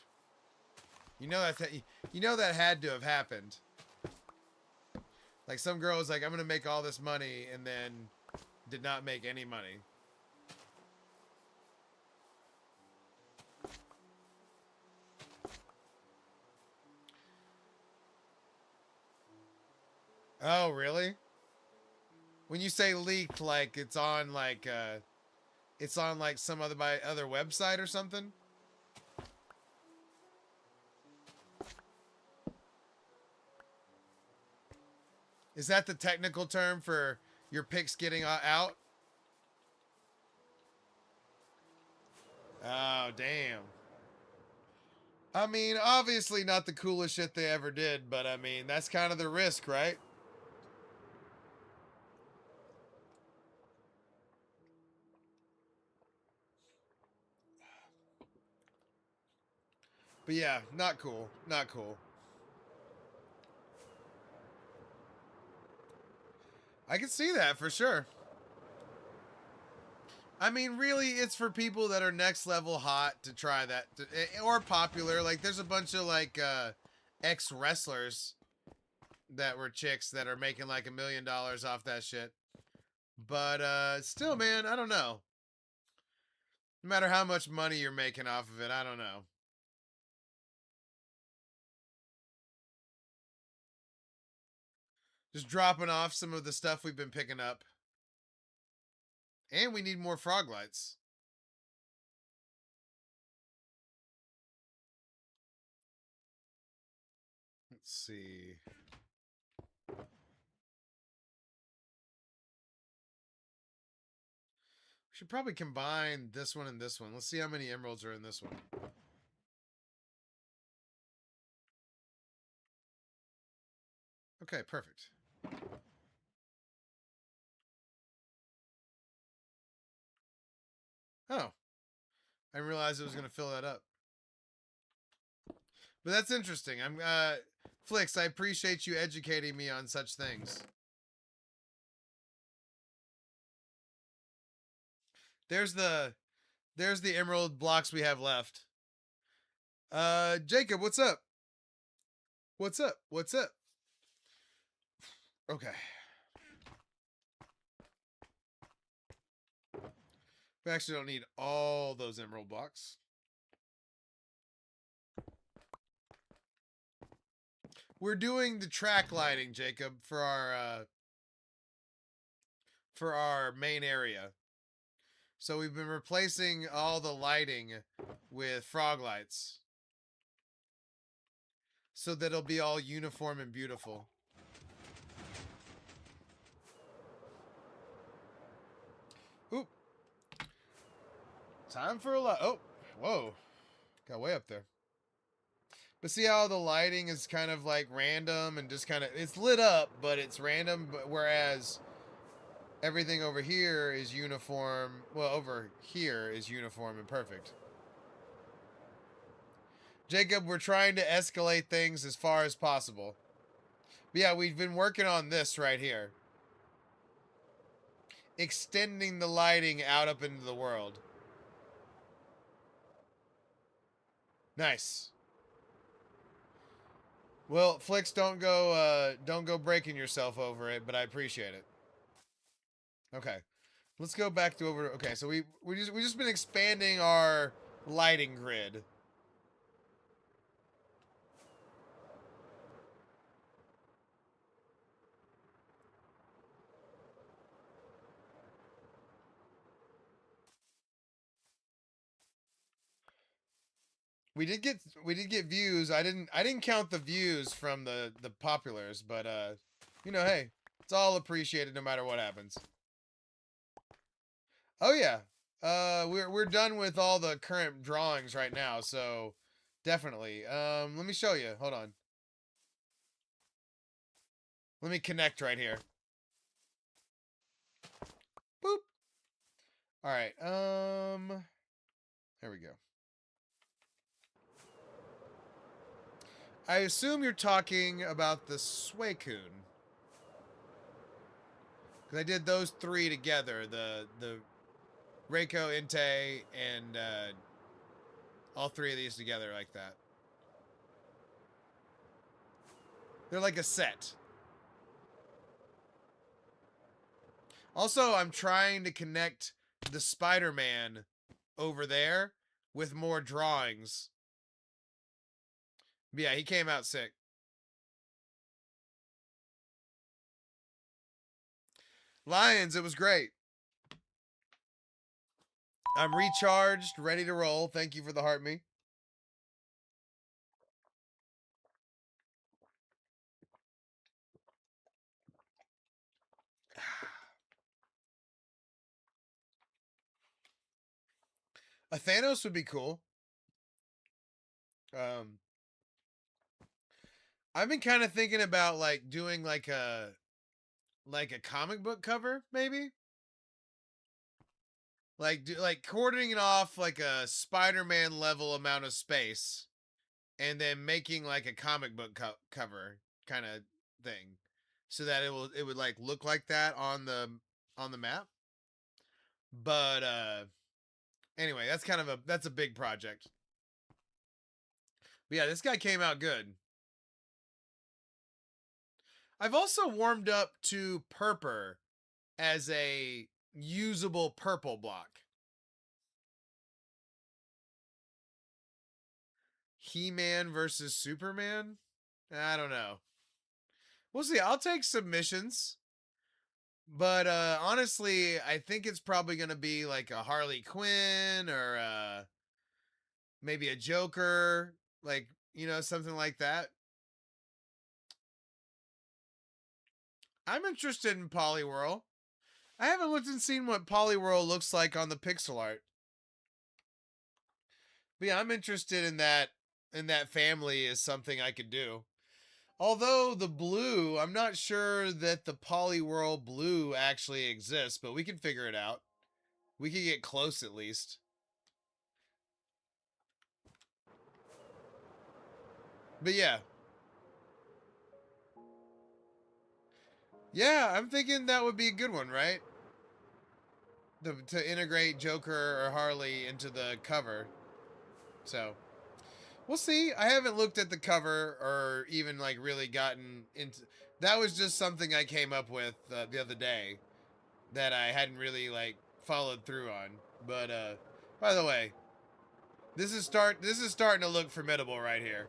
You know that had to have happened. Like, some girl was like, I'm going to make all this money and then did not make any money. Oh, really? When you say leaked, like, it's on, like, some other website or something? Is that the technical term for your pics getting out? Oh, damn. I mean, obviously not the coolest shit they ever did, but I mean, that's kind of the risk, right? But yeah, not cool. Not cool. I can see that for sure. I mean, really, it's for people that are next level hot to try that, or popular. Like, there's a bunch of like ex wrestlers that were chicks that are making like $1 million off that shit. But still, man, I don't know. No matter how much money you're making off of it, I don't know. Just dropping off some of the stuff we've been picking up. And we need more frog lights. Let's see. We should probably combine this one and this one. Let's see how many emeralds are in this one. Okay, perfect. Oh. I didn't realize it was going to fill that up. But that's interesting. I'm Flix, I appreciate you educating me on such things. There's the emerald blocks we have left. Jacob, what's up? What's up? What's up? Okay. We actually don't need all those emerald blocks. We're doing the track lighting, Jacob, for our main area. So we've been replacing all the lighting with frog lights. So that it'll be all uniform and beautiful. Oop. Time for a lot. Oh, whoa. Got way up there. But see how the lighting is kind of like random and just kind of, it's lit up, but it's random. But whereas everything over here is uniform. Well, over here is uniform and perfect. Jacob, we're trying to escalate things as far as possible. But yeah, we've been working on this right here. Extending the lighting out up into the world. Nice. Well, Flix, don't go breaking yourself over it, but I appreciate it. Okay. Let's go back to over. Okay, so we just been expanding our lighting grid. We did get views. I didn't count the views from the populars, but you know, hey, it's all appreciated no matter what happens. Oh yeah. We're done with all the current drawings right now, so definitely. Let me show you. Hold on. Let me connect right here. Boop. All right. There we go. I assume you're talking about the Suicune. Because I did those three together. The Reiko, Entei, and all three of these together like that. They're like a set. Also, I'm trying to connect the Spider-Man over there with more drawings. But yeah, he came out sick. Lions, it was great. I'm recharged, ready to roll. Thank you for the heart me. A Thanos would be cool. I've been kind of thinking about like doing like a comic book cover, maybe. Like quartering it off like a Spider-Man level amount of space, and then making like a comic book cover kind of thing, so that it would like look like that on the map. But anyway, that's a big project. But yeah, this guy came out good. I've also warmed up to Purpur as a usable purple block. He-Man versus Superman? I don't know. We'll see. I'll take submissions. But honestly, I think it's probably going to be like a Harley Quinn or maybe a Joker, like, you know, something like that. I'm interested in Poliwhirl. I haven't looked and seen what Poliwhirl looks like on the pixel art. But yeah, I'm interested in that family is something I could do. Although the blue, I'm not sure that the Poliwhirl blue actually exists, but we can figure it out. We can get close at least. But yeah. Yeah, I'm thinking that would be a good one, right? To integrate Joker or Harley into the cover. So, we'll see. I haven't looked at the cover or even like really gotten into. That was just something I came up with the other day that I hadn't really like followed through on. But by the way, this is starting to look formidable right here.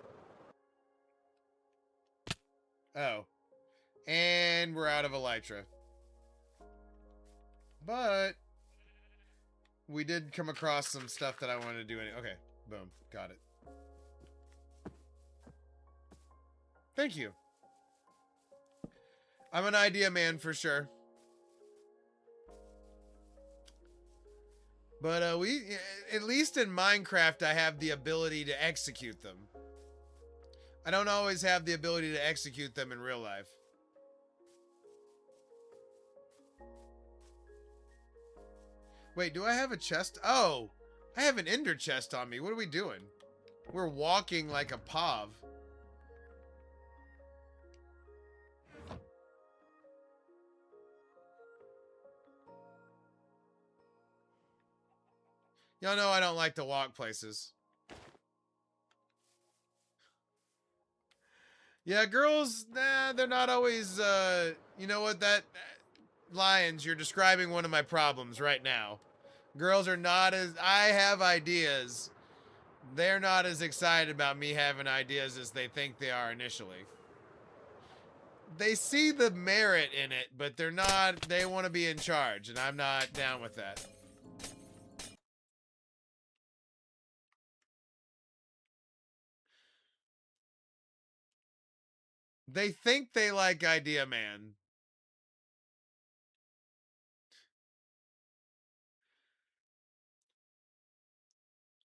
Oh, and we're out of Elytra. But we did come across some stuff that I wanted to do. Okay, boom, got it. Thank you. I'm an idea man for sure. But at least in Minecraft, I have the ability to execute them. I don't always have the ability to execute them in real life. Wait, do I have a chest? Oh, I have an ender chest on me. What are we doing? We're walking like a POV. Y'all know I don't like to walk places. Yeah, girls, nah, they're not always, you know what, that, Lions, you're describing one of my problems right now. Girls are not as, I have ideas. They're not as excited about me having ideas as they think they are initially. They see the merit in it, but they're not, they want to be in charge, and I'm not down with that. They think they like Idea Man.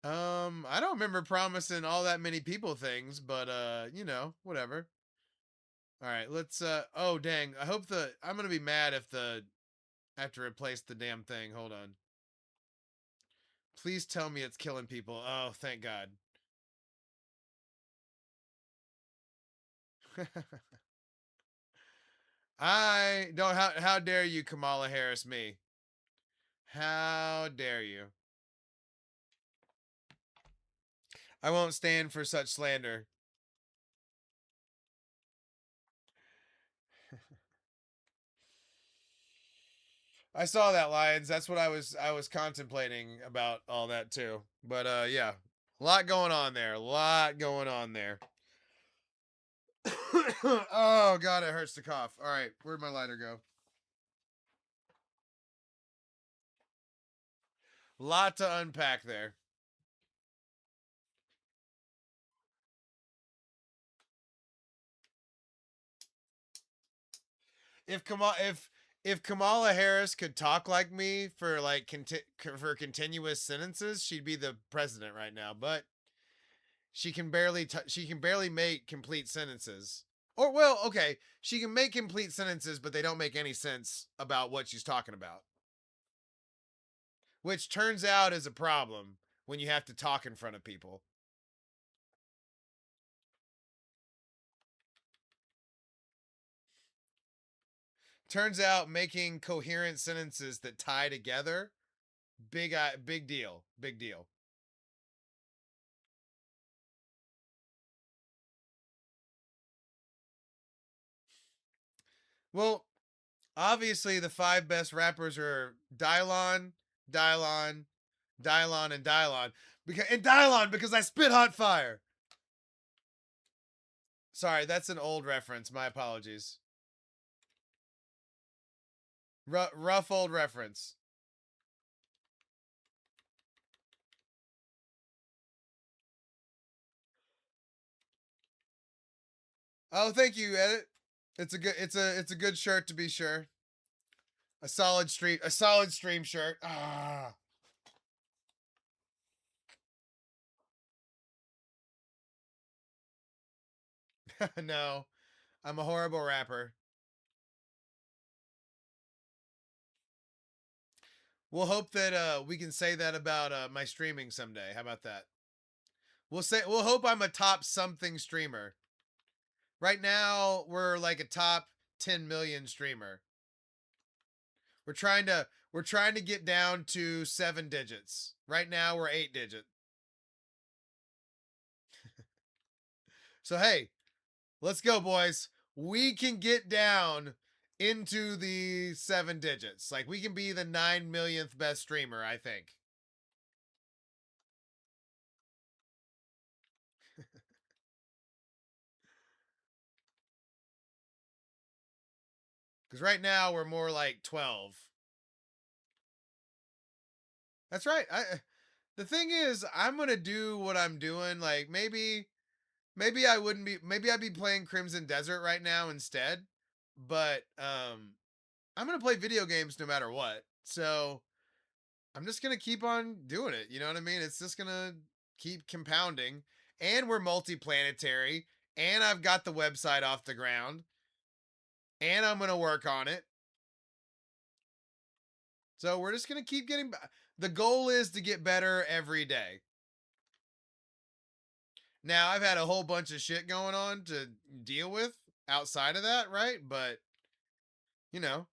I don't remember promising all that many people things, but you know, whatever. All right, let's oh dang. I hope I'm going to be mad if I have to replace the damn thing. Hold on. Please tell me it's killing people. Oh, thank God. I don't how dare you Kamala Harris me? How dare you? I won't stand for such slander. I saw that, Lions. That's what I was contemplating about all that too. But yeah. A lot going on there. A lot going on there. Oh god, it hurts to cough. All right, where'd my lighter go? Lot to unpack there. If Kamala Harris could talk like me for like for continuous sentences, she'd be the president right now. But she can barely make complete sentences. Or well, okay, she can make complete sentences, but they don't make any sense about what she's talking about. Which turns out is a problem when you have to talk in front of people. Turns out making coherent sentences that tie together, big deal, big deal. Well, obviously the five best rappers are Dylon, Dylon, Dylon, and Dylon. Because I spit hot fire. Sorry, that's an old reference. My apologies. Rough old reference. Oh, thank you, Edit. It's a good shirt to be sure. A solid stream shirt. Ah. No, I'm a horrible rapper. We'll hope that we can say that about my streaming someday. How about that? we'll hope I'm a top something streamer. Right now, we're like a top 10 million streamer. We're trying to get down to 7 digits. Right now, we're 8 digit. So hey, let's go, boys. We can get down into the 7 digits. Like we can be the 9 millionth best streamer, I think. Because right now we're more like 12. That's right. The thing is, I'm gonna do what I'm doing. Like maybe I wouldn't be. Maybe I'd be playing Crimson Desert right now instead. But I'm gonna play video games no matter what. So I'm just gonna keep on doing it. You know what I mean? It's just gonna keep compounding. And we're multi-planetary. And I've got the website off the ground. And I'm gonna work on it. So we're just gonna keep getting. The goal is to get better every day. Now I've had a whole bunch of shit going on to deal with outside of that, right? But you know,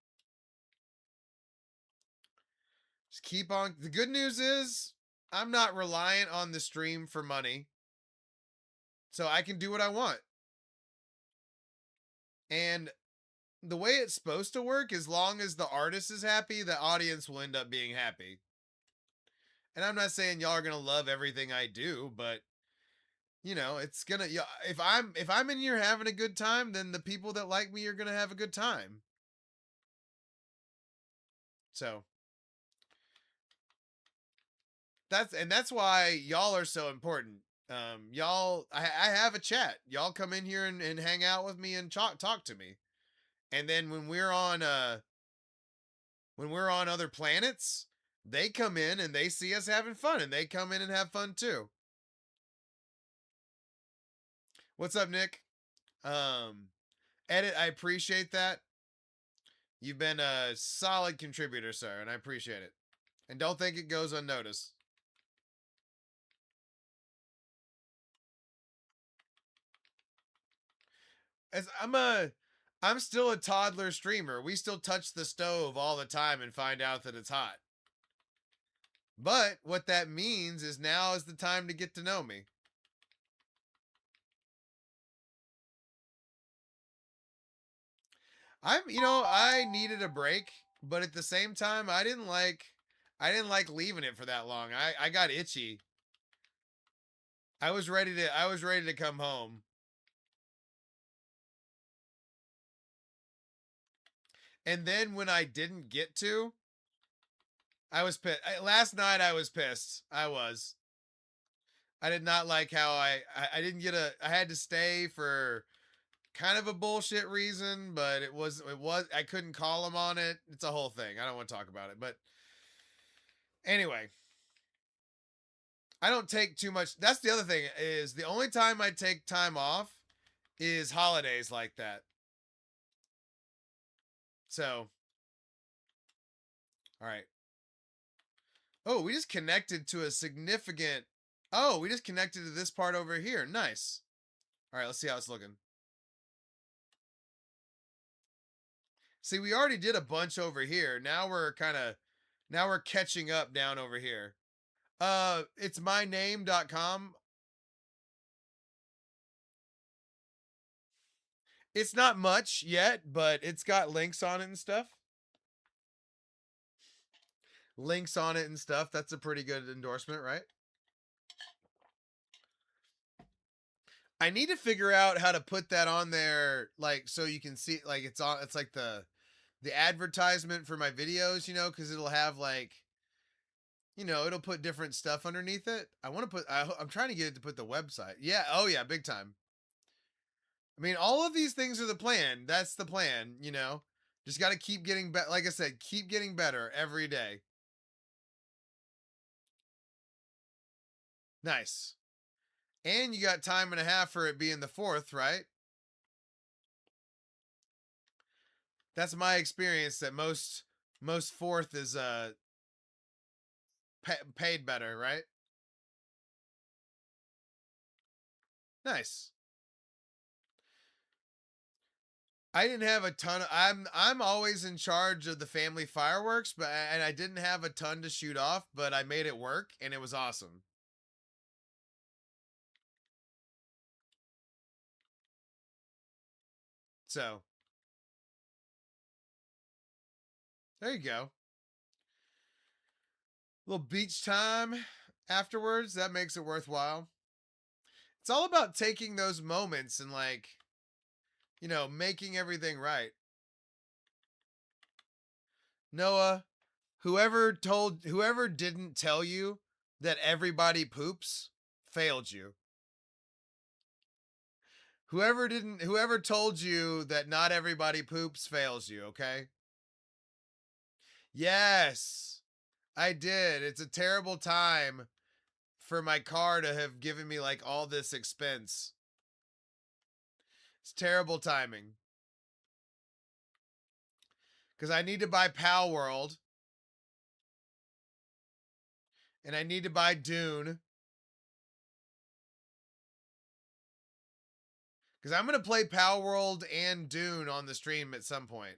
just keep on. The good news is I'm not reliant on the stream for money. So I can do what I want. And the way it's supposed to work, as long as the artist is happy, the audience will end up being happy. And I'm not saying y'all are gonna love everything I do, but you know, it's gonna. If I'm in here having a good time, then the people that like me are gonna have a good time. So that's why y'all are so important. Y'all, I have a chat. Y'all come in here and hang out with me and talk to me. And then when we're on other planets, they come in and they see us having fun and they come in and have fun too. What's up, Nick? Edit, I appreciate that. You've been a solid contributor, sir, and I appreciate it. And don't think it goes unnoticed. As I'm still a toddler streamer. We still touch the stove all the time and find out that it's hot. But what that means is now is the time to get to know me. I needed a break, but at the same time, I didn't like leaving it for that long. I got itchy. I was ready to come home. And then when I didn't get to, I was pissed. Last night I was pissed. I was. I did not like how I didn't get I had to stay for kind of a bullshit reason, but it was I couldn't call him on it. It's a whole thing. I don't want to talk about it, but anyway, I don't take too much. That's the other thing is the only time I take time off is holidays like that. So, all right. Oh, we just connected to a significant. Oh, we just connected to this part over here. Nice. All right, let's see how it's looking. See, we already did a bunch over here. Now we're catching up down over here. It's myname.com. It's not much yet, but it's got links on it and stuff. Links on it and stuff. That's a pretty good endorsement, right? I need to figure out how to put that on there, like so you can see, like it's on. It's like the advertisement for my videos, because it'll have like, it'll put different stuff underneath it. I want to put. I'm trying to get it to put the website. Yeah. Oh yeah, big time. I mean, all of these things are the plan. That's the plan. Just got to keep getting better. Like I said, keep getting better every day. Nice. And you got time and a half for it being the 4th, right? That's my experience that most 4th is paid better, right? Nice. I didn't have a ton of, I'm always in charge of the family fireworks, but and I didn't have a ton to shoot off, but I made it work and it was awesome. So, there you go. A little beach time afterwards, that makes it worthwhile. It's all about taking those moments and like, making everything right. Noah, whoever didn't tell you that everybody poops failed you. Whoever told you that not everybody poops fails you, okay? Yes. I did. It's a terrible time for my car to have given me like all this expense. It's terrible timing. Cuz I need to buy Pal World and I need to buy Dune cuz I'm going to play Pal World and Dune on the stream at some point.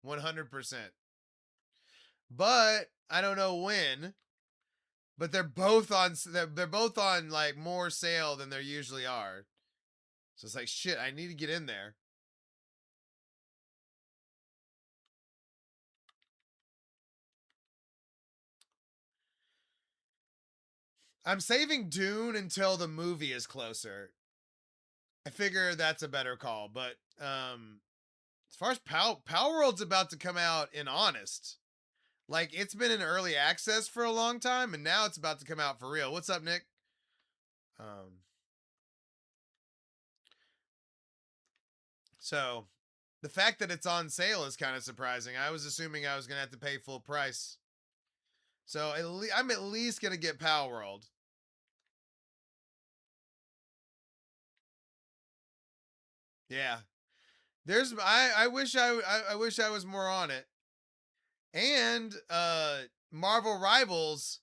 100%. But I don't know when. But they're both on like more sale than there usually are. So it's like shit, I need to get in there. I'm saving Dune until the movie is closer. I figure that's a better call, but as far as Power World's about to come out in Honest. Like it's been in early access for a long time and now it's about to come out for real. What's up, Nick? So the fact that it's on sale is kind of surprising. I was assuming I was going to have to pay full price. So I'm at least going to get Power World. Yeah. I wish I wish I was more on it. And Marvel Rivals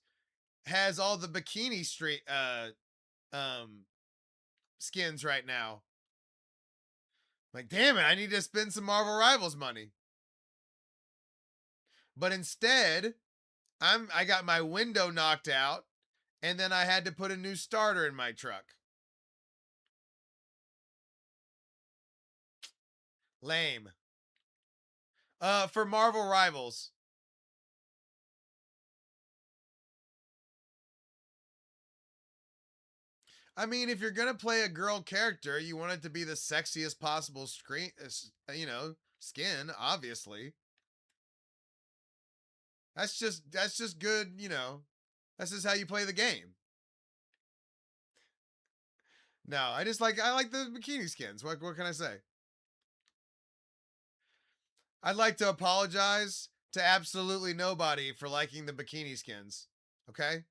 has all the bikini street skins right now. Like, damn it, I need to spend some Marvel Rivals money. But instead, I got my window knocked out and then I had to put a new starter in my truck. Lame. For Marvel Rivals. I mean, if you're gonna play a girl character, you want it to be the sexiest possible skin. Obviously, that's just good. That's just how you play the game. No, I like the bikini skins. What can I say? I'd like to apologize to absolutely nobody for liking the bikini skins. Okay.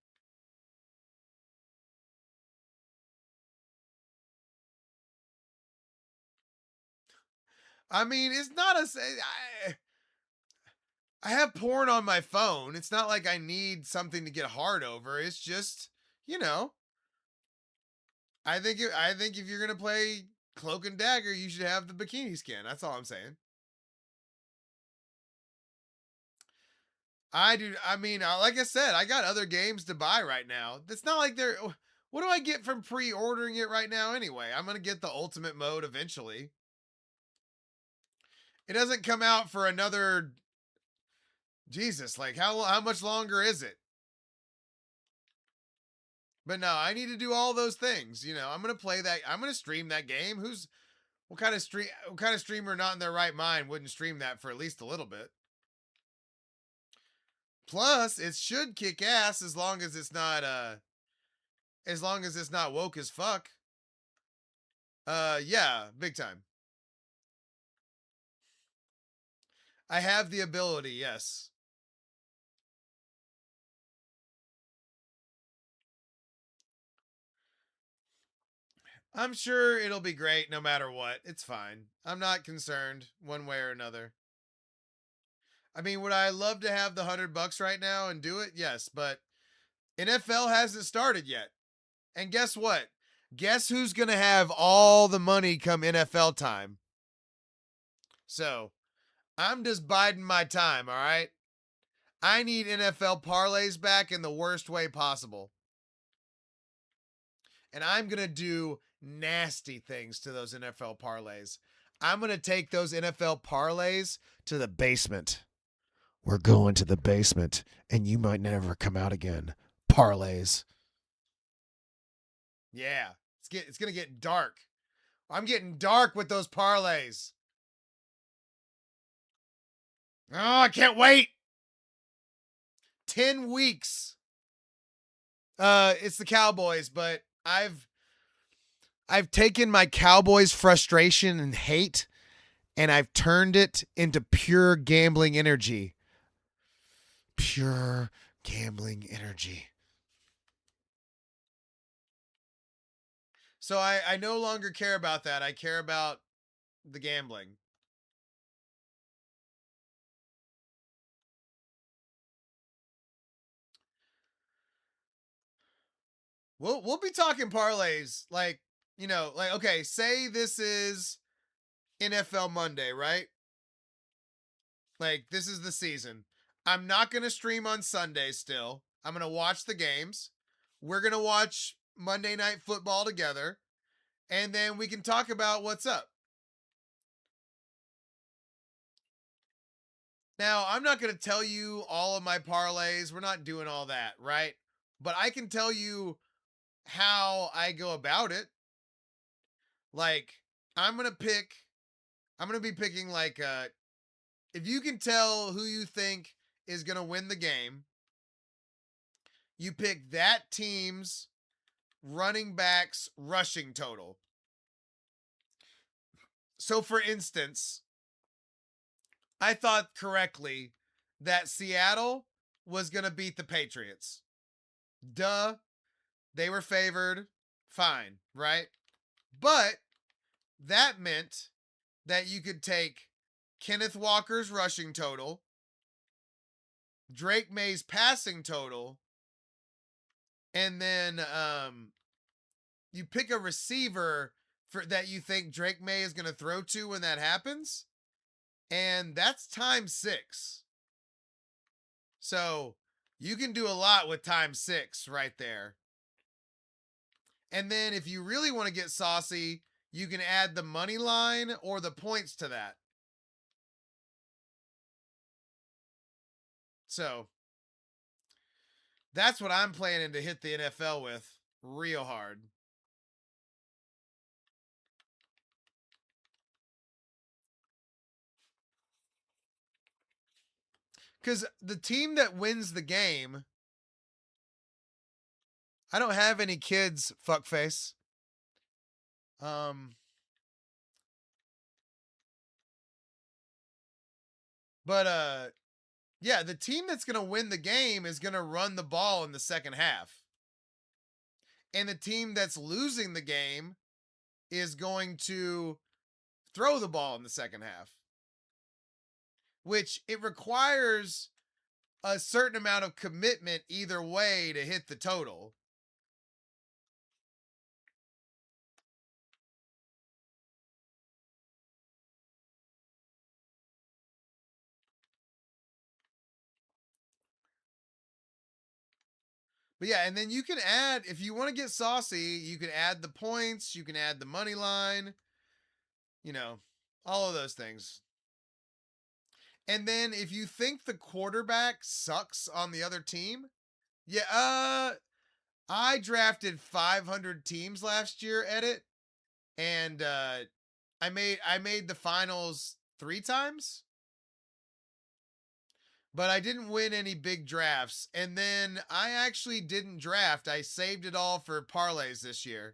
I mean, it's not I have porn on my phone. It's not like I need something to get hard over. It's just, you know, I think if you're gonna play Cloak and Dagger, you should have the bikini skin. That's all I'm saying. I do. I mean, like I said, I got other games to buy right now. It's not like they're. What do I get from pre-ordering it right now anyway? I'm gonna get the ultimate mode eventually. It doesn't come out for another. Jesus, like how much longer is it? But no, I need to do all those things. I'm gonna play that. I'm gonna stream that game. What kind of streamer not in their right mind wouldn't stream that for at least a little bit? Plus, it should kick ass as long as it's not woke as fuck. Yeah, big time. I have the ability, yes. I'm sure it'll be great no matter what. It's fine. I'm not concerned one way or another. I mean, would I love to have the $100 right now and do it? Yes, but NFL hasn't started yet. And guess what? Guess who's going to have all the money come NFL time? So, I'm just biding my time, all right? I need NFL parlays back in the worst way possible. And I'm going to do nasty things to those NFL parlays. I'm going to take those NFL parlays to the basement. We're going to the basement, and you might never come out again. Parlays. Yeah, it's going to get dark. I'm getting dark with those parlays. Oh, I can't wait. 10 weeks. It's the Cowboys, but I've taken my Cowboys frustration and hate and I've turned it into pure gambling energy. Pure gambling energy. So I no longer care about that. I care about the gambling. We'll be talking parlays like, like okay, say this is NFL Monday, right? Like this is the season. I'm not going to stream on Sunday still. I'm going to watch the games. We're going to watch Monday Night Football together and then we can talk about what's up. Now, I'm not going to tell you all of my parlays. We're not doing all that, right? But I can tell you how I go about it. Like, I'm going to be picking like if you can tell who you think is going to win the game, you pick that team's running backs rushing total. So for instance, I thought correctly that Seattle was going to beat the Patriots. Duh. They were favored. Fine, right? But that meant that you could take Kenneth Walker's rushing total, Drake May's passing total, and then you pick a receiver for that you think Drake May is going to throw to when that happens, and that's times 6. So you can do a lot with times 6 right there. And then if you really want to get saucy, you can add the money line or the points to that. So that's what I'm planning to hit the NFL with real hard. Because the team that wins the game, I don't have any kids, fuckface. But yeah, the team that's gonna win the game is gonna run the ball in the second half. And the team that's losing the game is going to throw the ball in the second half. Which it requires a certain amount of commitment either way to hit the total. But yeah, and then you can add, if you want to get saucy, you can add the points, you can add the money line, all of those things. And then if you think the quarterback sucks on the other team, yeah, I drafted 500 teams last year at it, and I made the finals 3 times. But I didn't win any big drafts. And then I actually didn't draft. I saved it all for parlays this year.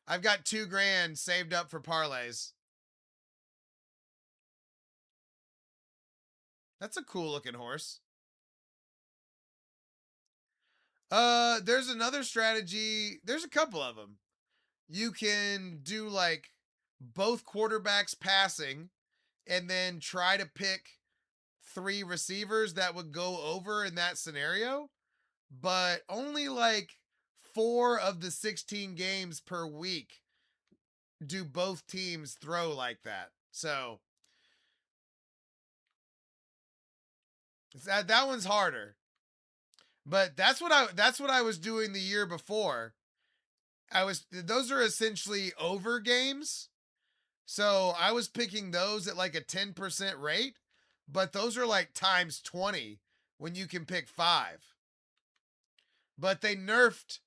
I've got $2,000 saved up for parlays. That's a cool looking horse. There's another strategy. There's a couple of them. You can do like both quarterbacks passing and then try to pick 3 receivers that would go over in that scenario, but only like 4 of the 16 games per week do both teams throw like that. So that one's harder. But that's what I was doing the year before. Those are essentially over games. So I was picking those at like a 10% rate, but those are like times 20 when you can pick 5. But they nerfed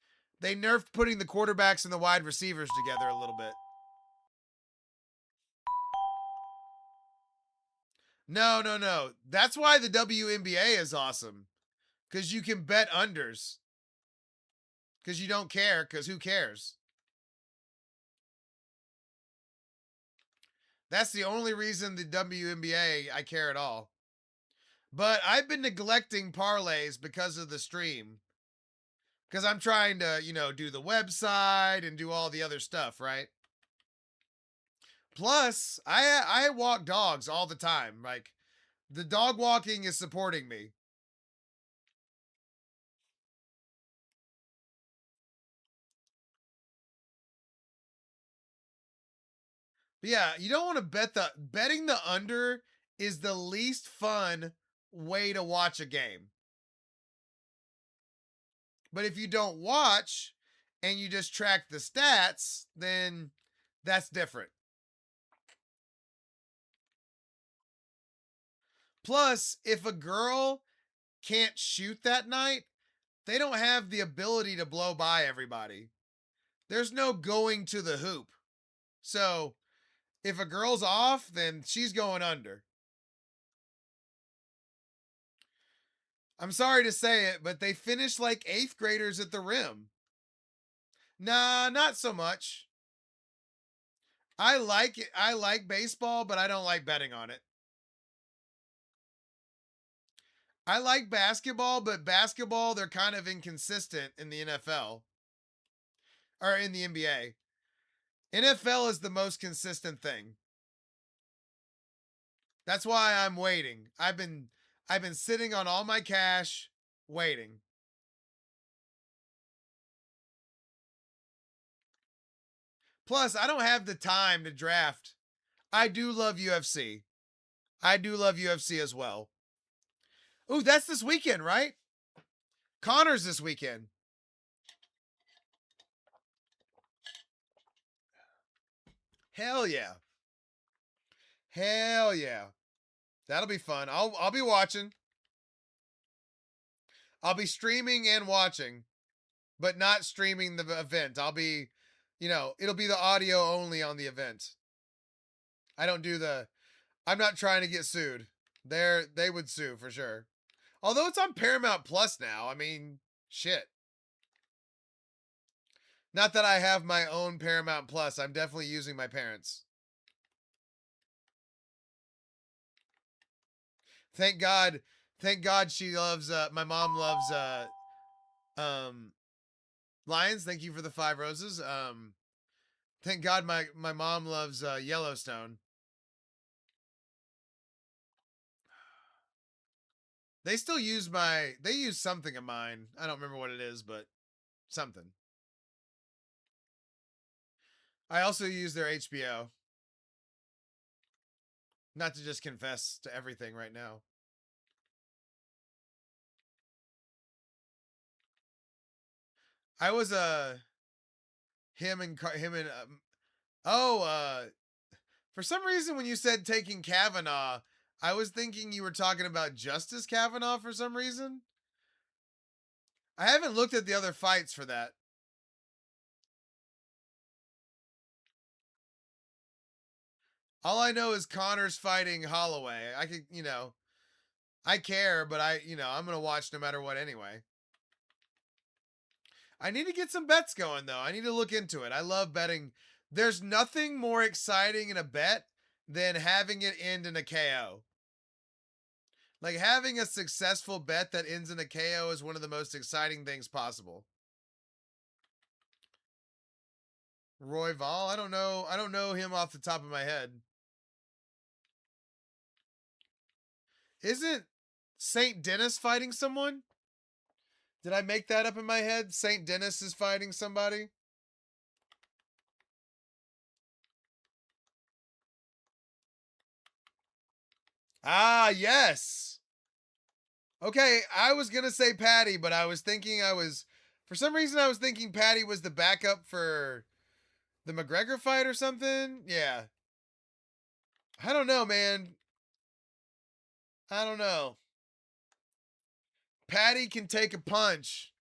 putting the quarterbacks and the wide receivers together a little bit. No, no, no. That's why the WNBA is awesome. Cuz you can bet unders. Cuz you don't care, cuz who cares? That's the only reason the WNBA I care at all. But I've been neglecting parlays because of the stream. Because I'm trying to, do the website and do all the other stuff, right? Plus, I walk dogs all the time. Like, the dog walking is supporting me. But yeah, you don't want to betting the under is the least fun way to watch a game. But if you don't watch and you just track the stats, then that's different. Plus, if a girl can't shoot that night, they don't have the ability to blow by everybody. There's no going to the hoop. So, if a girl's off, then she's going under. I'm sorry to say it, but they finish like 8th graders at the rim. Nah, not so much. I like it. I like baseball, but I don't like betting on it. I like basketball, but basketball, they're kind of inconsistent in the NFL or in the NBA. NFL is the most consistent thing. That's why I'm waiting. I've been sitting on all my cash waiting. Plus, I don't have the time to draft. I do love UFC. I do love UFC as well. Ooh, that's this weekend, right? Connor's this weekend. Hell yeah. Hell yeah. That'll be fun. I'll be watching. I'll be streaming and watching, but not streaming the event. I'll be, it'll be the audio only on the event. I don't do I'm not trying to get sued. They would sue for sure. Although it's on Paramount Plus now. I mean, shit. Not that I have my own Paramount Plus. I'm definitely using my parents'. Thank God. Thank God she loves my mom loves um Lions. Thank you for the 5 roses. Thank God my mom loves Yellowstone. They still use they use something of mine. I don't remember what it is, but something. I also use their HBO. Not to just confess to everything right now. I was him and oh for some reason when you said taking Kavanaugh, I was thinking you were talking about Justice Kavanaugh for some reason. I haven't looked at the other fights for that. All I know is Connor's fighting Holloway. I could, I care, but I'm going to watch no matter what anyway. I need to get some bets going though. I need to look into it. I love betting. There's nothing more exciting in a bet than having it end in a KO. Like having a successful bet that ends in a KO is one of the most exciting things possible. Roy Val, I don't know. I don't know him off the top of my head. Isn't St. Dennis fighting someone? Did I make that up in my head? St. Dennis is fighting somebody? Ah, yes. Okay, I was going to say Patty, but for some reason, I was thinking Patty was the backup for the McGregor fight or something. Yeah. I don't know, man. I don't know. Patty can take a punch.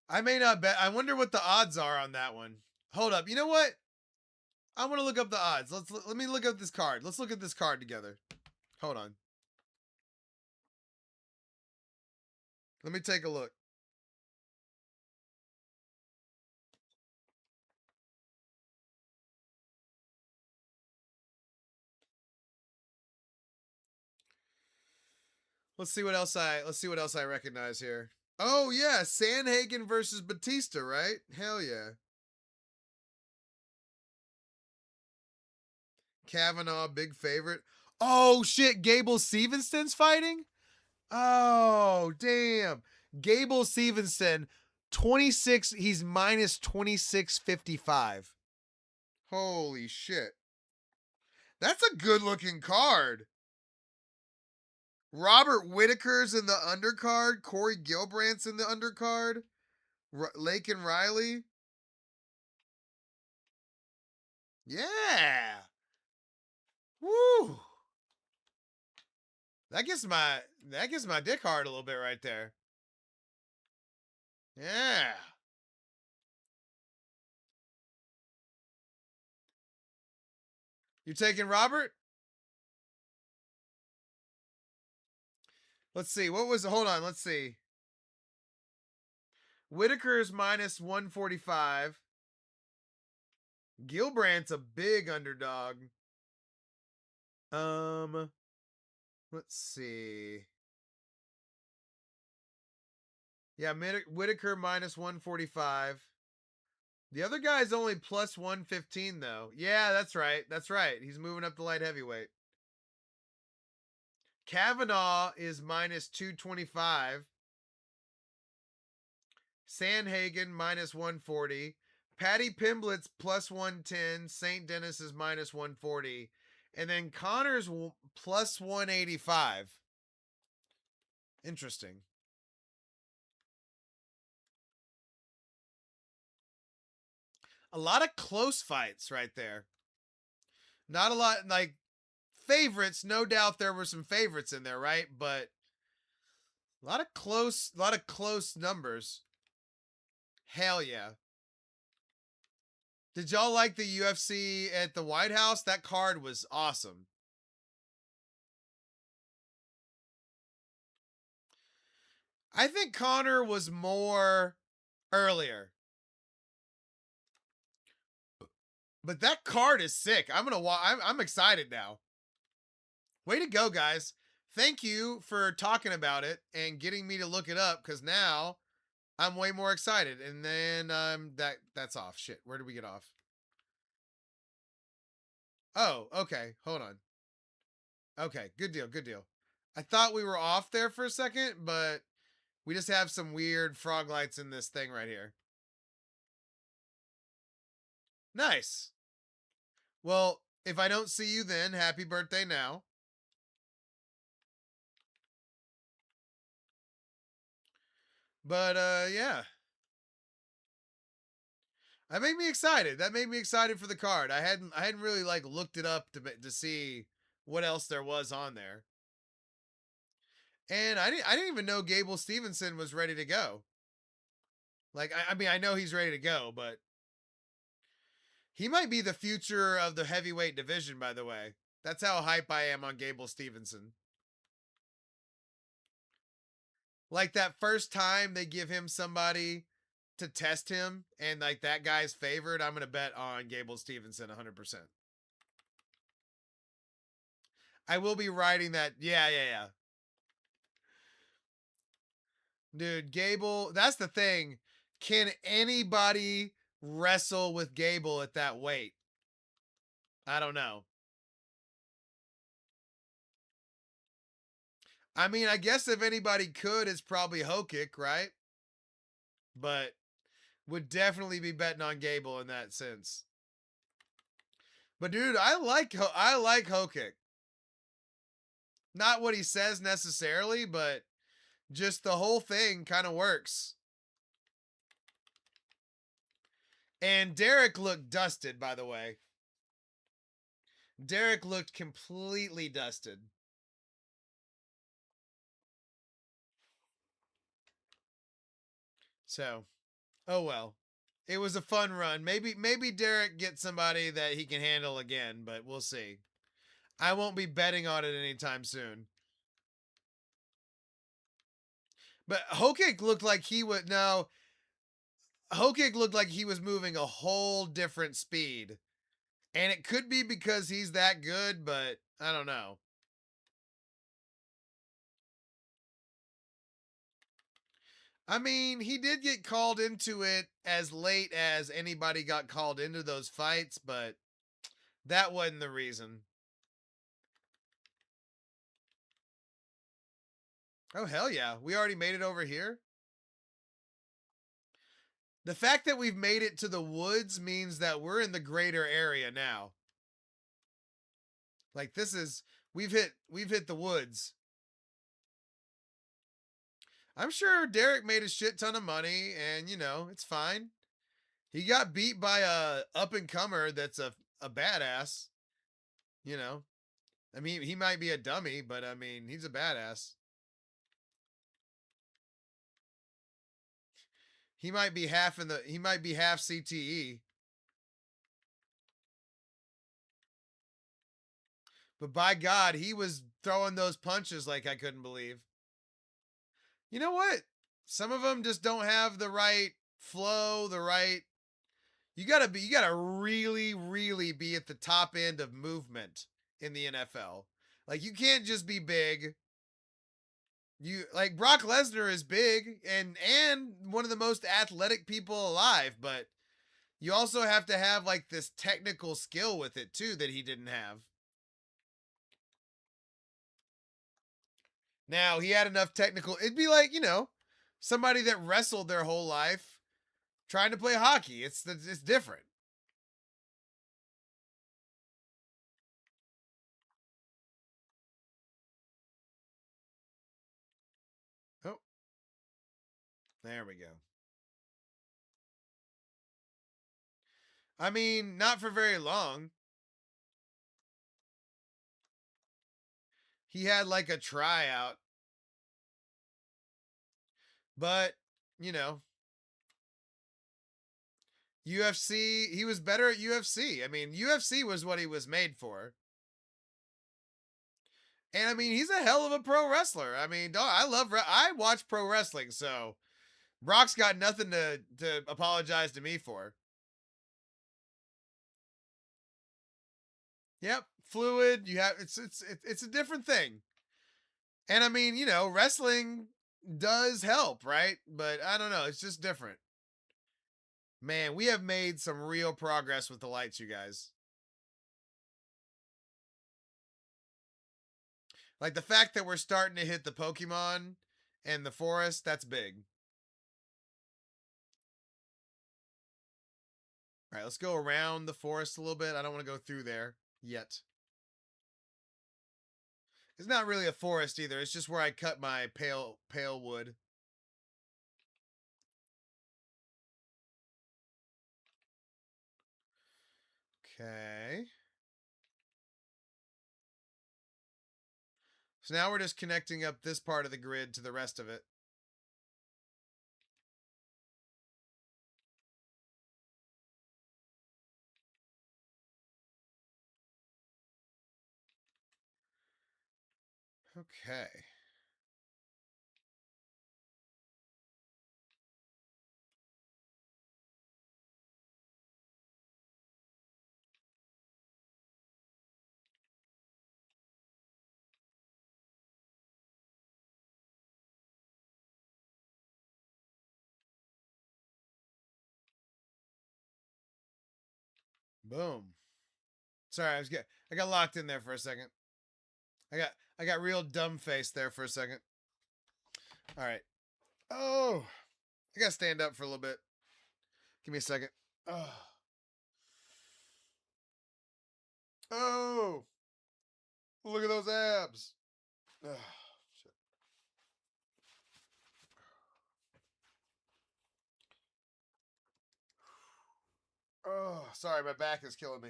I may not bet. I wonder what the odds are on that one. Hold up. You know what? I want to look up the odds. Let me look up this card. Let's look at this card together. Hold on. Let me take a look. Let's see what else I recognize here. Oh yeah, Sandhagen versus Batista, right? Hell yeah. Kavanaugh, big favorite. Oh shit, Gable Stevenson's fighting? Oh, damn. Gable Stevenson, 26, he's minus 2655. Holy shit. That's a good looking card. Robert Whitaker's in the undercard. Corey Gilbrandt's in the undercard. Lake and Riley. Yeah. Woo. That gets my dick hard a little bit right there. Yeah. You taking Robert? Let's see. Hold on. Let's see. Whitaker's minus 145. Gilbrandt's a big underdog. Let's see. Yeah, Whitaker minus 145. The other guy's only plus 115 though. Yeah, that's right. That's right. He's moving up to light heavyweight. Kavanaugh is minus 225. Sandhagen minus 140. Patty Pimblett's plus 110. St. Dennis is minus 140. And then Connor's plus 185. Interesting. A lot of close fights right there. Not a lot, like favorites. No doubt there were some favorites in there, right? But a lot of close numbers. Hell yeah. Did y'all like the UFC at the White House? That card was awesome. I think Connor was more earlier. But that card is sick. I'm excited now. Way to go, guys. Thank you for talking about it and getting me to look it up cuz now I'm way more excited. And then that's off. Shit. Where did we get off? Oh, okay. Hold on. Okay, good deal, good deal. I thought we were off there for a second, but we just have some weird frog lights in this thing right here. Nice. Well, if I don't see you then, happy birthday now. But yeah. That made me excited. That made me excited for the card. I hadn't really like looked it up to see what else there was on there. And I didn't even know Gable Stevenson was ready to go. Like I mean I know he's ready to go, but he might be the future of the heavyweight division, by the way. That's how hype I am on Gable Stevenson. Like that first time they give him somebody to test him and like that guy's favored, I'm going to bet on Gable Stevenson 100%. I will be writing that. Yeah. Dude, Gable, that's the thing. Can anybody wrestle with Gable at that weight? I don't know. I mean, I guess if anybody could, it's probably Hokik, right? But would definitely be betting on Gable in that sense. But dude, I like Hokik. Not what he says necessarily, but just the whole thing kind of works. And Derek looked dusted, by the way. Derek looked completely dusted. So, oh well. It was a fun run. Maybe Derek gets somebody that he can handle again, but we'll see. I won't be betting on it anytime soon. But Hokik looked like he would no. Hokik looked like he was moving a whole different speed. And it could be because he's that good, but I don't know. I mean, he did get called into it as late as anybody got called into those fights, but that wasn't the reason. Oh, hell yeah. We already made it over here. The fact that we've made it to the woods means that we're in the greater area now. Like this is we've hit the woods. I'm sure Derek made a shit ton of money and it's fine. He got beat by a up and comer that's a badass, you know. I mean, he might be a dummy, but I mean, he's a badass. He might be half CTE. But by God, he was throwing those punches like I couldn't believe. You know what? Some of them just don't have the right flow, the right. You gotta really, really be at the top end of movement in the NFL. Like you can't just be big. You like Brock Lesnar is big and one of the most athletic people alive, but you also have to have like this technical skill with it too that he didn't have. Now he had enough technical. It'd be like somebody that wrestled their whole life trying to play hockey. It's different. Oh, there we go. I mean, not for very long. He had like a tryout, but you know, UFC. He was better at UFC. I mean, UFC was what he was made for. And I mean, he's a hell of a pro wrestler. I mean, I watch pro wrestling, so Brock's got nothing to apologize to me for. Yep, fluid. You have it's a different thing. And I mean, wrestling does help, right? But I don't know, it's just different. Man, we have made some real progress with the lights, you guys. Like the fact that we're starting to hit the Pokemon and the forest, that's big. All right, let's go around the forest a little bit. I don't want to go through there yet. It's not really a forest either. It's just where I cut my pale wood. Okay. So now we're just connecting up this part of the grid to the rest of it. Okay. Boom. Sorry, I got locked in there for a second. I got real dumb face there for a second. All right. Oh, I gotta stand up for a little bit. Give me a second. Oh. Oh. Look at those abs. Oh, shit. Oh, sorry, my back is killing me.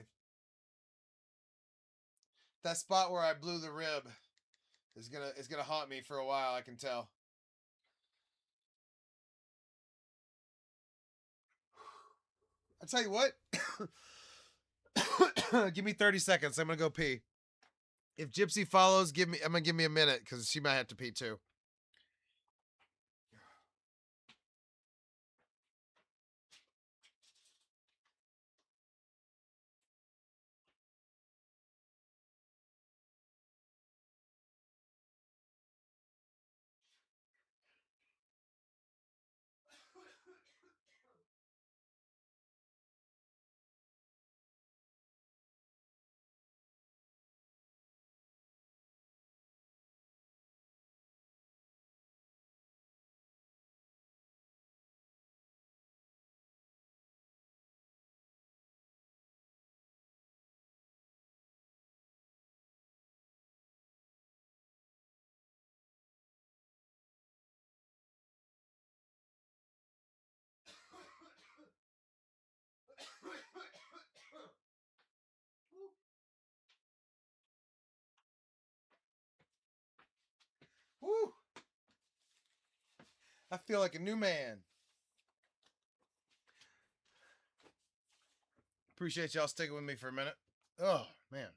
That spot where I blew the rib is gonna haunt me for a while, I can tell. I tell you what. Give me 30 seconds. I'm gonna go pee. If Gypsy follows, I'm gonna give me a minute because she might have to pee too. Woo! I feel like a new man. Appreciate y'all sticking with me for a minute. Oh, man.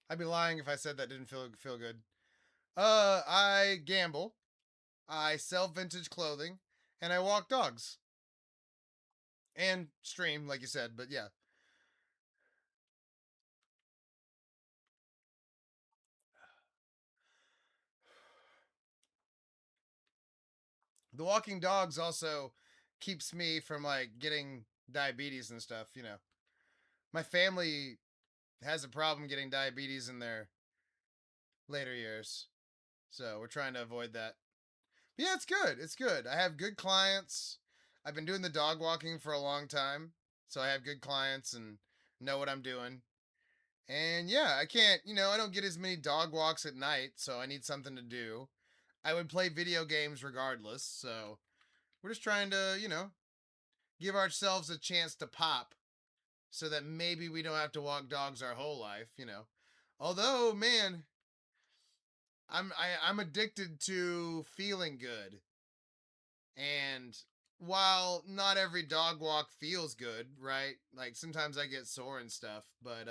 I'd be lying if I said that didn't feel good. I gamble, I sell vintage clothing, and I walk dogs. And stream, like you said, but yeah. The walking dogs also keeps me from like getting diabetes and stuff, you know. My family has a problem getting diabetes in their later years. So we're trying to avoid that. But yeah, it's good. It's good. I have good clients. I've been doing the dog walking for a long time. So I have good clients and know what I'm doing. And yeah, I can't, I don't get as many dog walks at night, so I need something to do. I would play video games regardless. So we're just trying to, give ourselves a chance to pop so that maybe we don't have to walk dogs our whole life. Although, man, I'm addicted to feeling good. And while not every dog walk feels good, right? Like sometimes I get sore and stuff, but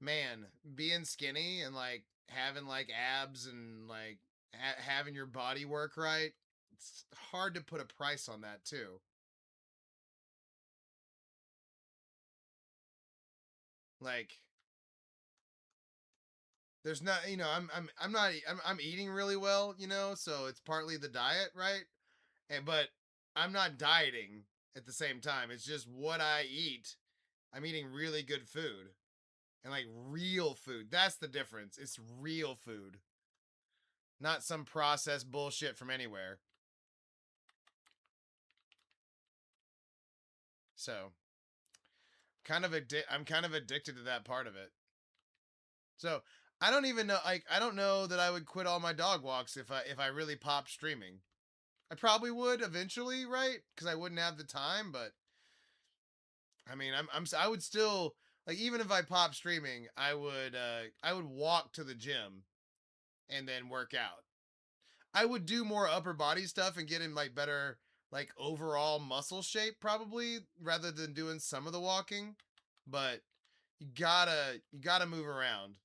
man, being skinny and like having like abs and like having your body work right, it's hard to put a price on that too. Like there's not, I'm not I'm eating really well, so it's partly the diet, right? But I'm not dieting at the same time. It's just what I eat. I'm eating really good food and like real food. That's the difference. It's real food, not some processed bullshit from anywhere. So, I'm kind of addicted to that part of it. So, I don't even know like I don't know that I would quit all my dog walks if I really popped streaming. I probably would eventually, right? Cuz I wouldn't have the time, but I mean, I would still like even if I pop streaming, I would walk to the gym and then work out. I would do more upper body stuff and get in like better like overall muscle shape probably rather than doing some of the walking, but you gotta move around.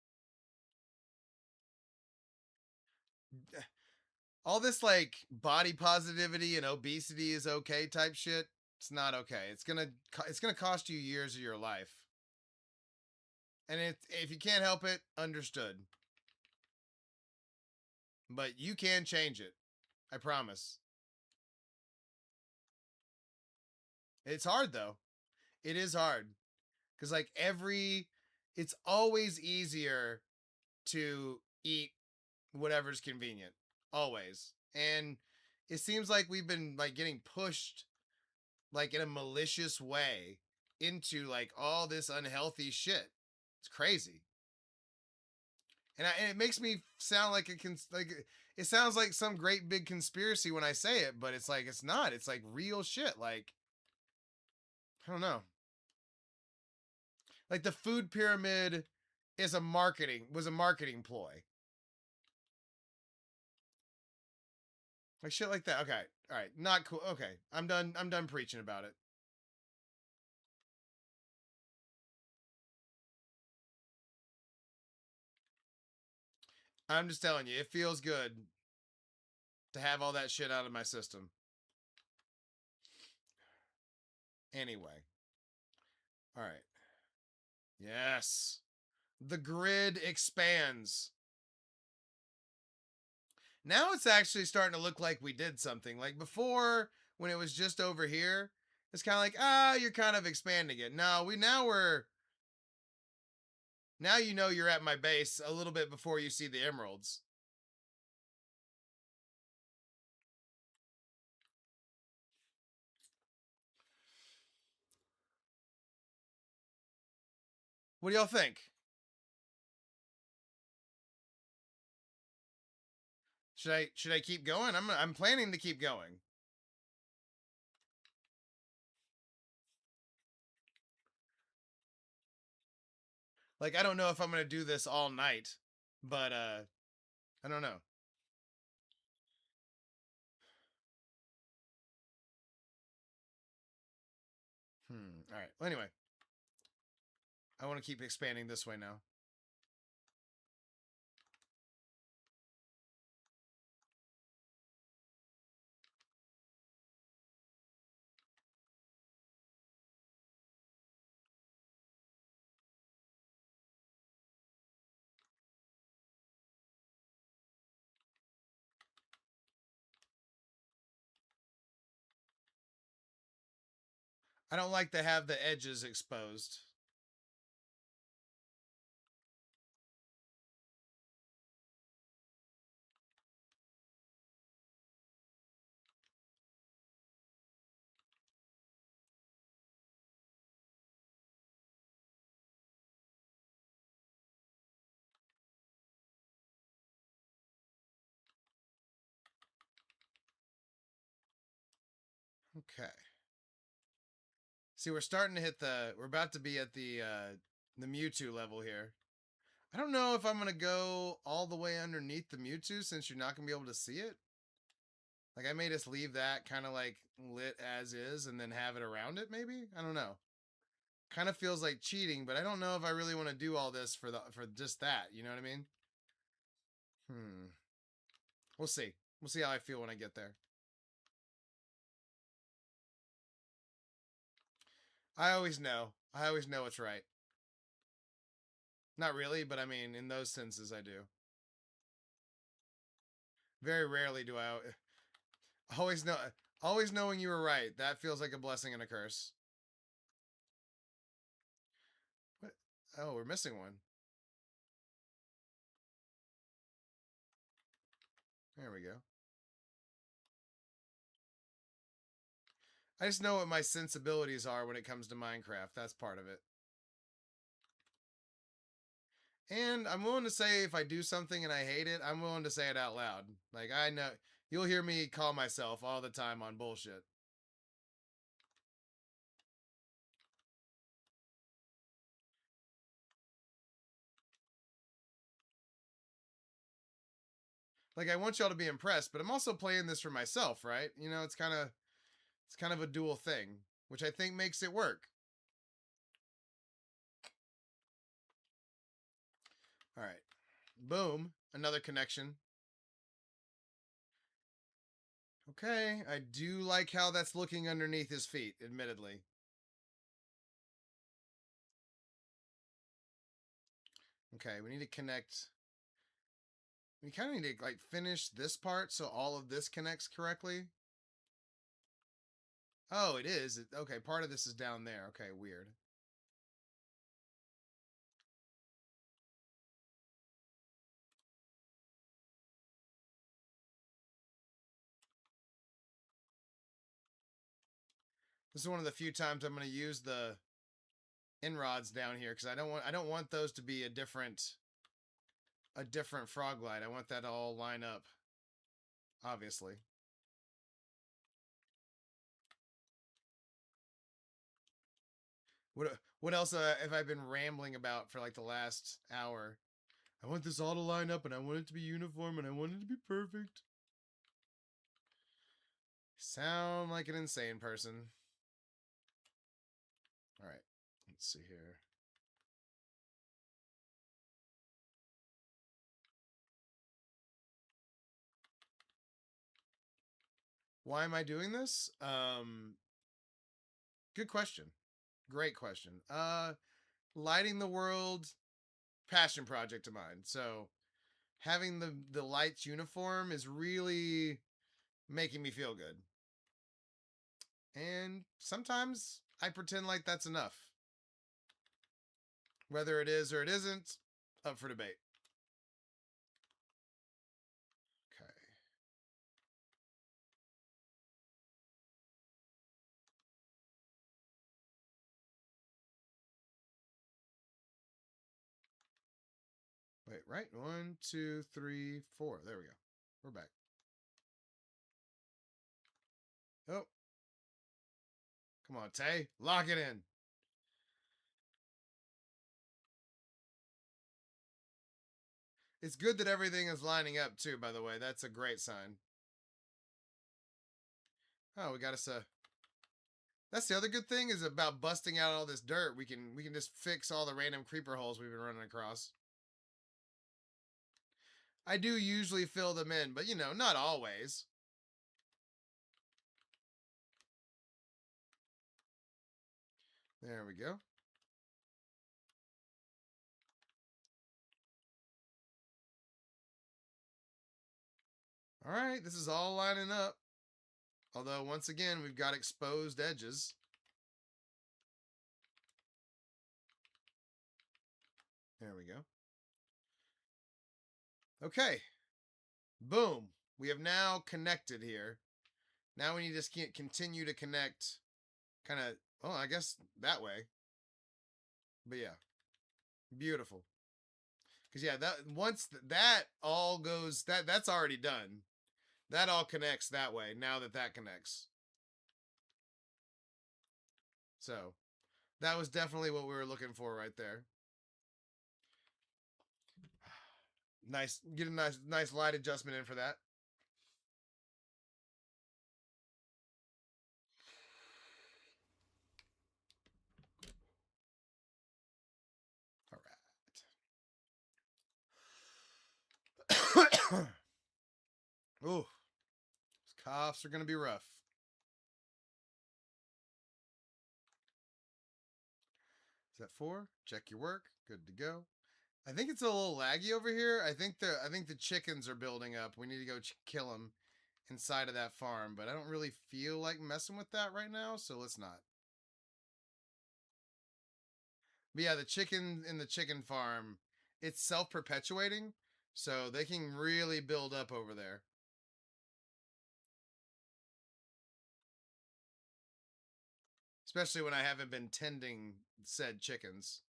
All this like body positivity and obesity is okay type shit. It's not okay. It's gonna cost you years of your life. And if you can't help it, understood. But you can change it. I promise. It's hard though. It is hard. Cause like it's always easier to eat whatever's convenient. Always. And it seems like we've been like getting pushed like in a malicious way into like all this unhealthy shit. It's crazy. And it makes me sound like it sounds like some great big conspiracy when I say it, but it's like it's not. It's like real shit. Like I don't know. Like the food pyramid is a marketing ploy. Like shit like that. Okay. All right. Not cool. Okay. I'm done preaching about it. I'm just telling you, it feels good to have all that shit out of my system. Anyway. All right. Yes. The grid expands. Now it's actually starting to look like we did something. Like before, when it was just over here, it's kind of like, you're kind of expanding it. No, now you know you're at my base a little bit before you see the emeralds. What do y'all think? Should I keep going? I'm planning to keep going. Like I don't know if I'm gonna do this all night, but I don't know. All right. Well, anyway, I want to keep expanding this way now. I don't like to have the edges exposed. Okay. See, we're about to be at the Mewtwo level here. I don't know if I'm gonna go all the way underneath the Mewtwo since you're not gonna be able to see it. Like I may just leave that kind of like lit as is and then have it around it. Maybe I don't know. Kind of feels like cheating, but I don't know if I really want to do all this for just that. You know what I mean? Hmm. We'll see. We'll see how I feel when I get there. I always know. I always know what's right. Not really, but I mean, in those senses, I do. Very rarely do I always know. Always knowing you were right. That feels like a blessing and a curse. What? Oh, we're missing one. There we go. I just know what my sensibilities are when it comes to Minecraft. That's part of it. And I'm willing to say if I do something and I hate it, I'm willing to say it out loud. Like I know you'll hear me call myself all the time on bullshit. Like I want y'all to be impressed, but I'm also playing this for myself, right? You know, it's kind of a dual thing, which I think makes it work. All right. Boom, another connection. Okay, I do like how that's looking underneath his feet, admittedly. Okay, we need to connect. We kind of need to like finish this part so all of this connects correctly. Oh, it is. Okay, part of this is down there. Okay, weird. This is one of the few times I'm going to use the inrods down here because I don't want those to be a different frog light. I want that to all line up, obviously. What else have I been rambling about for like the last hour? I want this all to line up, and I want it to be uniform, and I want it to be perfect. Sound like an insane person. All right, let's see here. Why am I doing this? Good question. Great question. Lighting the world, passion project of mine. So having the lights uniform is really making me feel good. And sometimes I pretend like that's enough. Whether it is or it isn't, up for debate. Okay. Wait, right? 1, 2, 3, 4. There we go. We're back. Oh. Come on, Tay. Lock it in. It's good that everything is lining up too, by the way. That's a great sign. Oh, we got us a... That's the other good thing is about busting out all this dirt. We can just fix all the random creeper holes we've been running across. I do usually fill them in, but you know, not always. There we go. All right, this is all lining up. Although, once again, we've got exposed edges. There we go. Okay. Boom. We have now connected here. Now we need to just continue to connect kind of, well, I guess that way. But yeah. Beautiful. Because yeah, that once that all goes, that's already done. That all connects that way now that connects. So that was definitely what we were looking for right there. Nice. Get a nice light adjustment in for that. All right. Ooh. These coughs are going to be rough. Is that 4? Check your work. Good to go. I think it's a little laggy over here. I think the chickens are building up. We need to go kill them inside of that farm, but I don't really feel like messing with that right now, so let's not. But yeah, the chicken in the chicken farm, it's self-perpetuating, so they can really build up over there. Especially when I haven't been tending said chickens.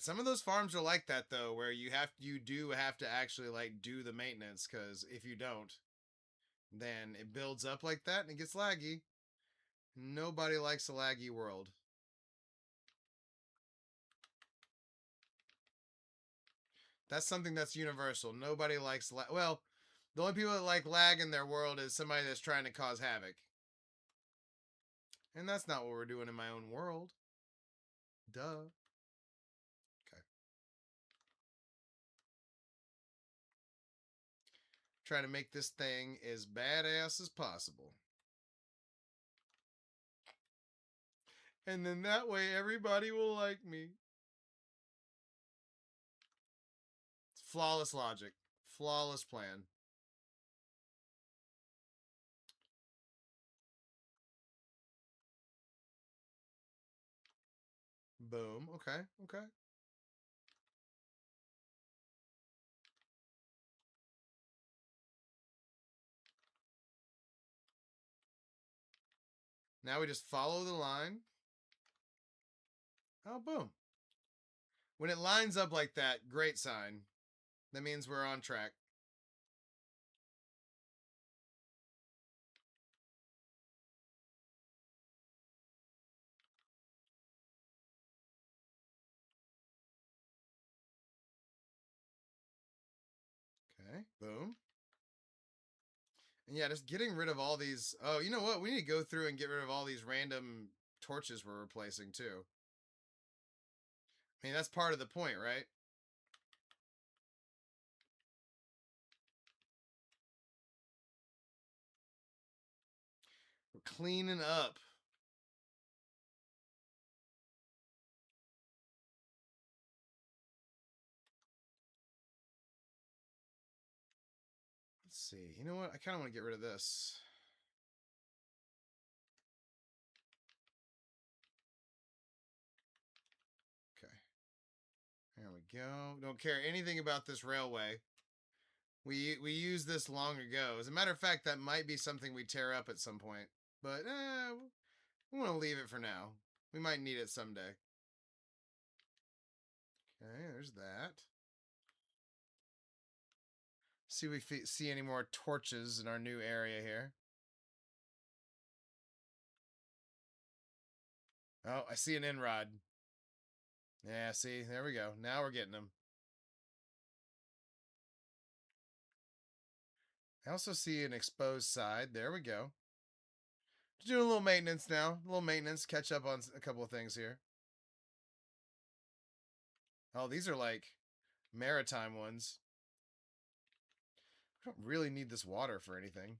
Some of those farms are like that though, where you do have to actually like do the maintenance, because if you don't, then it builds up like that and it gets laggy. Nobody likes a laggy world. That's something that's universal. Nobody likes well, the only people that like lag in their world is somebody that's trying to cause havoc. And that's not what we're doing in my own world. Duh. Okay. Trying to make this thing as badass as possible. And then that way everybody will like me. It's flawless logic. Flawless plan. Boom. Okay. Okay. Now we just follow the line. Oh, boom. When it lines up like that, great sign. That means we're on track. Okay, boom. And yeah, just getting rid of all these. Oh, you know what? We need to go through and get rid of all these random torches we're replacing too. I mean, that's part of the point, right? We're cleaning up. Let's see. You know what? I kind of want to get rid of this. Okay. There we go. Don't care anything about this railway. We used this long ago. As a matter of fact, that might be something we tear up at some point. But we want to leave it for now. We might need it someday. Okay, there's that. See if we see any more torches in our new area here. Oh, I see an end rod. Yeah, see, there we go. Now we're getting them. I also see an exposed side. There we go. Doing a little maintenance now. A little maintenance. Catch up on a couple of things here. Oh, these are like maritime ones. I don't really need this water for anything.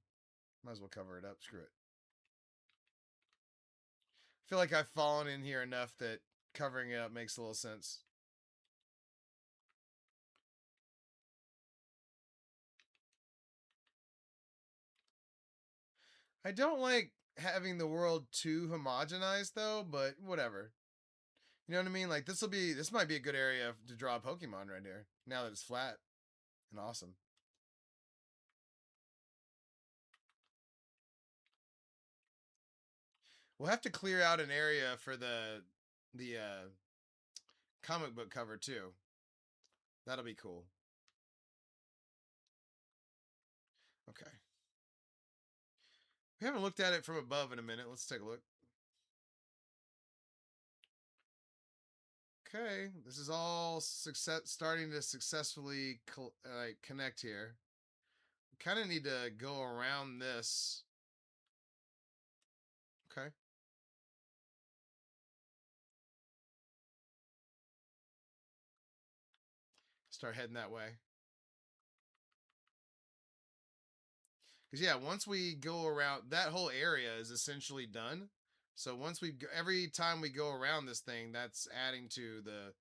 Might as well cover it up. Screw it. I feel like I've fallen in here enough that covering it up makes a little sense. I don't like having the world too homogenized though, but whatever. You know what I mean? Like this might be a good area to draw a Pokemon right here. Now that it's flat and awesome. We'll have to clear out an area for the comic book cover too. That'll be cool. Okay. We haven't looked at it from above in a minute. Let's take a look. Okay, this is all starting to successfully connect here. We kind of need to go around this. Okay. Start heading that way. Because yeah, once we go around, that whole area is essentially done. So once every time we go around this thing, that's adding to the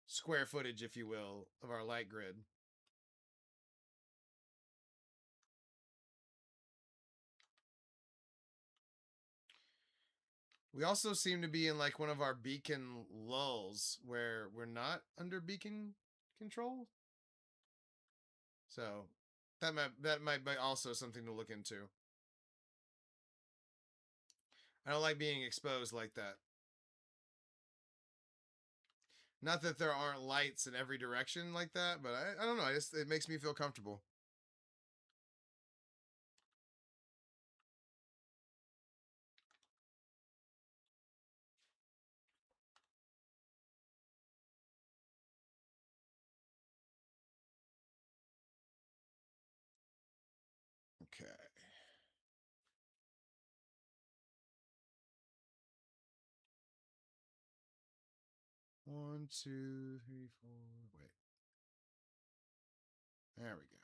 square footage, if you will, of our light grid. We also seem to be in like one of our beacon lulls where we're not under beacon control. So that might be also something to look into. I don't like being exposed like that. Not that there aren't lights in every direction like that, but I don't know. It makes me feel comfortable. Okay. 1, 2, 3, 4. Wait. There we go.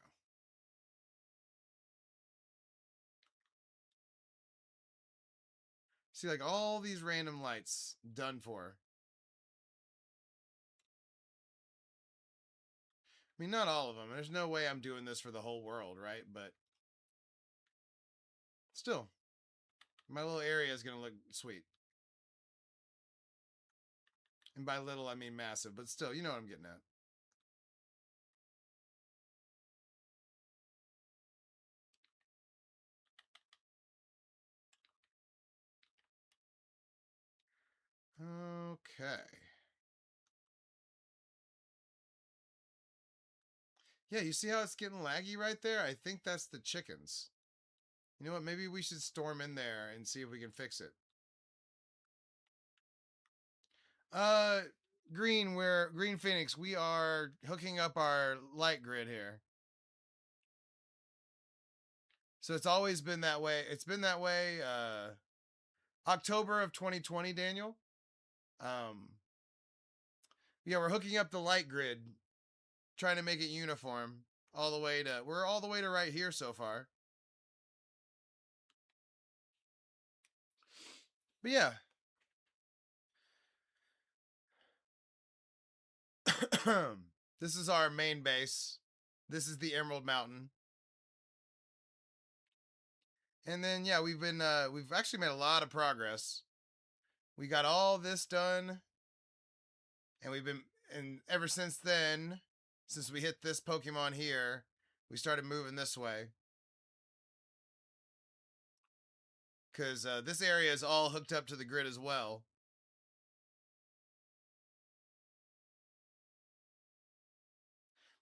See, like all these random lights done for. I mean, not all of them. There's no way I'm doing this for the whole world, right? But still, my little area is going to look sweet. And by little, I mean massive, but still, you know what I'm getting at. Yeah, you see how it's getting laggy right there? I think that's the chickens. You know what? Maybe we should storm in there and see if we can fix it. Uh, Green Phoenix, we are hooking up our light grid here. So it's always been that way. It's been that way October of 2020, Daniel. Yeah, we're hooking up the light grid, trying to make it uniform all the way to we're all the way to right here so far. But yeah. This is our main base. This is the Emerald Mountain. And then yeah, we've actually made a lot of progress. We got all this done, and ever since then, since we hit this Pokemon here, we started moving this way. Because this area is all hooked up to the grid as well.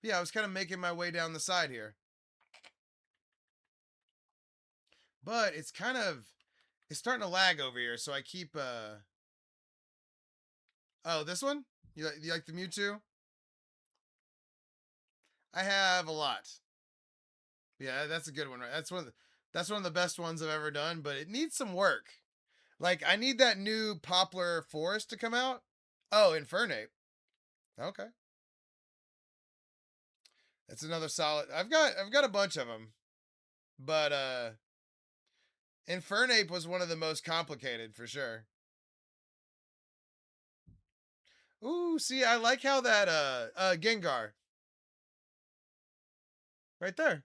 But yeah, I was kind of making my way down the side here. But it's starting to lag over here, so I keep oh, this one? You like the Mewtwo? I have a lot. Yeah, that's a good one, right? That's one of the best ones I've ever done, but it needs some work. Like I need that new Poplar Forest to come out. Oh, Infernape. Okay. That's another solid. I've got a bunch of them. But Infernape was one of the most complicated for sure. Ooh, see, I like how that Gengar. Right there.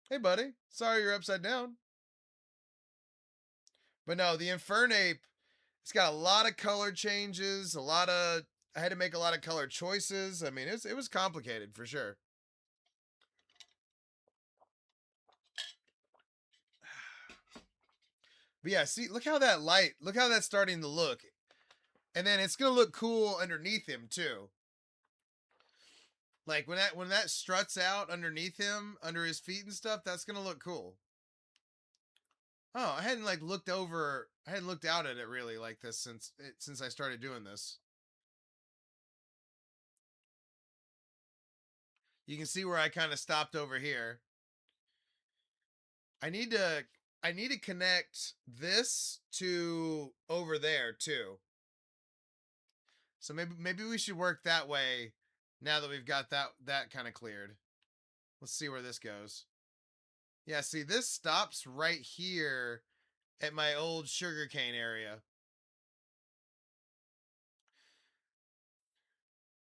Hey buddy. Sorry you're upside down. But no, the Infernape, it's got a lot of color changes, I had to make a lot of color choices. I mean, it was complicated for sure. But yeah, see, look how that's starting to look. And then it's going to look cool underneath him too. Like when that struts out underneath him, under his feet and stuff, that's going to look cool. Oh, I hadn't looked out at it really like this since I started doing this. You can see where I kind of stopped over here. I need to connect this to over there too. So maybe we should work that way now that we've got that kind of cleared. Let's see where this goes. Yeah, see, this stops right here at my old sugarcane area.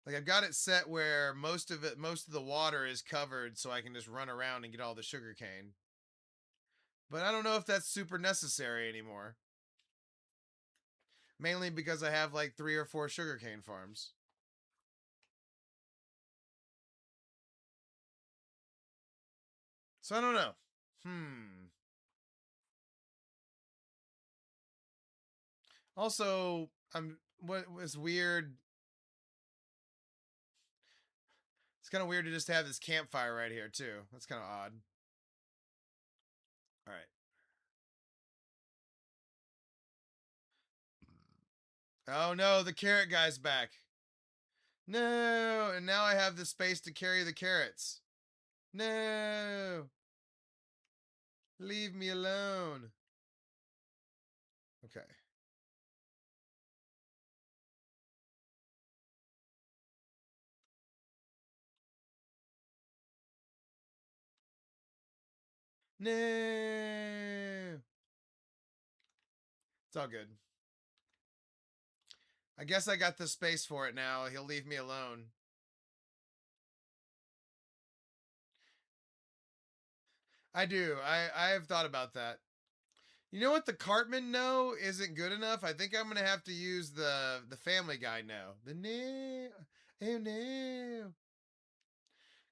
Like I've got it set where most of the water is covered so I can just run around and get all the sugarcane. But I don't know if that's super necessary anymore. Mainly because I have like 3 or 4 sugarcane farms. So I don't know. Also, what was weird. It's kind of weird to just have this campfire right here too. That's kind of odd. All right. Oh no, the carrot guy's back. No, and now I have the space to carry the carrots. No. Leave me alone. Okay. No. It's all good. I guess I got the space for it now. He'll leave me alone. I do. I have thought about that. You know what the Cartman no isn't good enough? I think I'm gonna have to use the Family Guy no. The no. Oh no.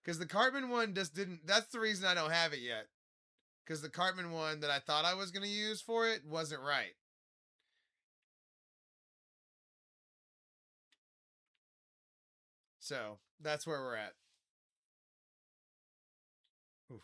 Because the Cartman one just didn't. That's the reason I don't have it yet. Because the Cartman one that I thought I was gonna use for it wasn't right. So that's where we're at. Oof.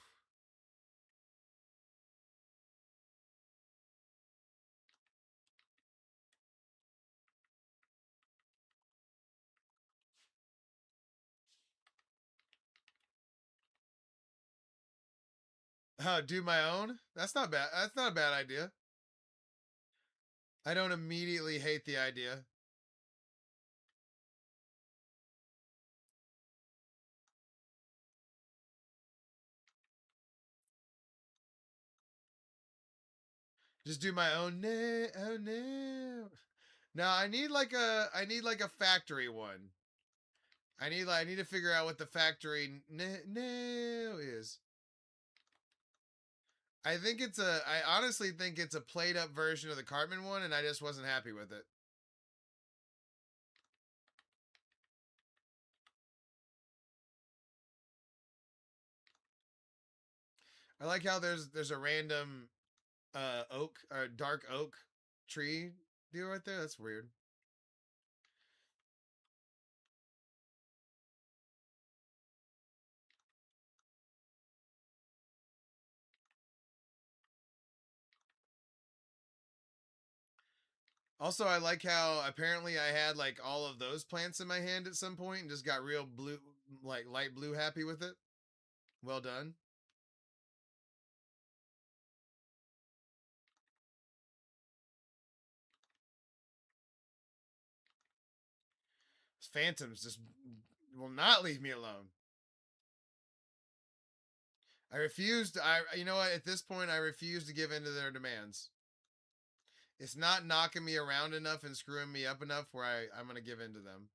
Do my own? That's not bad. That's not a bad idea. I don't immediately hate the idea. Just do my own. No, oh no. No, I need like a factory one. I need to figure out what the factory no is. I honestly think it's a played up version of the Cartman one, and I just wasn't happy with it. I like how there's a random oak or dark oak tree deal right there. That's weird. Also, I like how apparently I had like all of those plants in my hand at some point and just got real blue, like light blue happy with it. Well done. Phantoms just will not leave me alone. I refused. You know what? At this point, I refuse to give in to their demands. It's not knocking me around enough and screwing me up enough where I'm going to give in to them.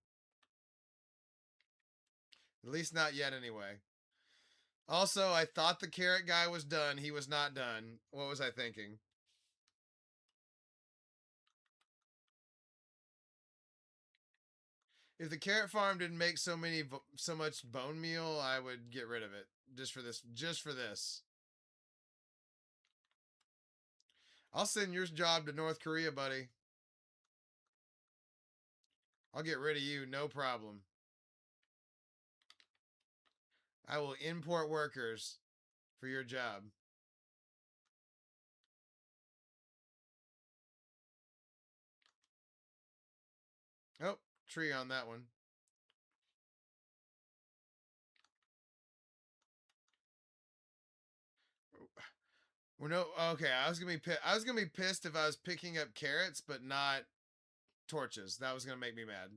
At least not yet, anyway. Also, I thought the carrot guy was done. He was not done. What was I thinking? If the carrot farm didn't make so much bone meal, I would get rid of it just for this. Just for this. I'll send your job to North Korea, buddy. I'll get rid of you, no problem. I will import workers for your job. Oh, tree on that one. Well, no, okay. I was gonna be pissed if I was picking up carrots, but not torches. That was gonna make me mad.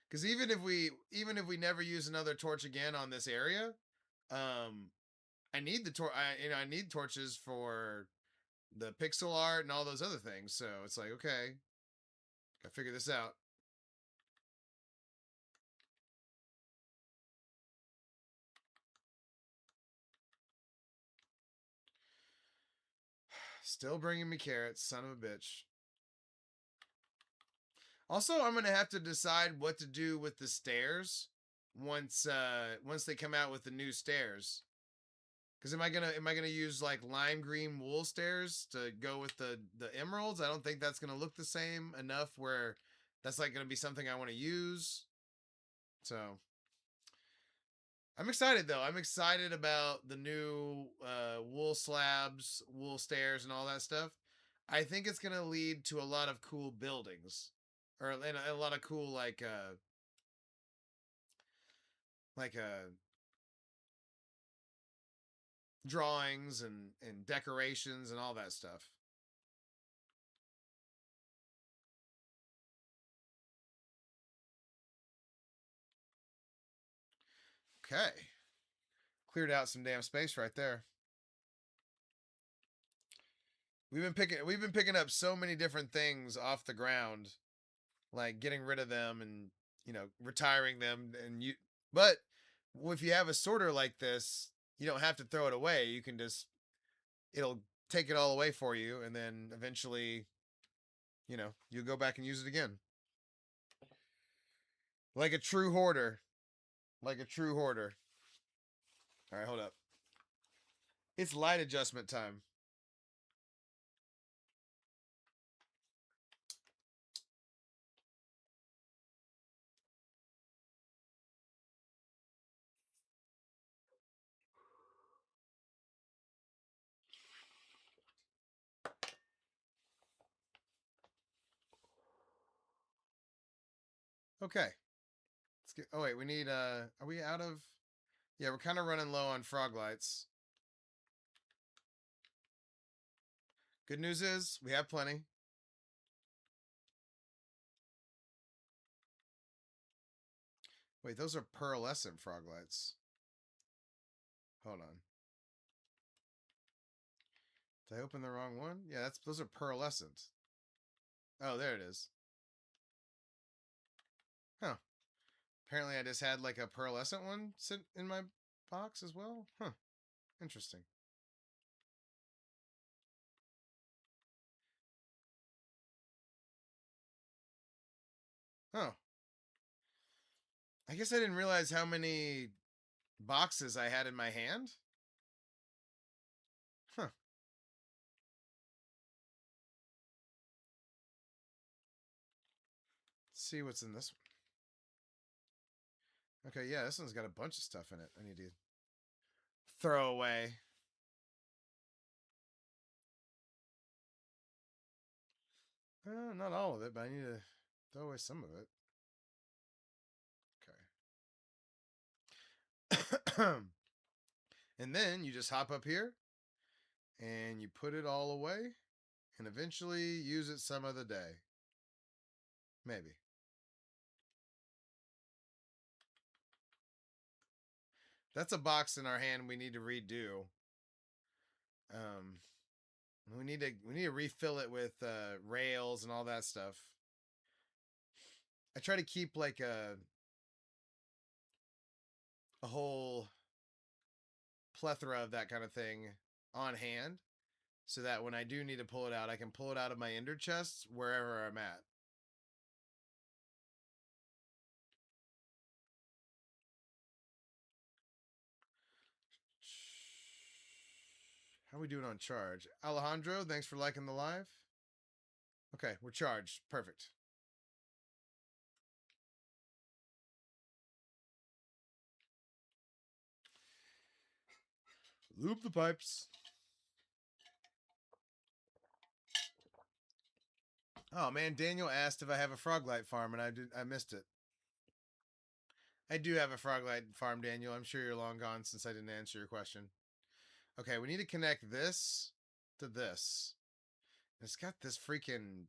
Because even if we never use another torch again on this area, um, I need the I need torches for the pixel art and all those other things. So it's like, okay, gotta figure this out. Still bringing me carrots, son of a bitch. Also, I'm gonna have to decide what to do with the stairs once they come out with the new stairs. Because am I gonna use like lime green wool stairs to go with the emeralds? I don't think that's gonna look the same enough where that's like gonna be something I want to use. So I'm excited though. I'm excited about the new wool slabs, wool stairs, and all that stuff. I think it's gonna lead to a lot of cool buildings, or a lot of cool like drawings and decorations and all that stuff. Okay, cleared out some damn space right there. We've been picking up so many different things off the ground, like getting rid of them and retiring them and you. But if you have a sorter like this, you don't have to throw it away. You can just it'll take it all away for you, and then eventually, you'll go back and use it again, like a true hoarder, like a true hoarder. All right, hold up. It's light adjustment time. Okay. Let's get. Oh wait, we need. Are we out of? Yeah, we're kind of running low on frog lights. Good news is we have plenty. Wait, those are pearlescent frog lights. Hold on. Did I open the wrong one? Yeah, those are pearlescent. Oh, there it is. Huh. Apparently I just had like a pearlescent one sit in my box as well. Huh. Interesting. Oh. I guess I didn't realize how many boxes I had in my hand. Huh. Let's see what's in this one. Okay, yeah, this one's got a bunch of stuff in it. I need to throw away. Not all of it, but I need to throw away some of it. Okay. And then you just hop up here and you put it all away and eventually use it some other day. Maybe. That's a box in our hand we need to redo. Um, we need to refill it with rails and all that stuff. I try to keep like a whole plethora of that kind of thing on hand, so that when I do need to pull it out, I can pull it out of my ender chests wherever I'm at. How are we doing on charge? Alejandro, thanks for liking the live. Okay, we're charged. Perfect. Loop the pipes. Oh man, Daniel asked if I have a froglight farm, and I missed it. I do have a froglight farm, Daniel. I'm sure you're long gone since I didn't answer your question. Okay, we need to connect this to this. It's got this freaking.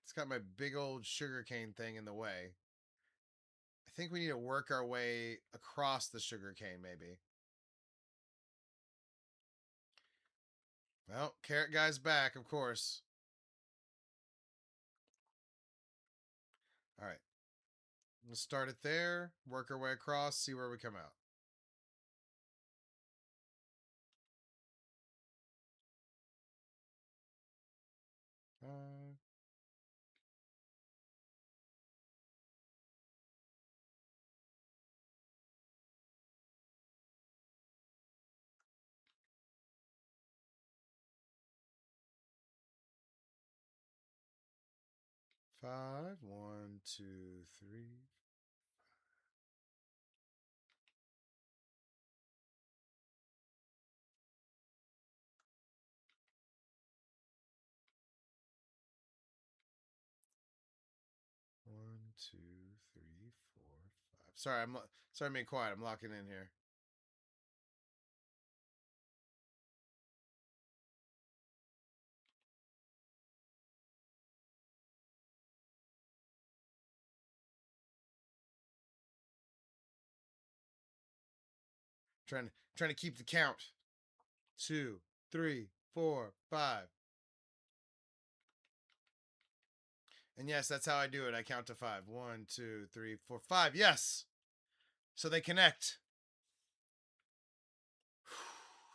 It's got my big old sugarcane thing in the way. I think we need to work our way across the sugarcane, maybe. Well, carrot guy's back, of course. All right. We'll start it there, work our way across, see where we come out. Uh, 5, 1, 2, 3. 1, 2, 3, 4, 5. Sorry, I'm being quiet. I'm locking in here. Trying to keep the count. 2, 3, 4, 5. And yes, that's how I do it. I count to 5. 1, 2, 3, 4, 5. Yes. So they connect.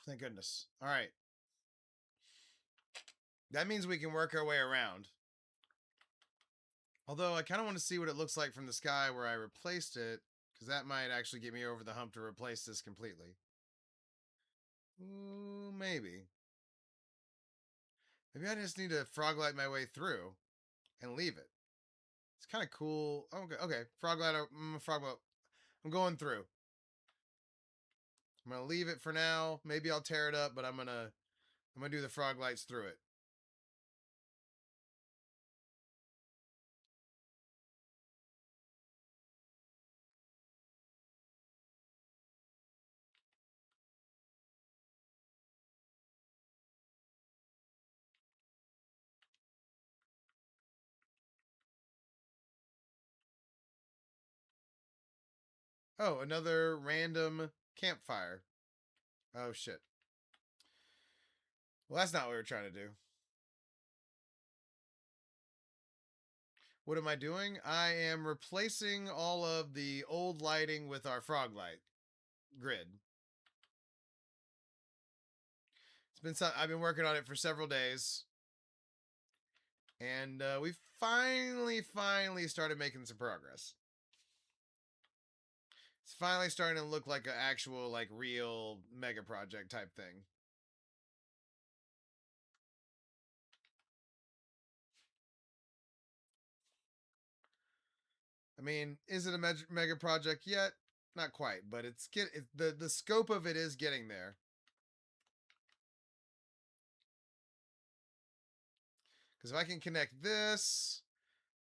Thank goodness. All right. That means we can work our way around. Although I kind of want to see what it looks like from the sky where I replaced it, because that might actually get me over the hump to replace this completely. Ooh, maybe. Maybe I just need to froglight my way through and leave it. It's kind of cool. Okay. Froglight. Froglight. I'm going through. I'm gonna leave it for now. Maybe I'll tear it up, but I'm gonna do the frog lights through it. Oh, another random campfire. Oh, shit. Well, that's not what we were trying to do. What am I doing? I am replacing all of the old lighting with our frog light grid. I've been working on it for several days, and we finally started making some progress. It's finally starting to look like an actual, like, real mega project type thing. I mean, is it a mega project yet? Not quite, but the scope of it is getting there. Because if I can connect this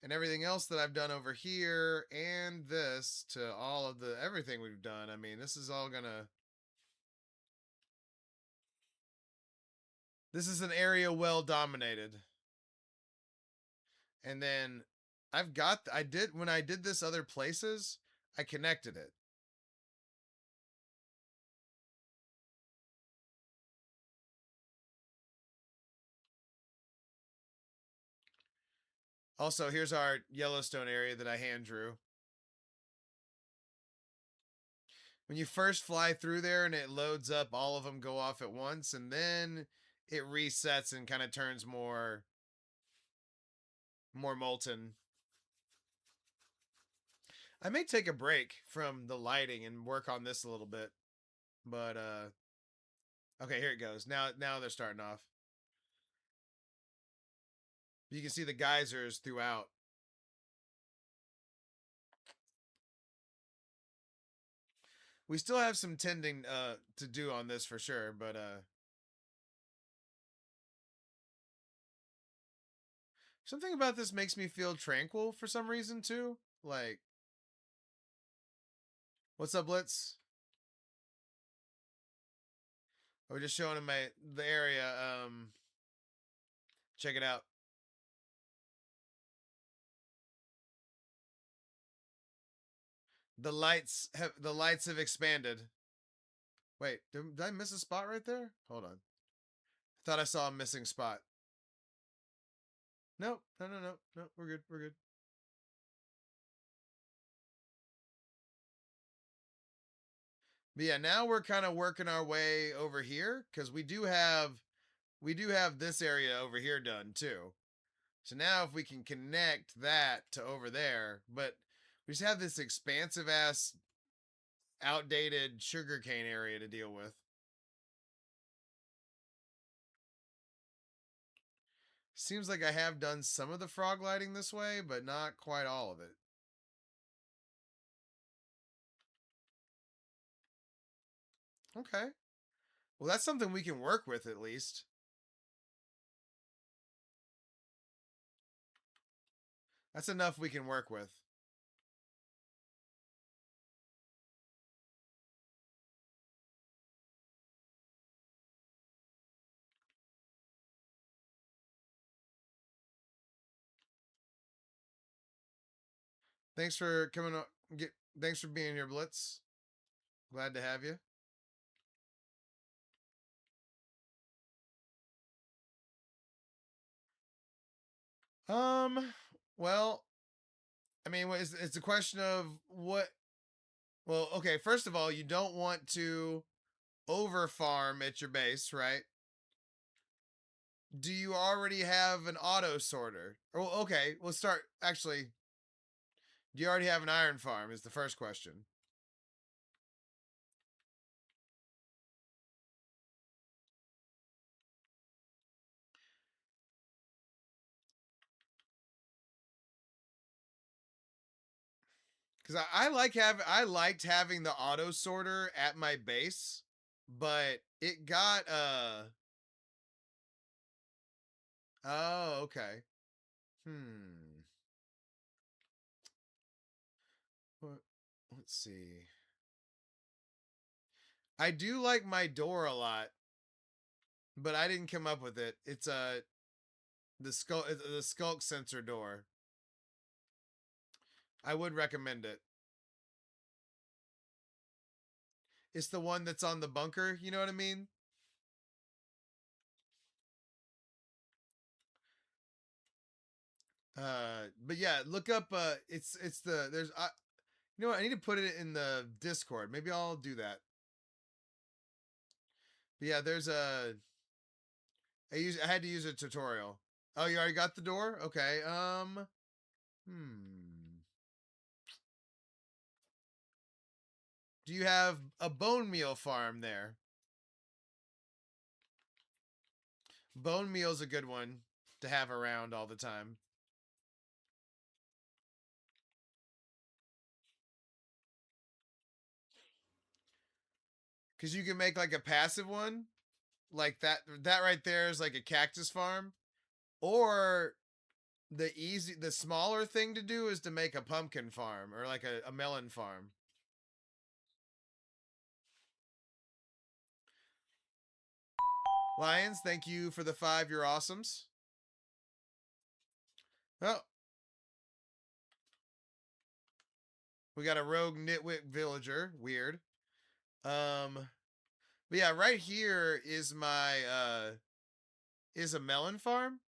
and everything else that I've done over here and this to all of the everything we've done, I mean, this is all gonna. This is an area well dominated. And then when I did this other places, I connected it. Also, here's our Yellowstone area that I hand drew. When you first fly through there and it loads up, all of them go off at once, and then it resets and kind of turns more molten. I may take a break from the lighting and work on this a little bit. But okay, here it goes. Now they're starting off. You can see the geysers throughout. We still have some tending to do on this for sure, but something about this makes me feel tranquil for some reason too. Like, what's up, Blitz? We're just showing him the area. Check it out. The lights have expanded. Wait, did I miss a spot right there? Hold on. I thought I saw a missing spot. Nope. No. We're good. We're good. But yeah, now we're kind of working our way over here because we do have this area over here done too. So now if we can connect that to over there, but we just have this expansive ass outdated sugarcane area to deal with. Seems like I have done some of the frog lighting this way, but not quite all of it. Okay. Well, that's something we can work with at least. That's enough we can work with. Thanks for coming on. Thanks for being here, Blitz. Glad to have you. Well, I mean, it's a question of what. Well, okay. First of all, you don't want to over farm at your base, right? Do you already have an auto sorter? Oh, okay. We'll start. Actually, do you already have an iron farm? Is the first question. Because I liked having the auto sorter at my base, but it got oh, okay. Hmm. Let's see. I do like my door a lot, but I didn't come up with it. It's the skulk sensor door. I would recommend it. It's the one that's on the bunker, you know what I mean? But yeah, look up it's the there's you know what, I need to put it in the Discord. Maybe I'll do that. But yeah, there's a I had to use a tutorial. Oh, you already got the door? Okay. Hmm. Do you have a bone meal farm there? Bone meal's a good one to have around all the time. Cause you can make like a passive one. Like that right there is like a cactus farm. Or the smaller thing to do is to make a pumpkin farm or like a melon farm. Lions, thank you for the 5. You're awesomes. Oh, we got a rogue nitwit villager. Weird. But yeah, right here is my is a melon farm.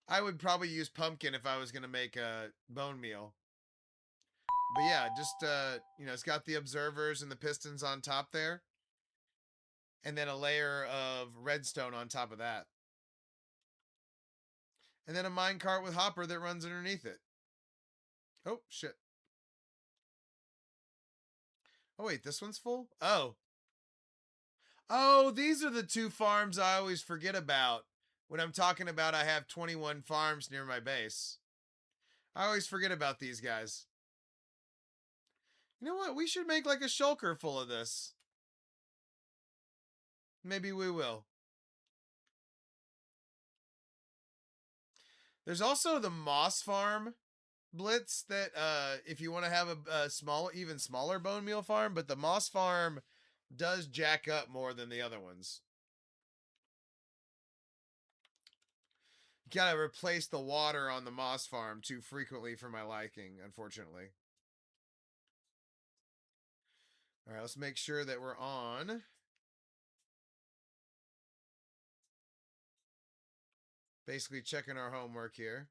I would probably use pumpkin if I was gonna make a bone meal. But yeah, just you know, it's got the observers and the pistons on top there, and then a layer of redstone on top of that, and then a minecart with hopper that runs underneath it. Oh shit! Oh wait, this one's full. Oh, these are the 2 farms I always forget about when I'm talking about I have 21 farms near my base. I always forget about these guys. You know what? We should make like a shulker full of this. Maybe we will. There's also the moss farm blitz that if you want to have a small, even smaller bone meal farm, but the moss farm does jack up more than the other ones. You gotta replace the water on the moss farm too frequently for my liking, unfortunately. All right, let's make sure that we're on. Basically checking our homework here.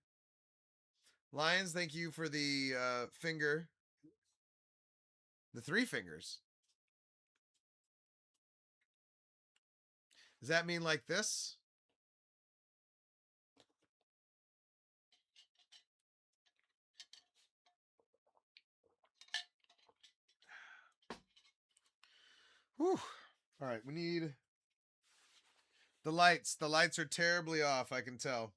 Lions, thank you for the finger. The 3 fingers. Does that mean like this? Whew. All right, we need the lights. The lights are terribly off, I can tell.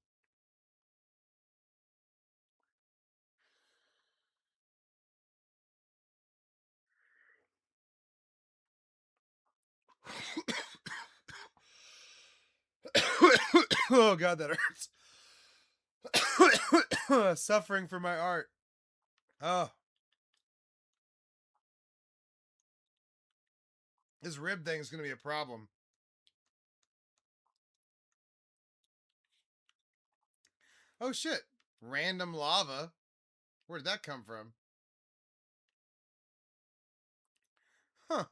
Oh god, that hurts. Suffering for my art. Oh. This rib thing is going to be a problem. Oh shit. Random lava. Where did that come from? Huh.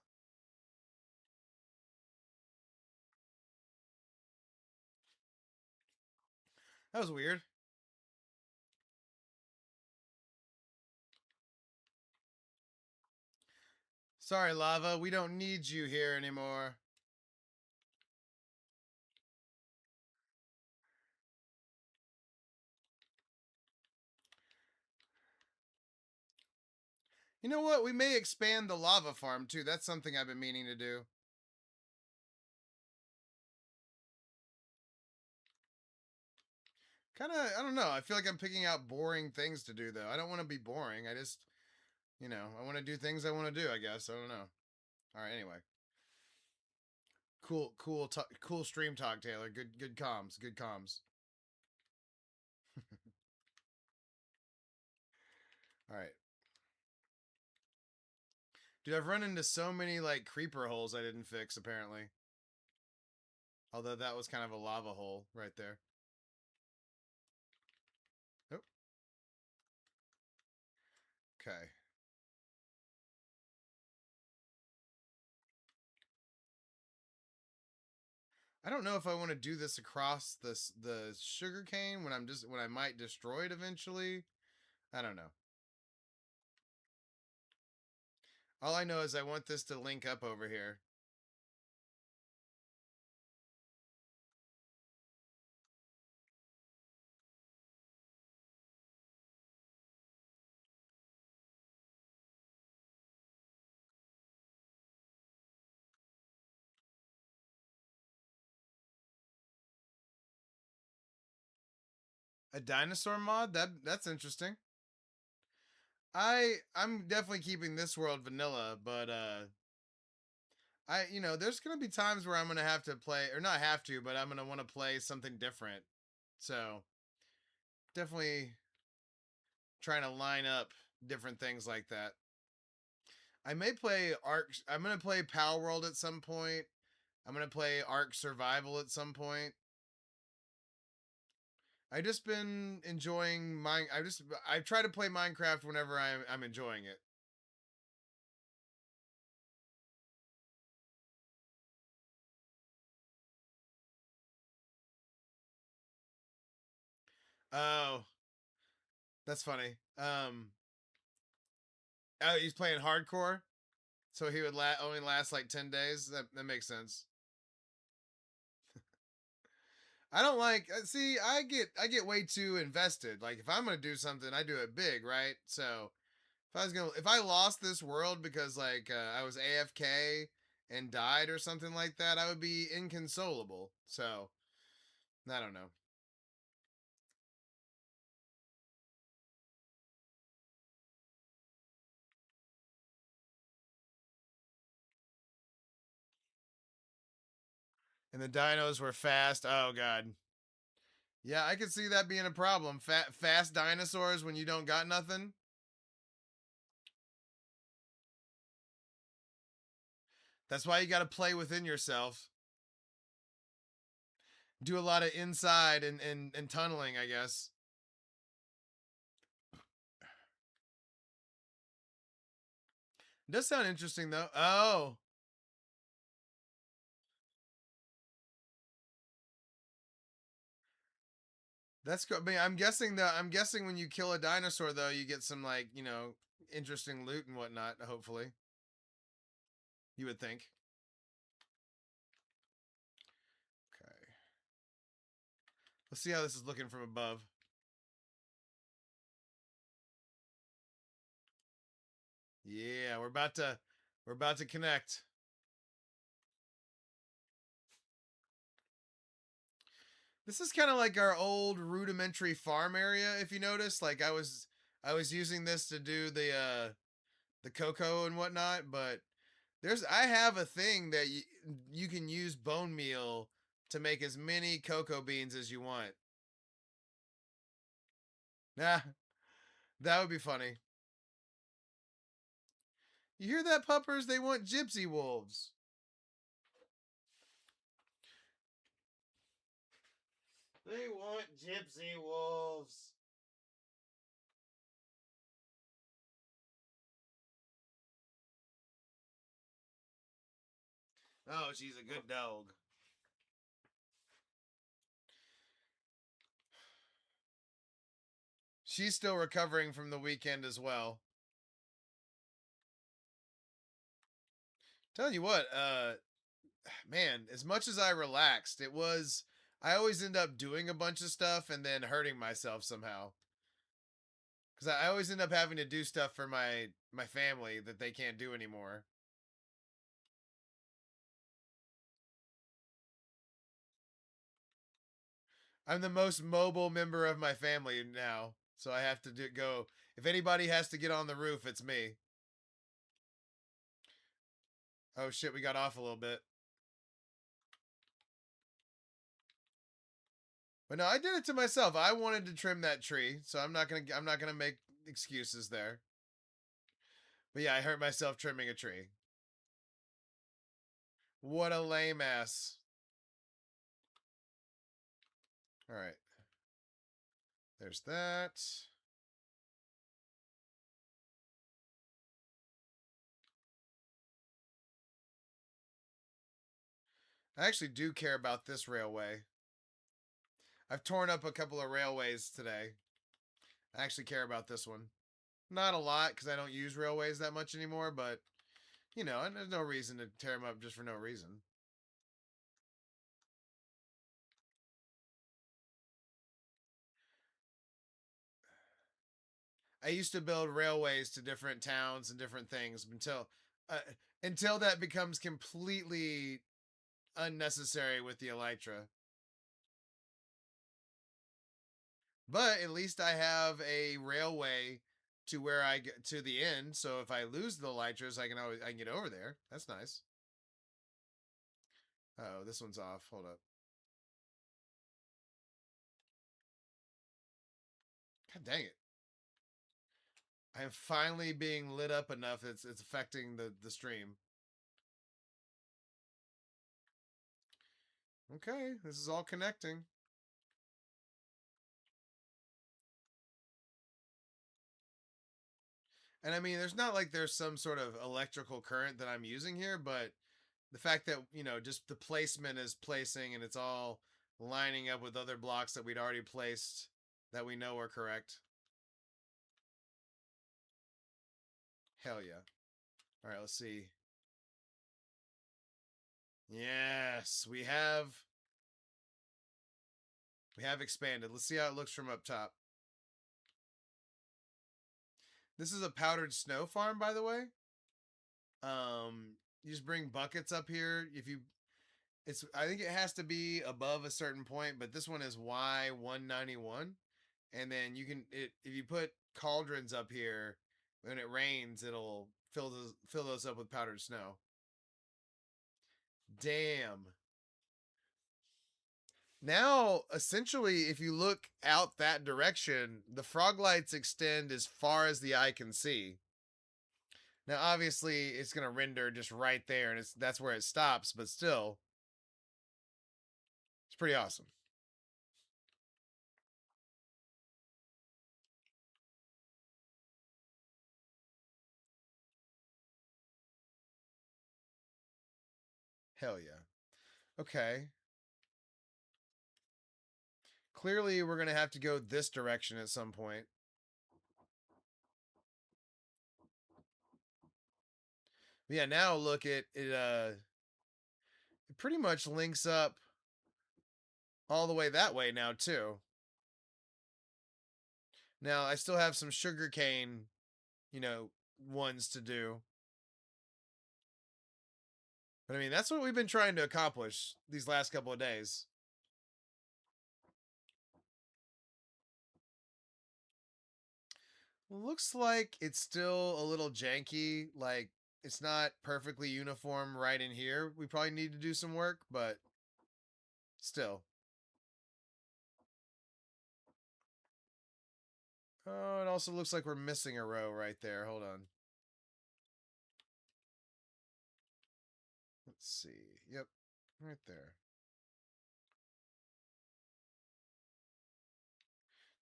That was weird. Sorry, lava. We don't need you here anymore. You know what? We may expand the lava farm too. That's something I've been meaning to do. Kind of, I don't know. I feel like I'm picking out boring things to do though. I don't want to be boring. I just, you know, I want to do things I want to do, I guess. I don't know. All right, anyway. Cool stream talk, Taylor. Good comms. Good comms. All right. Dude, I've run into so many like creeper holes I didn't fix apparently. Although that was kind of a lava hole right there. Oh. Okay. I don't know if I want to do this across the sugar cane when I might destroy it eventually. I don't know. All I know is I want this to link up over here. A dinosaur mod? That's interesting. I'm definitely keeping this world vanilla, but there's gonna be times where I'm gonna have to play, or not have to, but I'm gonna want to play something different. So definitely trying to line up different things like that. I may play Ark. I'm gonna play Power World at some point. I'm gonna play Ark Survival at some point. I just been enjoying mine. I try to play Minecraft whenever I'm enjoying it. Oh, that's funny. Oh, he's playing hardcore, so he would only last like 10 days. That makes sense. I don't like. See, I get way too invested. Like if I'm gonna do something, I do it big, right? So if I lost this world because like I was AFK and died or something like that, I would be inconsolable. So I don't know. And the dinos were fast. Oh god. Yeah, I could see that being a problem. Fast dinosaurs when you don't got nothing. That's why you got to play within yourself. Do a lot of inside and tunneling, I guess. It does sound interesting though. Oh, that's good. I mean, I'm guessing when you kill a dinosaur though, you get some like interesting loot and whatnot. Hopefully, you would think. Okay, let's see how this is looking from above. Yeah, we're about to connect. This is kind of like our old rudimentary farm area, if you notice. Like I was using this to do the cocoa and whatnot, but I have a thing that you can use bone meal to make as many cocoa beans as you want. Nah, that would be funny. You hear that, puppers? They want gypsy wolves. They want gypsy wolves. Oh, she's a good dog. She's still recovering from the weekend as well. Tell you what, man, as much as I relaxed, I always end up doing a bunch of stuff and then hurting myself somehow. Because I always end up having to do stuff for my family that they can't do anymore. I'm the most mobile member of my family now, so I have to go. If anybody has to get on the roof, it's me. Oh shit, we got off a little bit. But no, I did it to myself. I wanted to trim that tree, so I'm not gonna make excuses there. But yeah, I hurt myself trimming a tree. What a lame ass. All right. There's that. I actually do care about this railway. I've torn up a couple of railways today. I actually care about this one. Not a lot because I don't use railways that much anymore, but you know, and there's no reason to tear them up just for no reason. I used to build railways to different towns and different things uh, until that becomes completely unnecessary with the elytra. But at least I have a railway to where I get to the end. So if I lose the elytras, I can get over there. That's nice. Oh, this one's off. Hold up. God dang it! I am finally being lit up enough that it's affecting the stream. Okay, this is all connecting. And I mean, there's not like there's some sort of electrical current that I'm using here, but the fact that, you know, just the placement is placing and it's all lining up with other blocks that we'd already placed that we know are correct. Hell yeah. All right, let's see. Yes, we have expanded. Let's see how it looks from up top. This is a powdered snow farm, by the way. You just bring buckets up here. If you I think it has to be above a certain point, but this one is Y191. And then if you put cauldrons up here, when it rains, it'll fill those up with powdered snow. Damn. Now, essentially, if you look out that direction, the frog lights extend as far as the eye can see. Now, obviously, it's going to render just right there, and that's where it stops. But still, it's pretty awesome. Hell yeah. Okay. Clearly, we're going to have to go this direction at some point. But yeah, now look at it. It pretty much links up all the way that way now too. Now I still have some sugarcane, you know, ones to do. But I mean, that's what we've been trying to accomplish these last couple of days. Looks like it's still a little janky. Like, it's not perfectly uniform right in here. We probably need to do some work, but still. Oh, it also looks like we're missing a row right there. Hold on. Let's see. Yep, right there.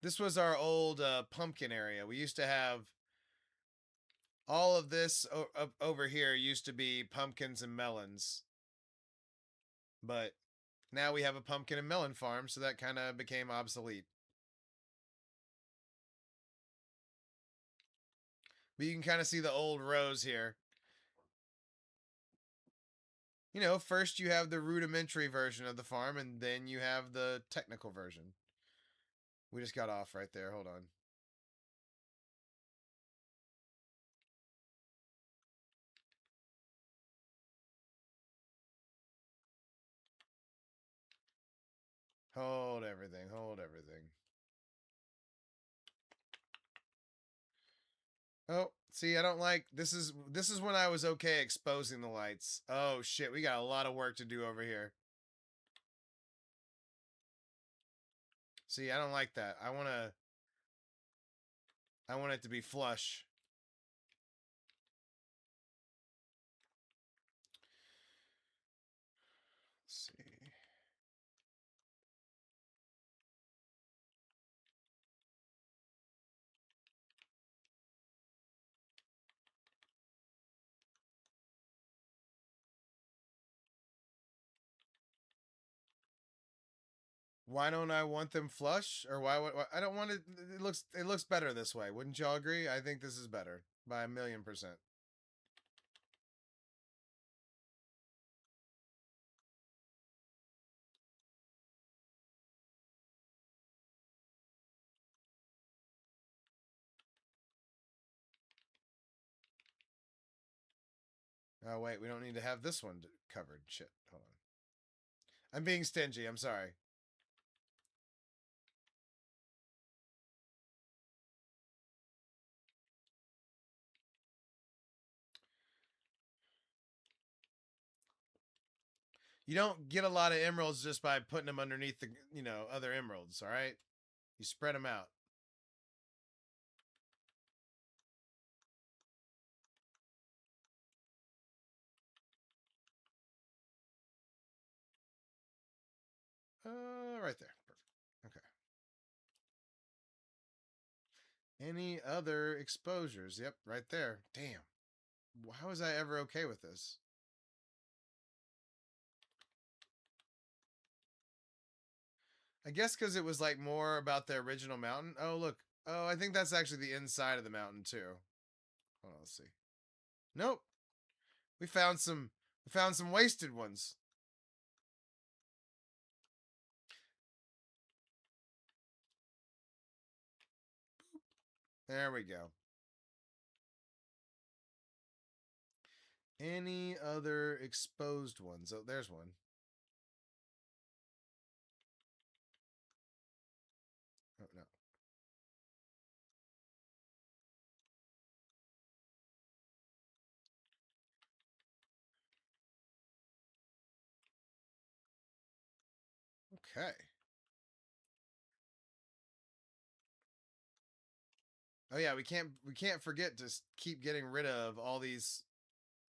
This was our old pumpkin area. We used to have all of this over here used to be pumpkins and melons. But now we have a pumpkin and melon farm, so that kind of became obsolete. But you can kind of see the old rows here. You know, first you have the rudimentary version of the farm, and then you have the technical version. We just got off right there. Hold on. Hold everything. Hold everything. Oh, see, I don't like this is when I was okay exposing the lights. Oh shit, we got a lot of work to do over here. See, I don't like that. I want it to be flush. Let's see. Why don't I want them flush? Or why I don't want it? It looks better this way. Wouldn't y'all agree? I think this is better by 1,000,000%. Oh wait, we don't need to have this one covered. Shit. Hold on. I'm being stingy. I'm sorry. You don't get a lot of emeralds just by putting them underneath the, other emeralds, all right? You spread them out. Right there. Perfect. Okay. Any other exposures? Yep, right there. Damn. How was I ever okay with this? I guess because it was like more about the original mountain. Oh, look. Oh, I think that's actually the inside of the mountain too. Hold on, let's see. Nope. We found some wasted ones. There we go. Any other exposed ones? Oh, there's one. Oh, no. Okay. Oh yeah, we can't forget to keep getting rid of all these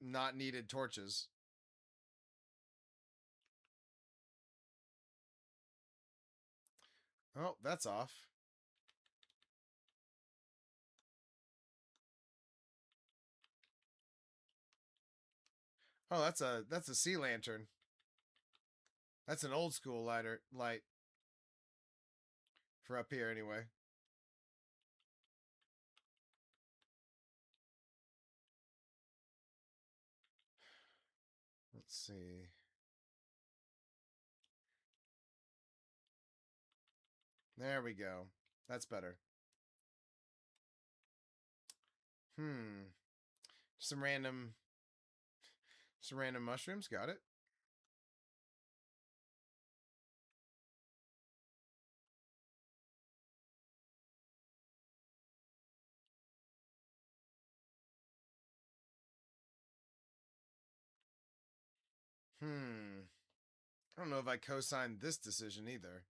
not needed torches. Oh, that's off. Oh, that's a sea lantern. That's an old school light for up here anyway. Let's see. There we go. That's better. Hmm. Some random mushrooms. Got it. Hmm. I don't know if I co-signed this decision either.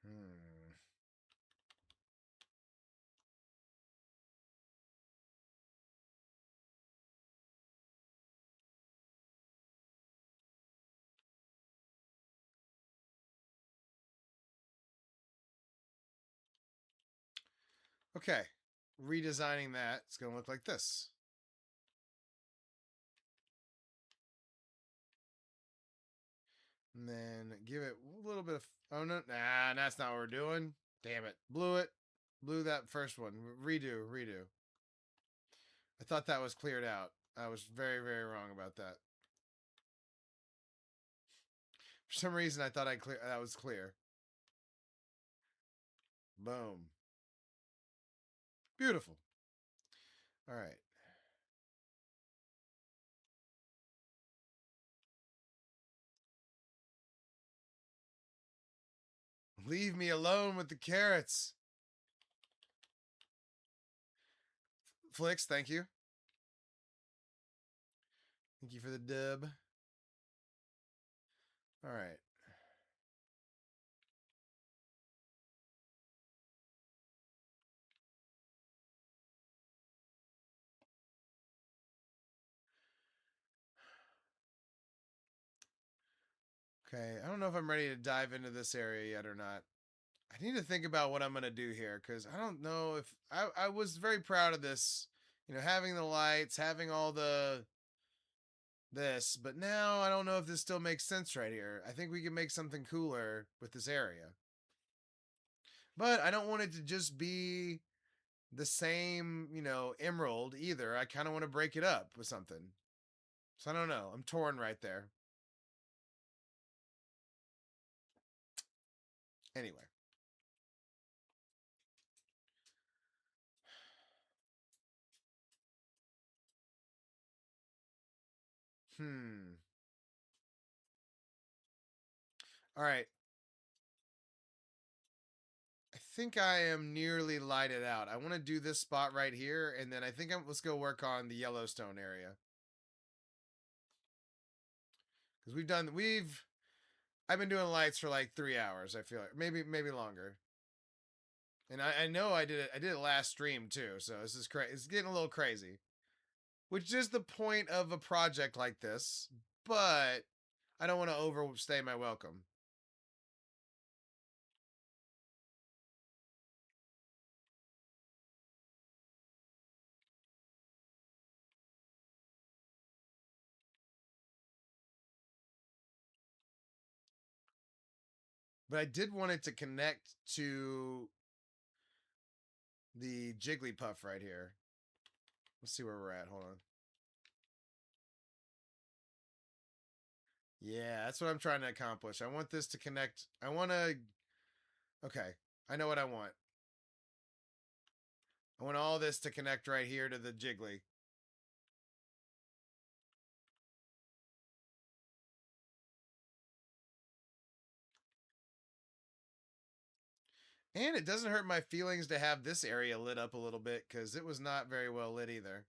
Hmm. Okay. Redesigning that. It's going to look like this. And then give it a little bit of... Oh, no. Nah, that's not what we're doing. Damn it. Blew it. Blew that first one. Redo. I thought that was cleared out. I was very, very wrong about that. For some reason, I thought that was clear. Boom. Beautiful. All right. Leave me alone with the carrots. Flicks, thank you. Thank you for the dub. All right. Okay, I don't know if I'm ready to dive into this area yet or not. I need to think about what I'm going to do here because I don't know if I was very proud of this. Having the lights, having all the this, but now I don't know if this still makes sense right here. I think we can make something cooler with this area. But I don't want it to just be the same, emerald either. I kind of want to break it up with something. So I don't know. I'm torn right there. Anyway. All right. I think I am nearly lighted out. I want to do this spot right here, and then I think let's go work on the Yellowstone area. Because I've been doing lights for like 3 hours, I feel like. Maybe longer. And I know I did it last stream too, so this is crazy. It's getting a little crazy. Which is the point of a project like this, but I don't want to overstay my welcome. But I did want it to connect to the Jigglypuff right here. Let's see where we're at. Hold on. Yeah, that's what I'm trying to accomplish. I want this to connect. I want to... Okay, I know what I want. I want all this to connect right here to the Jiggly. And it doesn't hurt my feelings to have this area lit up a little bit, because it was not very well lit either.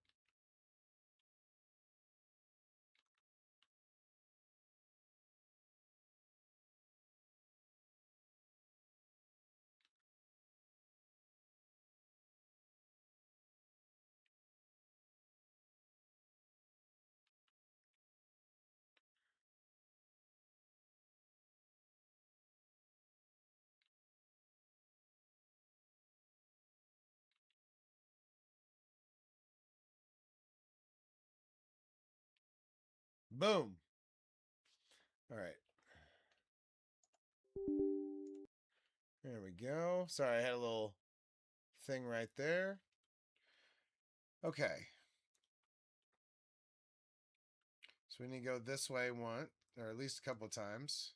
Boom. All right. There we go. Sorry, I had a little thing right there. Okay. So we need to go this way once, or at least a couple times.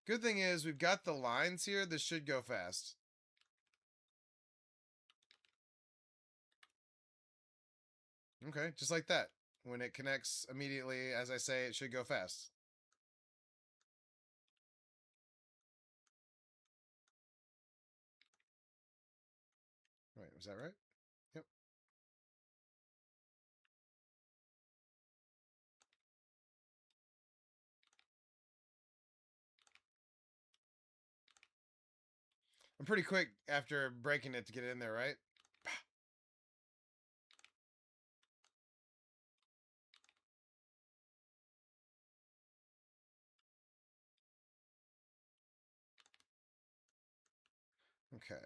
Good thing is we've got the lines here. This should go fast. Okay, just like that. When it connects immediately, as I say, it should go fast. Wait, was that right? Yep. I'm pretty quick after breaking it to get in there, right? Okay.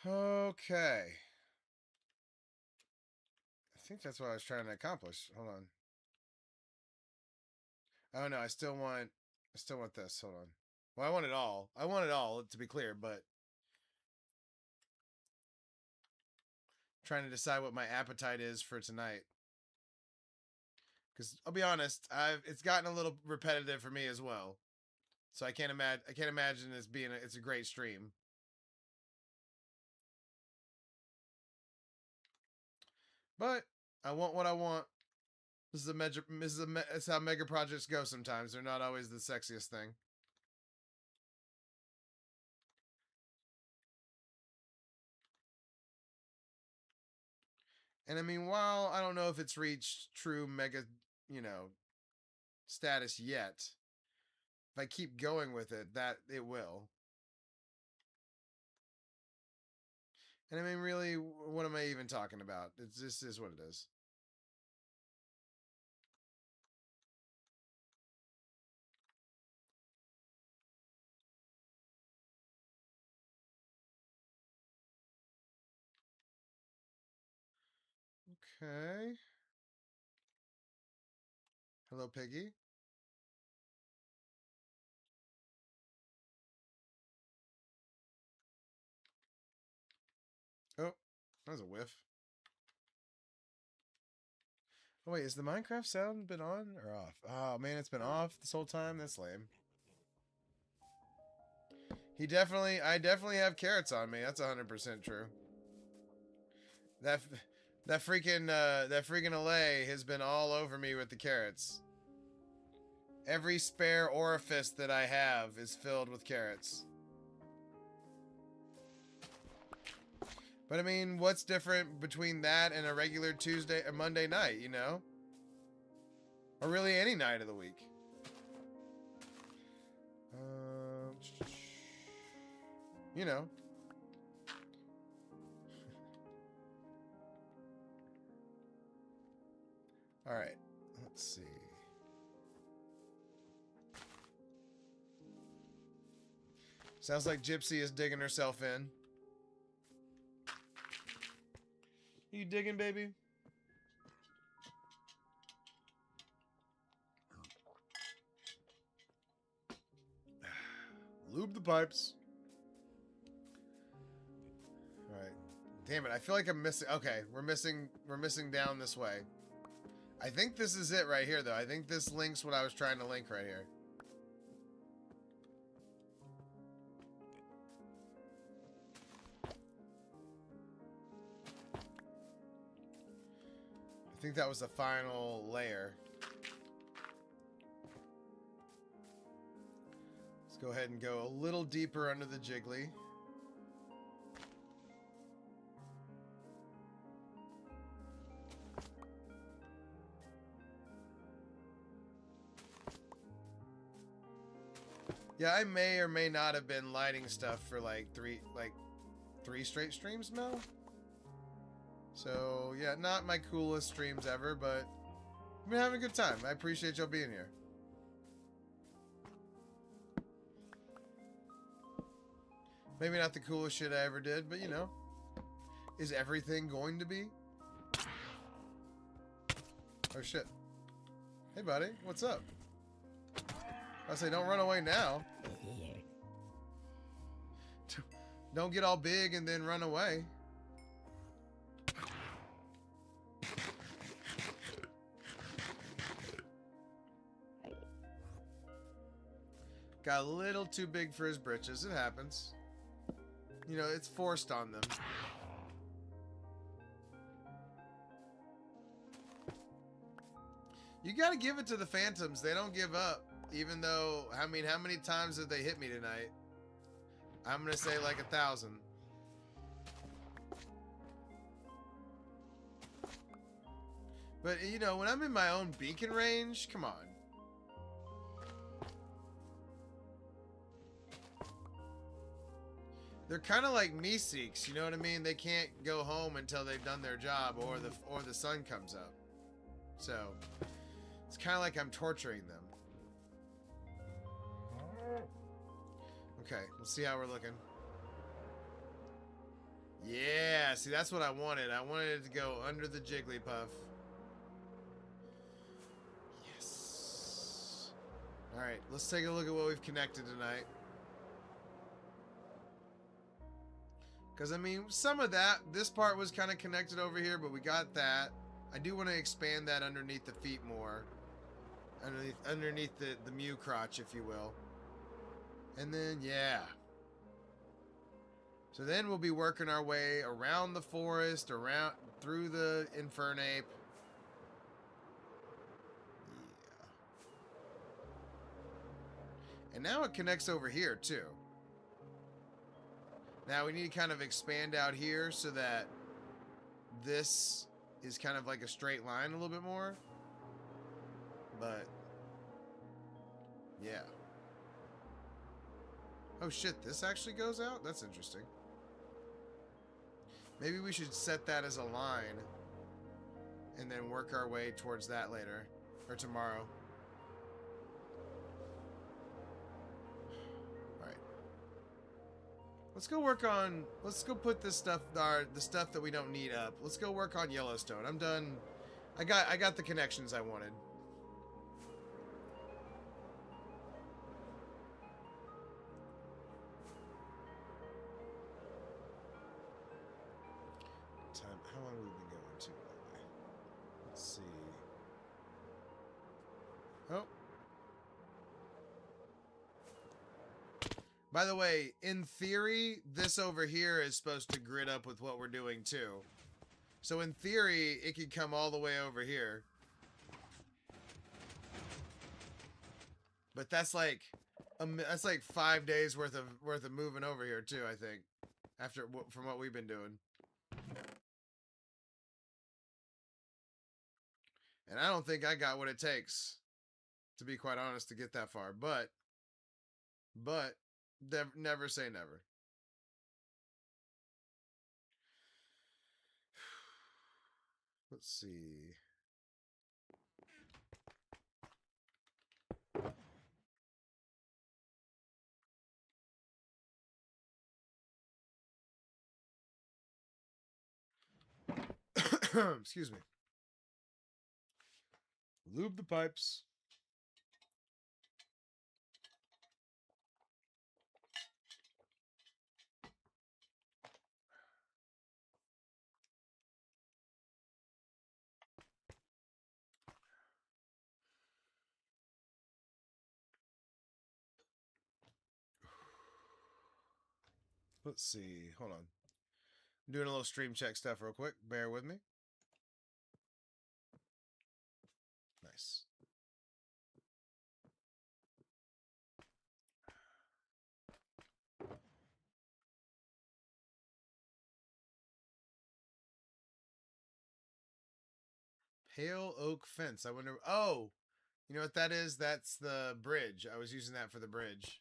Okay. I think that's what I was trying to accomplish. Hold on. Oh no, I still want this. Hold on. Well, I want it all. I want it all, to be clear, but trying to decide what my appetite is for tonight. Because I'll be honest, it's gotten a little repetitive for me as well. So I can't imagine this being it's a great stream. But I want what I want. This is how mega projects go sometimes. They're not always the sexiest thing. And I mean, while I don't know if it's reached true mega, status yet, if I keep going with it, that it will. And I mean, really, what am I even talking about? It's just is what it is. Okay. Hello, Piggy. Oh, that was a whiff. Oh, wait, is the Minecraft sound been on or off? Oh, man, it's been off this whole time? That's lame. I definitely have carrots on me. That's 100% true. That freaking LA has been all over me with the carrots. Every spare orifice that I have is filled with carrots. But I mean, what's different between that and a regular Monday night, you know? Or really any night of the week. You know. All right, let's see. Sounds like Gypsy is digging herself in. You digging, baby? Lube the pipes. All right. Damn it, I feel like I'm missing. Okay, we're missing down this way. I think this is it right here, though. I think this links what I was trying to link right here. I think that was the final layer. Let's go ahead and go a little deeper under the jiggly. Yeah, I may or may not have been lighting stuff for like three straight streams, Mel. So yeah, not my coolest streams ever, but I've been having a good time. I appreciate y'all being here. Maybe not the coolest shit I ever did, but you know, is everything going to be? Oh shit. Hey buddy, what's up? I say don't run away now. Don't get all big and then run away. Got a little too big for his britches. It happens. You know, it's forced on them. You gotta give it to the Phantoms. They don't give up. Even though, I mean, how many times did they hit me tonight? I'm gonna say like 1,000. But, you know, when I'm in my own beacon range, come on. They're kind of like Meeseeks, you know what I mean? They can't go home until they've done their job or the sun comes up. So, it's kind of like I'm torturing them. Okay, let's see how we're looking. Yeah, see, that's what I wanted. I wanted it to go under the Jigglypuff. Yes. Alright, let's take a look at what we've connected tonight. Because, I mean, some of that, this part was kind of connected over here, but we got that. I do want to expand that underneath the feet more. Underneath the Mew crotch, if you will. And then, yeah. So then we'll be working our way around the forest, around through the Infernape. Yeah. And now it connects over here, too. Now we need to kind of expand out here so that this is kind of like a straight line a little bit more. But, yeah. Oh shit, this actually goes out? That's interesting. Maybe we should set that as a line and then work our way towards that later. Or tomorrow. Alright. Let's go work on... Let's go put this stuff... the stuff that we don't need up. Let's go work on Yellowstone. I'm done. I got the connections I wanted. How long have we been going to, by the way? Let's see. Oh. By the way, in theory, this over here is supposed to grid up with what we're doing too. So in theory, it could come all the way over here. But that's like 5 days worth of moving over here too, I think. From what we've been doing. And I don't think I got what it takes, to be quite honest, to get that far. But never say never. Let's see. Excuse me. Lube the pipes. Let's see. Hold on. I'm doing a little stream check stuff real quick. Bear with me. Nice. Pale oak fence. I wonder. Oh, you know what that is? That's the bridge. I was using that for the bridge.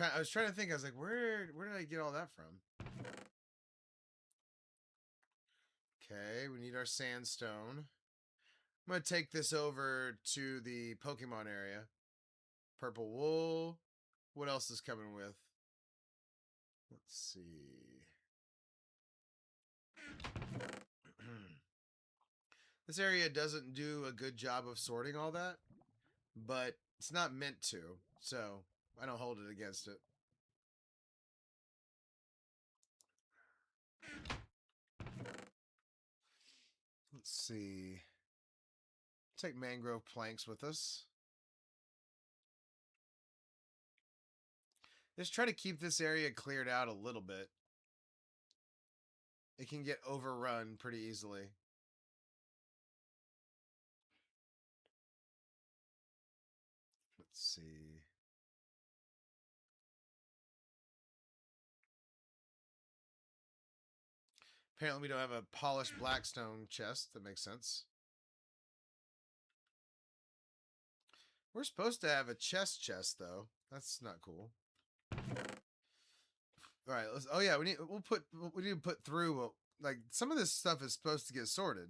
I was trying to think. I was like, where did I get all that from? Okay, we need our sandstone. I'm going to take this over to the Pokemon area. Purple wool. What else is coming with? Let's see. This area doesn't do a good job of sorting all that, but it's not meant to, so I don't hold it against it. Let's see. Take mangrove planks with us. Just try to keep this area cleared out a little bit. It can get overrun pretty easily. Let's see. Apparently we don't have a polished blackstone chest. That makes sense. We're supposed to have a chest, though. That's not cool. All right, let's. Oh yeah, we need to put through. Like some of this stuff is supposed to get sorted.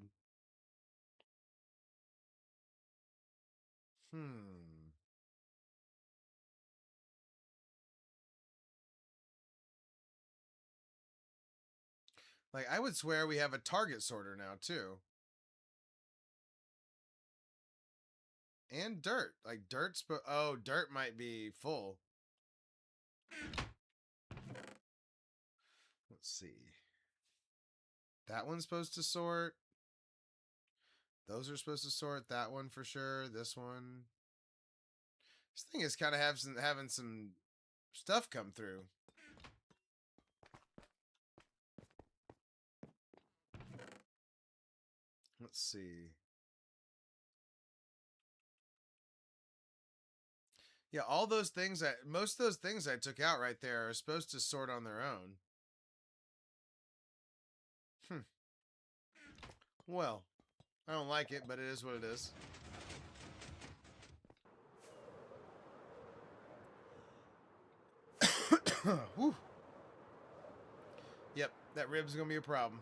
Like I would swear we have a target sorter now too. And dirt. Like dirt's oh, dirt might be full. Let's see. That one's supposed to sort. Those are supposed to sort. That one for sure. This one. This thing is kind of having some stuff come through. Let's see. Yeah, all those things most of those things I took out right there are supposed to sort on their own. Well, I don't like it, but it is what it is. Whew. Yep, that rib's gonna be a problem.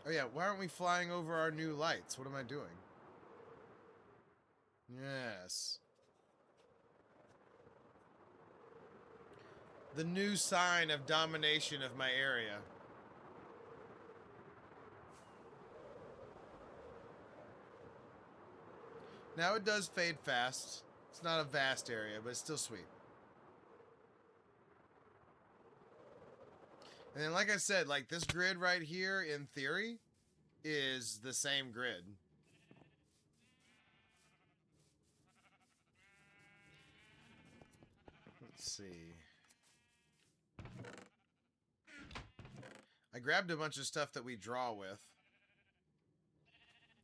Oh yeah, why aren't we flying over our new lights? What am I doing? Yes. The new sign of domination of my area. Now it does fade fast. It's not a vast area, but it's still sweet. And then, like I said, like this grid right here, in theory, is the same grid. Let's see. I grabbed a bunch of stuff that we draw with.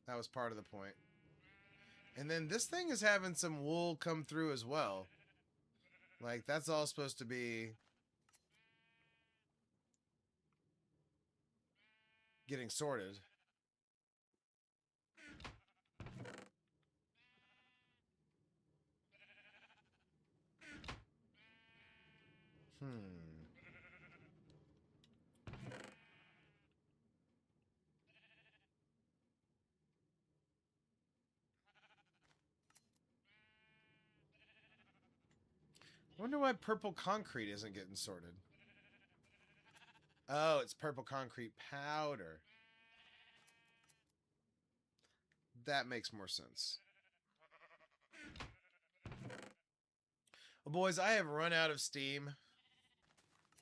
That was part of the point. And then this thing is having some wool come through as well. Like, that's all supposed to be getting sorted. I wonder why purple concrete isn't getting sorted. Oh, it's purple concrete powder. That makes more sense. Well, boys, I have run out of steam.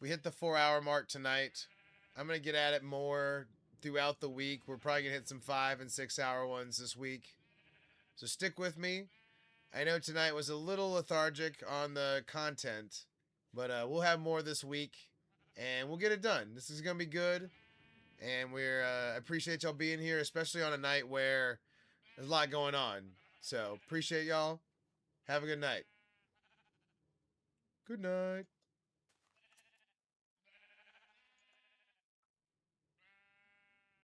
We hit the 4-hour mark tonight. I'm going to get at it more throughout the week. We're probably going to hit some 5- and 6-hour ones this week. So stick with me. I know tonight was a little lethargic on the content, but we'll have more this week, and we'll get it done. This is going to be good, and I appreciate y'all being here, especially on a night where there's a lot going on. So appreciate y'all. Have a good night. Good night.